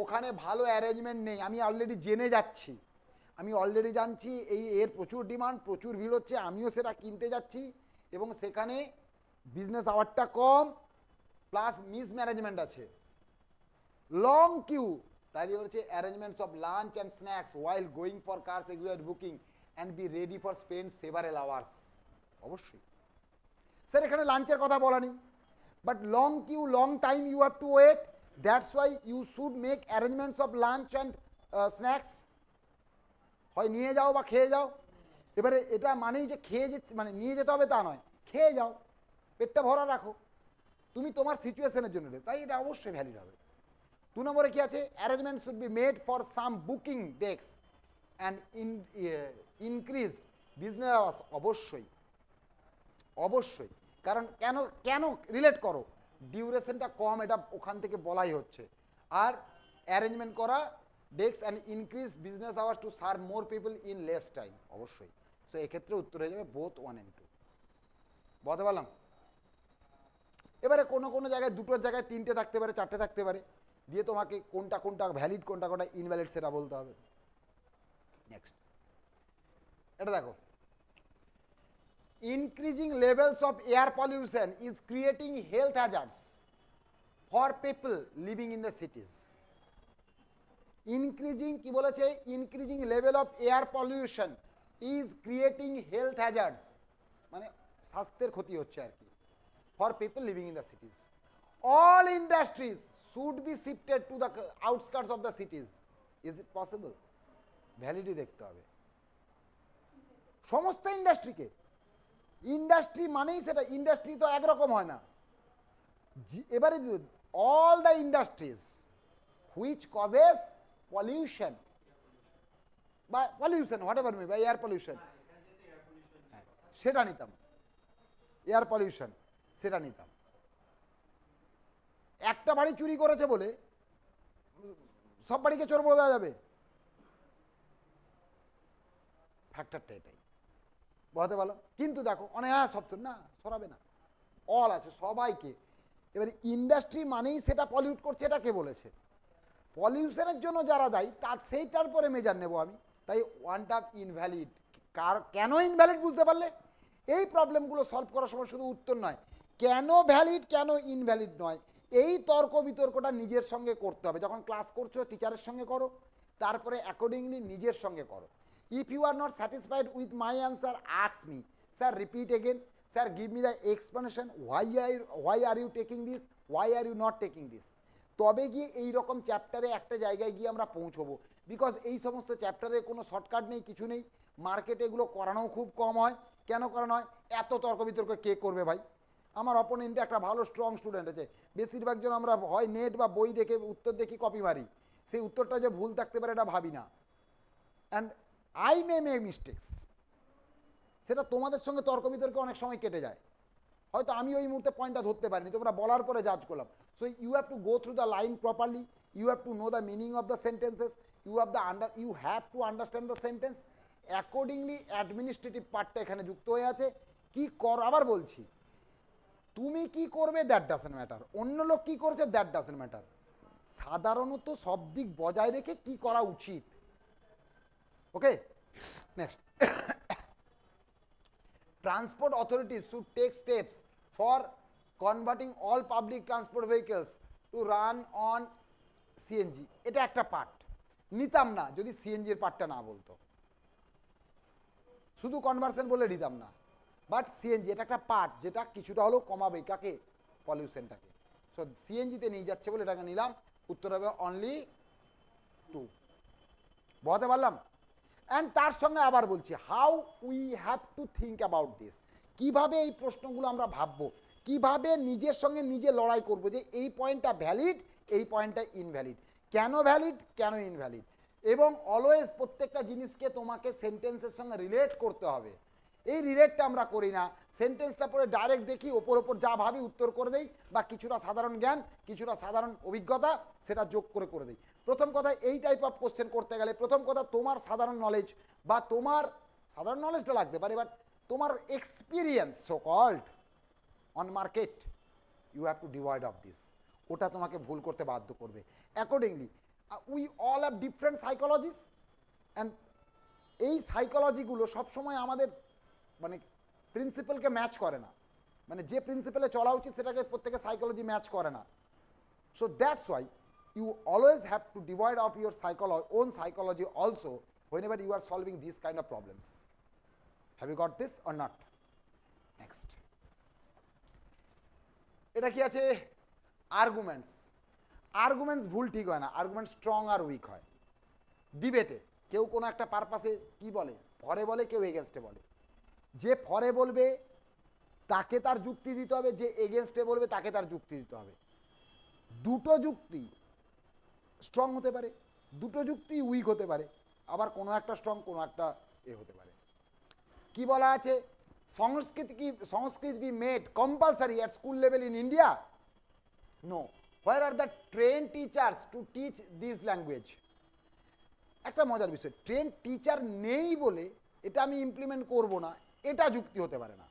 ওখানে ভালো অ্যারেঞ্জমেন্ট নেই, আমি অলরেডি জেনে যাচ্ছি, আমি অলরেডি জানছি এর প্রচুর ডিমান্ড, প্রচুর ভিড় হচ্ছে, আমিও সেটা কিনতে যাচ্ছি, এবং সেখানে বিজনেস আওয়ারটা কম, প্লাস মিসম্যানেজমেন্ট আছে, লং কিউ। তাই বলছে arrangements of lunch and snacks while going for cars executive booking and be ready for spend several hours. অবশ্যই স্যার এখানে লাঞ্চের কথা বলা নেই, but long queue, long time you have to wait, that's why you should make arrangements of lunch and snacks, হয় নিয়ে যাও বা খেয়ে যাও। এবারে এটা মানেই যে খেয়ে মানে নিয়ে যেতে হবে তা নয়, খেয়ে যাও, পেটটা ভরা রাখো, তুমি তোমার সিচুয়েশনের জন্য, তাই এটা অবশ্যই ভ্যালিড হবে। 2 নম্বরে কি আছে, arrangement should be made for some booking desk and increase business hours, অবশ্যই অবশ্যই, কারণ কেন কেন রিলেট করো, ডিউরেশনটা কম, এটা ওখান থেকে বলাই হচ্ছে, আর অ্যারেঞ্জমেন্ট করা desk and increase business hours to serve more people in less time, অবশ্যই। সো এক্ষেত্রে উত্তর হয়ে যাবে বোথ 1 and 2। বলতে পারলাম? এবারে কোনো কোনো জায়গায় 2টোর জায়গায় 3টে থাকতে পারে, 4টে থাকতে পারে, দিয়ে তোমাকে কোনটা কোনটা ভ্যালিড কোনটা কোনটা ইনভ্যালিড সেটা বলতে হবে। নেক্সট এটা দেখো, increasing levels of air pollution is creating health hazards for people living in the cities. Increasing কি বলেছে, increasing level of air pollution is creating health hazards, মানে স্বাস্থ্যের ক্ষতি হচ্ছে আর কি, for people living in the cities. All industries should be shifted to the outskirts of the সিটিজ, is it possible? ভ্যালিডি দেখতে হবে সমস্ত ইন্ডাস্ট্রিকে। ইন্ডাস্ট্রি মানেই সেটা, ইন্ডাস্ট্রি তো একরকম হয় না। এবারে all the industries which causes pollution বা পলিউশন হোয়াট এভার মি বা এয়ার পলিউশন, সেটা নিতাম, এয়ার পলিউশন সেটা নিতাম। একটা বাড়ি চুরি করেছে বলে সব বাড়িকে চোর বলে দেওয়া যাবে? ফ্যাক্টরটা এটাই বলতে পারো। কিন্তু দেখো অনেক সব তো না, সরাবে না, অল আছে সবাইকে। এবারে ইন্ডাস্ট্রি মানেই সেটা পলিউট করছে, এটা কে বলেছে? পলিউশনের জন্য যারা দায়ী তার সেইটার পরে মেজার নেব আমি। তাই ওয়ানটা ইনভ্যালিড। কেন ইনভ্যালিড বুঝতে পারলে এই প্রবলেমগুলো সলভ করার সময় শুধু উত্তর নয়, কেন ভ্যালিড কেন ইনভ্যালিড নয়, এই তর্ক বিতর্কটা নিজের সঙ্গে করতে হবে। যখন ক্লাস করছো টিচারের সঙ্গে করো, তারপরে অ্যাকর্ডিংলি নিজের সঙ্গে করো। If you are not satisfied with my answer, ask me, sir repeat again, sir give me the explanation, why are you taking this, why are you not taking this. তবে গিয়ে এই রকম চ্যাপ্টারে একটা জায়গায় গিয়ে আমরা পৌঁছবো। বিকজ এই সমস্ত চ্যাপ্টারে কোনো শর্টকাট নেই, কিছু নেই। মার্কেটে এগুলো করানো খুব কম হয়। কেন করানো হয়? এত তর্ক বিতর্ক কে করবে ভাই? আমার অপোনেন্টে একটা ভালো স্ট্রং স্টুডেন্ট আছে, বেশিরভাগ জন আমরা হয় নেট বা বই দেখে উত্তর দেখি, কপি মারি, সেই উত্তরটা যে ভুল থাকতে পারে এটা ভাবি না। অ্যান্ড আই মে মিস্টেক্স, সেটা তোমাদের সঙ্গে তর্ক বিতর্কে অনেক সময় কেটে যায়। হয়তো আমি ওই মুহূর্তে পয়েন্টটা ধরতে পারিনি, তোমরা বলার পরে জাজ করলাম। So you have to go through the line properly, you have to know the meaning of the sentences, you have to understand the sentence. Accordingly administrative পার্টটা এখানে যুক্ত হয়ে আছে। কি কর, আবার বলছি, তুমি কি করবে দ্যাট ডাজন্ট ম্যাটার, অন্য লোক কি করছে দ্যাট ডাজন্ট ম্যাটার। সাধারণত সব দিক বজায় রেখে কি করা উচিত। ওকে, next. Transport authorities should take steps for converting all public transport vehicles to run on CNG. এটা একটা পার্ট নিতাম না যদি সিএনজি এর পার্টটা না বলতো, শুধু কনভার্সন বলে নিতাম না। বাট সিএনজি এটা একটা পার্ট যেটা কিছুটা হলেও কমাবে কাকে, পলিউশনটাকে। সো সিএনজিতে নিয়ে যাচ্ছে বলে এটাকে নিলাম। উত্তর হবে অনলি 2। বলতে পারলাম। অ্যান্ড তার সঙ্গে আবার বলছি, how we have to think about this, কীভাবে এই প্রশ্নগুলো আমরা ভাববো, কীভাবে নিজের সঙ্গে নিজে লড়াই করব যে এই পয়েন্টটা ভ্যালিড, এই পয়েন্টটা ইনভ্যালিড, কেন ভ্যালিড কেন ইনভ্যালিড। এবং অলওয়েজ প্রত্যেকটা জিনিসকে তোমাকে সেন্টেন্সের সঙ্গে রিলেট করতে হবে। এই রিলেটটা আমরা করি না, সেন্টেন্সটা পরে ডাইরেক্ট দেখি, ওপর ওপর যা ভাবি উত্তর করে দেই, বা কিছুটা সাধারণ জ্ঞান কিছুটা সাধারণ অভিজ্ঞতা সেটা যোগ করে দেই। প্রথম কথা, এই টাইপ অফ কোশ্চেন করতে গেলে প্রথম কথা তোমার সাধারণ নলেজ বা তোমার সাধারণ নলেজটা লাগতে পারে, বাট তোমার experience so called on market, you have to divide of this, ওটা তোমাকে ভুল করতে বাধ্য করবে। Accordingly we all have different psychologies, and এই সাইকোলজিগুলো সবসময় আমাদের মানে প্রিন্সিপালকে ম্যাচ করে না, মানে যে প্রিন্সিপালে চলা উচিত সেটাকে প্রত্যেকে সাইকোলজি ম্যাচ করে না। So that's Y you always have to divide up your own psychology also whenever you are solving these kind of problems. Have you got this or not? Next. এটা কি আছে? আর্গুমেন্টস। আর্গুমেন্টস ভুল ঠিক হয় না, argument strong আর week হয়। ডিবেটে কেউ কোনো একটা পারপাসে কি বলে, ফরে বলে, কেউ এগেনস্টে বলে। যে ফরে বলবে তাকে তার যুক্তি দিতে হবে, যে এগেনস্টে বলবে তাকে তার যুক্তি দিতে হবে। দুটো যুক্তি স্ট্রং হতে পারে, দুটো যুক্তি উইক হতে পারে, আবার কোনো একটা স্ট্রং কোনো একটা হতে পারে। কি বলা আছে? Sanskrit be made compulsory at school level in India? No. Where are the train teachers to teach this language? একটা মজার বিষয়, ট্রেন টিচার নেই বলে এটা আমি ইমপ্লিমেন্ট করব না, এটা যুক্তি হতে পারে না।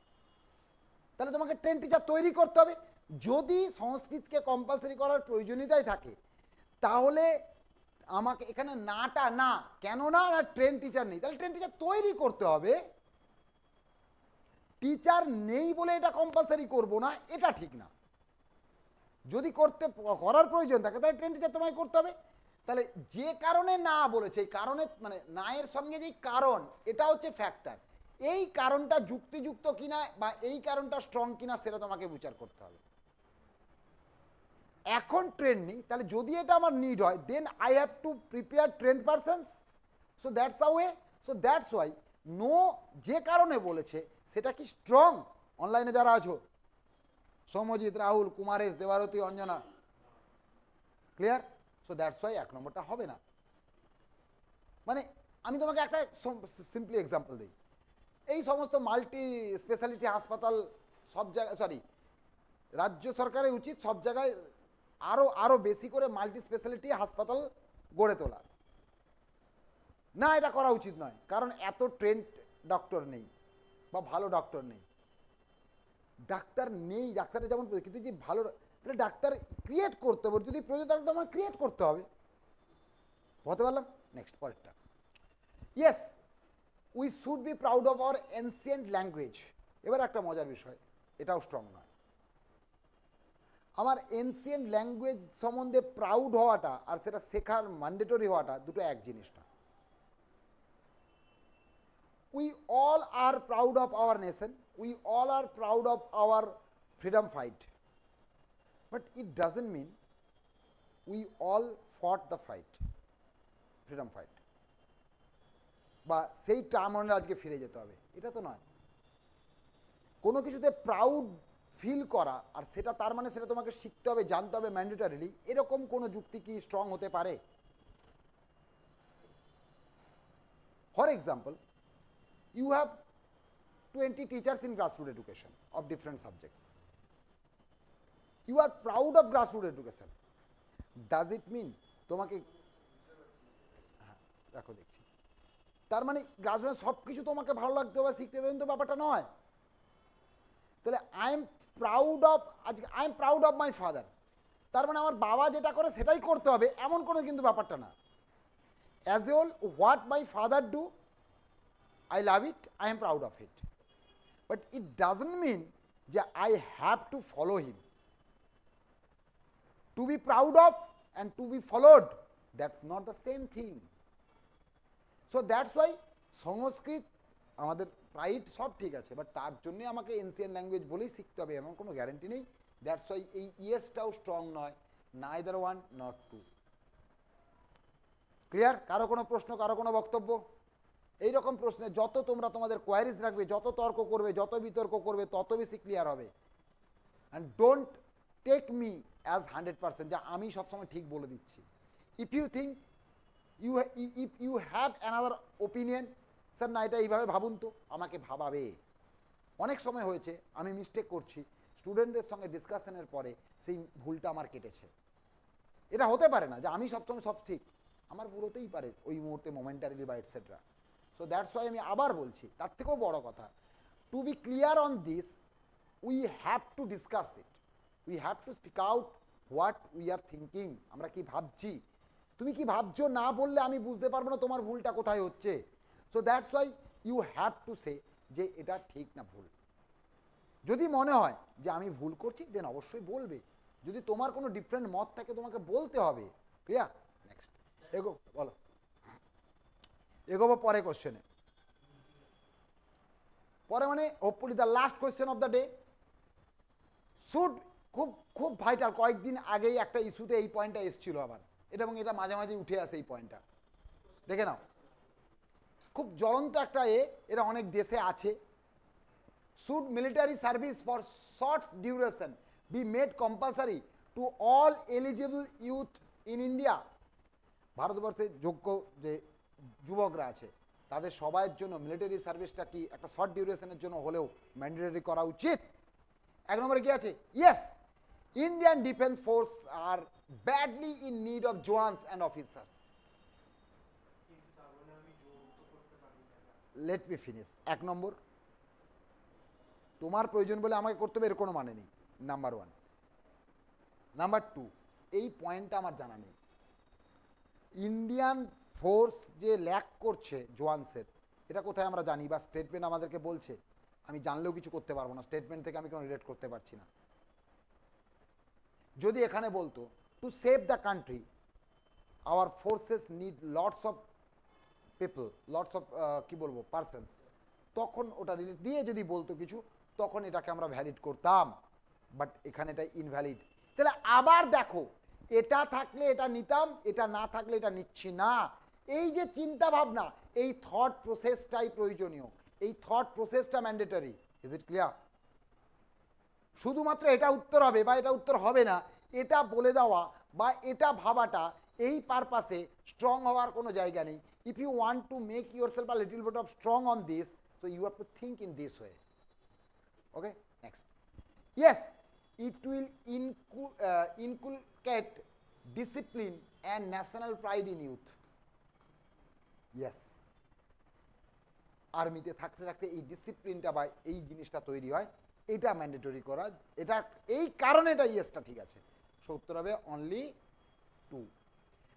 তাহলে তোমাকে ট্রেন টিচার তৈরি করতে হবে। যদি সংস্কৃতকে কম্পালসারি করার প্রয়োজনীয়তাই থাকে তাহলে আমাকে এখানে নাটা না, কেন না, ট্রেন টিচার নেই, তাহলে ট্রেন টিচার তৈরি করতে হবে। টিচার নেই বলে এটা কম্পালসারি করব না, এটা ঠিক না। যদি করার প্রয়োজন থাকে তাহলে ট্রেন টিচার তোমায় করতে হবে। তাহলে যে কারণে না বলেছে, এই কারণে মানে না এর সঙ্গে যেই কারণ, এটা হচ্ছে ফ্যাক্টর। এই কারণটা যুক্তিযুক্ত কিনা বা এই কারণটা স্ট্রং কিনা সেটা তোমাকে বিচার করতে হবে। এখন ট্রেন নেই, তাহলে যদি এটা আমার নিড হয় then I have to prepare train persons. So that's a way. So that's why no যে কারণে বলেছে সেটা কি স্ট্রং? অনলাইনে যারা আছো, Soumyajit, Rahul, Kumaresh, Debarati, Anjana, clear? So that's why 1 নম্বরটা হবে না। মানে আমি তোমাকে একটা সিম্পলি এক্সাম্পল দিই। এই সমস্ত মাল্টি স্পেশালিটি হাসপাতাল সব জায়গায়, সরি, রাজ্য সরকারের উচিত সব জায়গায় আরও বেশি করে মাল্টি স্পেশালিটি হাসপাতাল গড়ে তোলা। না, এটা করা উচিত নয়, কারণ এত ট্রেন্ড ডক্টর নেই বা ভালো ডক্টর নেই। ডাক্তার নেই, ডাক্তারের যেমন, কিন্তু যে ভালো, তাহলে ডাক্তার ক্রিয়েট করতে হবে, যদি প্রয়োজন তাহলে তো আমার ক্রিয়েট করতে হবে। বলতে পারলাম? নেক্সট পরেরটা, yes we should be proud of our ancient language. এবার একটা মজার বিষয়, এটাও স্ট্রং নয়। আমার এনসিয়েন্ট ল্যাঙ্গুয়েজ সম্বন্ধে প্রাউড হওয়াটা আর সেটা শেখার ম্যান্ডেটরি হওয়াটা দুটো এক জিনিস না। We all are proud of our nation. We all are proud of our freedom fight. But it doesn't mean we all fought the fight, freedom fight. বা সেই টার্মে আজকে ফিরে যেতে হবে, এটা তো নয়। কোনো কিছুতে প্রাউড ফিল করা আর সেটা তার মানে সেটা তোমাকে শিখতে হবে, জানতে হবে ম্যান্ডেটরিলি, এরকম কোনো যুক্তি কি স্ট্রং হতে পারে? For example, you have 20 teachers in grassroots education of different subjects. You are proud of grassroots education. Does it mean তোমাকে, হ্যাঁ দেখো দেখছি, তার মানে গ্রাসরুটে সব কিছু তোমাকে ভালো লাগতে হবে, শিখতে হবে, কিন্তু ব্যাপারটা নয়। তাহলে আই এম প্রাউড অফ, আজকে I am proud of my father, তার মানে আমার বাবা যেটা করে সেটাই করতে হবে এমন কোনো কিন্তু ব্যাপারটা না। As a whole, what my father do, I love it, I am proud of it. But it doesn't mean that I have to follow him. To be proud of and to be followed, that's not the same thing. So that's why সংস্কৃত আমাদের pride সব ঠিক আছে, but তার জন্য আমাকে ancient language বলেই শিখতে হবে এমন কোনো গ্যারান্টি নেই। দ্যাটস ওয়াই এই ইয়েসটাও স্ট্রং নয়, neither one not two. Clear? কারো কোনো প্রশ্ন, কারো কোনো বক্তব্য? এইরকম প্রশ্নে যত তোমরা তোমাদের কোয়ারিজ রাখবে, যত তর্ক করবে, যত বিতর্ক করবে, তত বেশি ক্লিয়ার হবে। And don't take me as 100% যা আমি সবসময় ঠিক বলে দিচ্ছি। If you think if you have another opinion, sir না এটা এইভাবে ভাবুন, তো আমাকে ভাবাবে। অনেক সময় হয়েছে আমি মিস্টেক করছি, স্টুডেন্টদের সঙ্গে ডিসকাশনের পরে সেই ভুলটা আমার কেটেছে। এটা হতে পারে না যে আমি সবসময় সব ঠিক, আমার ভুল হতেই পারে ওই মুহূর্তে, মোমেন্টারিলি বা এটসেট্রা। সো দ্যাটস ওয়াই আমি আবার বলছি, তার থেকেও বড় কথা, to be clear on this we have to discuss it, we have to speak out what we are thinking. আমরা কি ভাবছি, তুমি কি ভাবছো না বললে আমি বুঝতে পারবো না তোমার ভুলটা কোথায় হচ্ছে। So that's why you have to say যে এটা ঠিক না ভুল। যদি মনে হয় যে আমি ভুল করছি দেন অবশ্যই বলবে, যদি তোমার কোনো ডিফারেন্ট মত থাকে তোমাকে বলতে হবে। ক্লিয়ার? নেক্সট এগো, বলো, এগোবো পরে কোশ্চেনে। পরে মানে hopefully the last question of the day should, খুব খুব ভাইটাল। কয়েকদিন আগেই একটা ইস্যুতে এই পয়েন্টটা এসেছিল আবার, এটা এবং এটা মাঝে মাঝে উঠে আসে এই পয়েন্টটা, দেখে নাও। খুব জ্বলন্ত একটা এরা অনেক দেশে আছে। Should military service for short duration B made compulsory to all eligible youth in India? ভারতবর্ষে যোগ্য যে যুবকরা আছে তাদের সবাইয়ের জন্য মিলিটারি সার্ভিসটা কি একটা শর্ট ডিউরেশনের জন্য হলেও ম্যান্ডেটরি করা উচিত? 1 নম্বরে কি আছে? Yes, Indian defence force are badly in need of jawans and officers. Let me finish. 1 নম্বর, তোমার প্রয়োজন বলে আমাকে করতে হবে এর কোনো মানে নেই, নাম্বার 1। নাম্বার 2, এই পয়েন্টটা আমার জানা নেই। ইন্ডিয়ান ফোর্স যে ল্যাক করছে জওয়ানসের, এটা কোথায় আমরা জানি বা স্টেটমেন্ট আমাদেরকে বলছে? আমি জানলেও কিছু করতে পারবো না, স্টেটমেন্ট থেকে আমি কোনো রিলেট করতে পারছি না। যদি এখানে বলতো to save the country our forces need lots of people, lots of কি বলবো পার্সনস, তখন ওটা রিলেট দিয়ে যদি বলতো কিছু, তখন এটাকে আমরা ভ্যালিড করতাম। বাট এখানে এটা ইনভ্যালিড। তাহলে আবার দেখো, এটা থাকলে এটা নিতাম, এটা না থাকলে এটা নিচ্ছি না, এই যে চিন্তা ভাবনা, এই থট প্রসেসটাই প্রয়োজনীয়, এই থট প্রসেসটা ম্যান্ডেটরি। Is it clear? শুধুমাত্র এটা উত্তর হবে বা এটা উত্তর হবে না এটা বলে দেওয়া বা এটা ভাবাটা, এই পারপাসে স্ট্রং হওয়ার কোনো জায়গা নেই। If you want to make yourself a little bit of strong on this, so you have to think in this way. Okay, next. Yes, it will inculcate discipline and national pride in youth. Yes, আর্মিতে থাকতে থাকতে এই ডিসিপ্লিনটা বা এই জিনিসটা তৈরি হয়, এটা ম্যান্ডেটরি করা, এটা এই কারণে এটা ইয়েসটা ঠিক আছে। সত্তর হবে অনলি 2।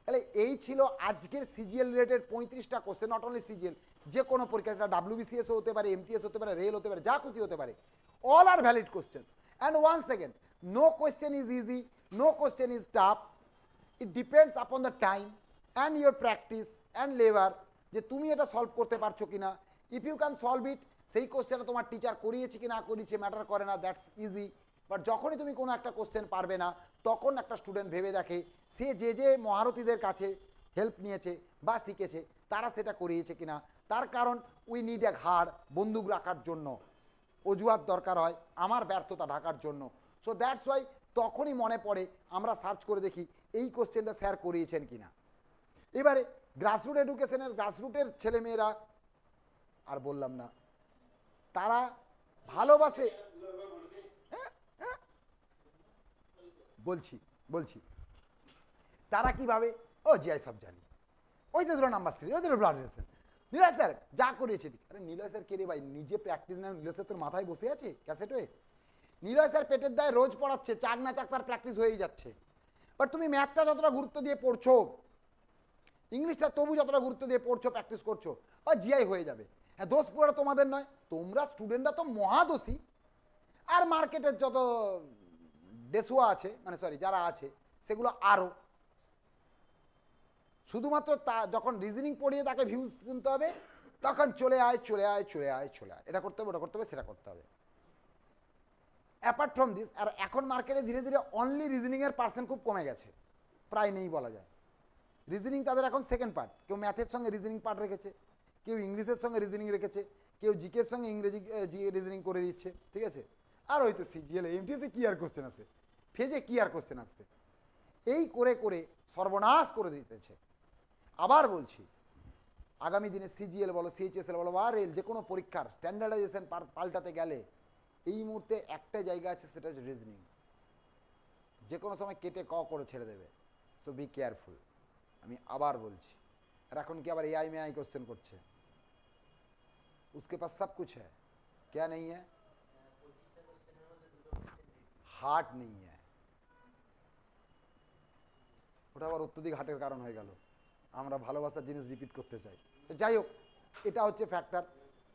তাহলে এই ছিল আজকের সিজিএল রিলেটেড 35টা কোশ্চেন। নট অনলি সিজিএল, যে কোনো পরীক্ষা, সেটা WBCS হতে পারে, MTS হতে পারে, রেল হতে পারে, যা খুশি হতে পারে, all are valid questions. And once again, no question is easy, no question is tough. It depends upon the time and your practice and labor, যে তুমি এটা সলভ করতে পারছো কিনা। If you can solve it, সেই কোশ্চেনটা তোমার teacher করিয়েছে কি না করিয়েছে ম্যাটার করে না, দ্যাটস ইজি। বাট যখনই তুমি কোনো একটা কোশ্চেন পারবে না, তখন একটা স্টুডেন্ট ভেবে দেখে সে যে যে মহারথীদের কাছে হেল্প নিয়েছে বা শিখেছে তারা সেটা করিয়েছে কিনা। তার কারণ উই নিড এ ঘাড়, বন্দুক রাখার জন্য অজুহাত দরকার হয় আমার ব্যর্থতা ঢাকার জন্য। সো দ্যাটস ওয়াই তখনই মনে পড়ে আমরা সার্চ করে দেখি এই কোশ্চেনটা স্যার করিয়েছেন কিনা। এবারে গ্রাসরুট এডুকেশনের গ্রাসরুটের ছেলেমেয়েরা আর বললাম না, তারা ভালোবাসে। বলছি বলছি তারা কিভাবে, ও জিআই সব জানি, ওই তো ধরো নাম্বার 3, ওই তো ব্লাড রিলেশন, নীলয় স্যার যা করিয়েছে। আরে নীলয় স্যার কে রে ভাই, নিজে প্র্যাকটিস না, নীলয় স্যার তোর মাথায় বসে আছে ক্যাসেট হয়ে? নীলয় স্যার পেটের দায়ে রোজ পড়াচ্ছে, চাক না চাক তার প্র্যাকটিস হয়েই যাচ্ছে। বাট তুমি ম্যাথটা যতটা গুরুত্ব দিয়ে পড়ছো, ইংলিশটা তবু যতটা গুরুত্ব দিয়ে পড়ছো, প্র্যাকটিস করছো, বা জিআই হয়ে যাবে। হ্যাঁ, দোষ পুরোটা তোমাদের নয়, তোমরা স্টুডেন্টরা তো মহাদোষী। আর মার্কেটের যত দেশুয়া আছে, মানে সরি যারা আছে, সেগুলো আরও। শুধুমাত্র তা যখন রিজনিং পড়িয়ে তাকে ভিউজ কিনতে হবে, তখন চলে আয় চলে আয় চলে আয় চলে আয়, এটা করতে হবে ওটা করতে হবে সেটা করতে হবে। অ্যাপার্ট ফ্রম দিস, আর এখন মার্কেটে ধীরে ধীরে অনলি রিজনিংয়ের পার্সেন্ট খুব কমে গেছে, প্রায় নেই বলা যায়। রিজনিং তাদের এখন সেকেন্ড পার্ট, কেউ ম্যাথের সঙ্গে রিজনিং পার্ট রেখেছে, কেউ ইংলিশের সঙ্গে রিজনিং রেখেছে, কেউ জিকের সঙ্গে ইংরেজি রিজনিং করে দিচ্ছে, ঠিক আছে। আর হয়তো সিজিএল এমটিএসে কী আর কোশ্চেন আসে, ফেজে কী আর কোশ্চেন আসবে, এই করে করে সর্বনাশ করে দিতেছে। আবার বলছি, আগামী দিনে সিজিএল বলো, সিএইচএসএল বলো বা রেল, যে কোনো পরীক্ষার স্ট্যান্ডার্ডাইজেশন পাল্টাতে গেলে এই মুহূর্তে একটা জায়গা আছে, সেটা হচ্ছে রিজনিং। যে কোনো সময় কেটে ক করে ছেড়ে দেবে, সো বি কেয়ারফুল। আমি আবার বলছি, আর এখন কি আবার এআই में आई क्वेश्चन করছে, उसके पास सब कुछ है, क्या नहीं है, হার্ট नहीं है। ওটা আবার অত্যধিক হার্টের কারণ হয়ে গেল, আমরা ভালোবাসার জিনিস রিপিট করতে চাই। তো যাই হোক, এটা হচ্ছে ফ্যাক্টর।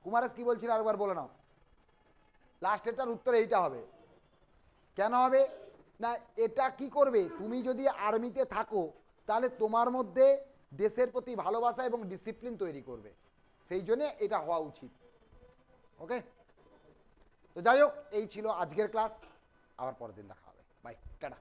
কুমারেশ কি বলছিল আরেকবার বলে নাও। লাস্টেরটার উত্তর এইটা হবে। কেন হবে না, এটা কি করবে, তুমি যদি আর্মিতে থাকো তাহলে তোমার মধ্যে দেশের প্রতি ভালোবাসা এবং ডিসিপ্লিন তৈরি করবে, সেই জন্যে এটা হওয়া উচিত। ওকে, তো যাই হোক, এই ছিল আজকের ক্লাস, আবার পরের দিন দেখা হবে। Bye, tata.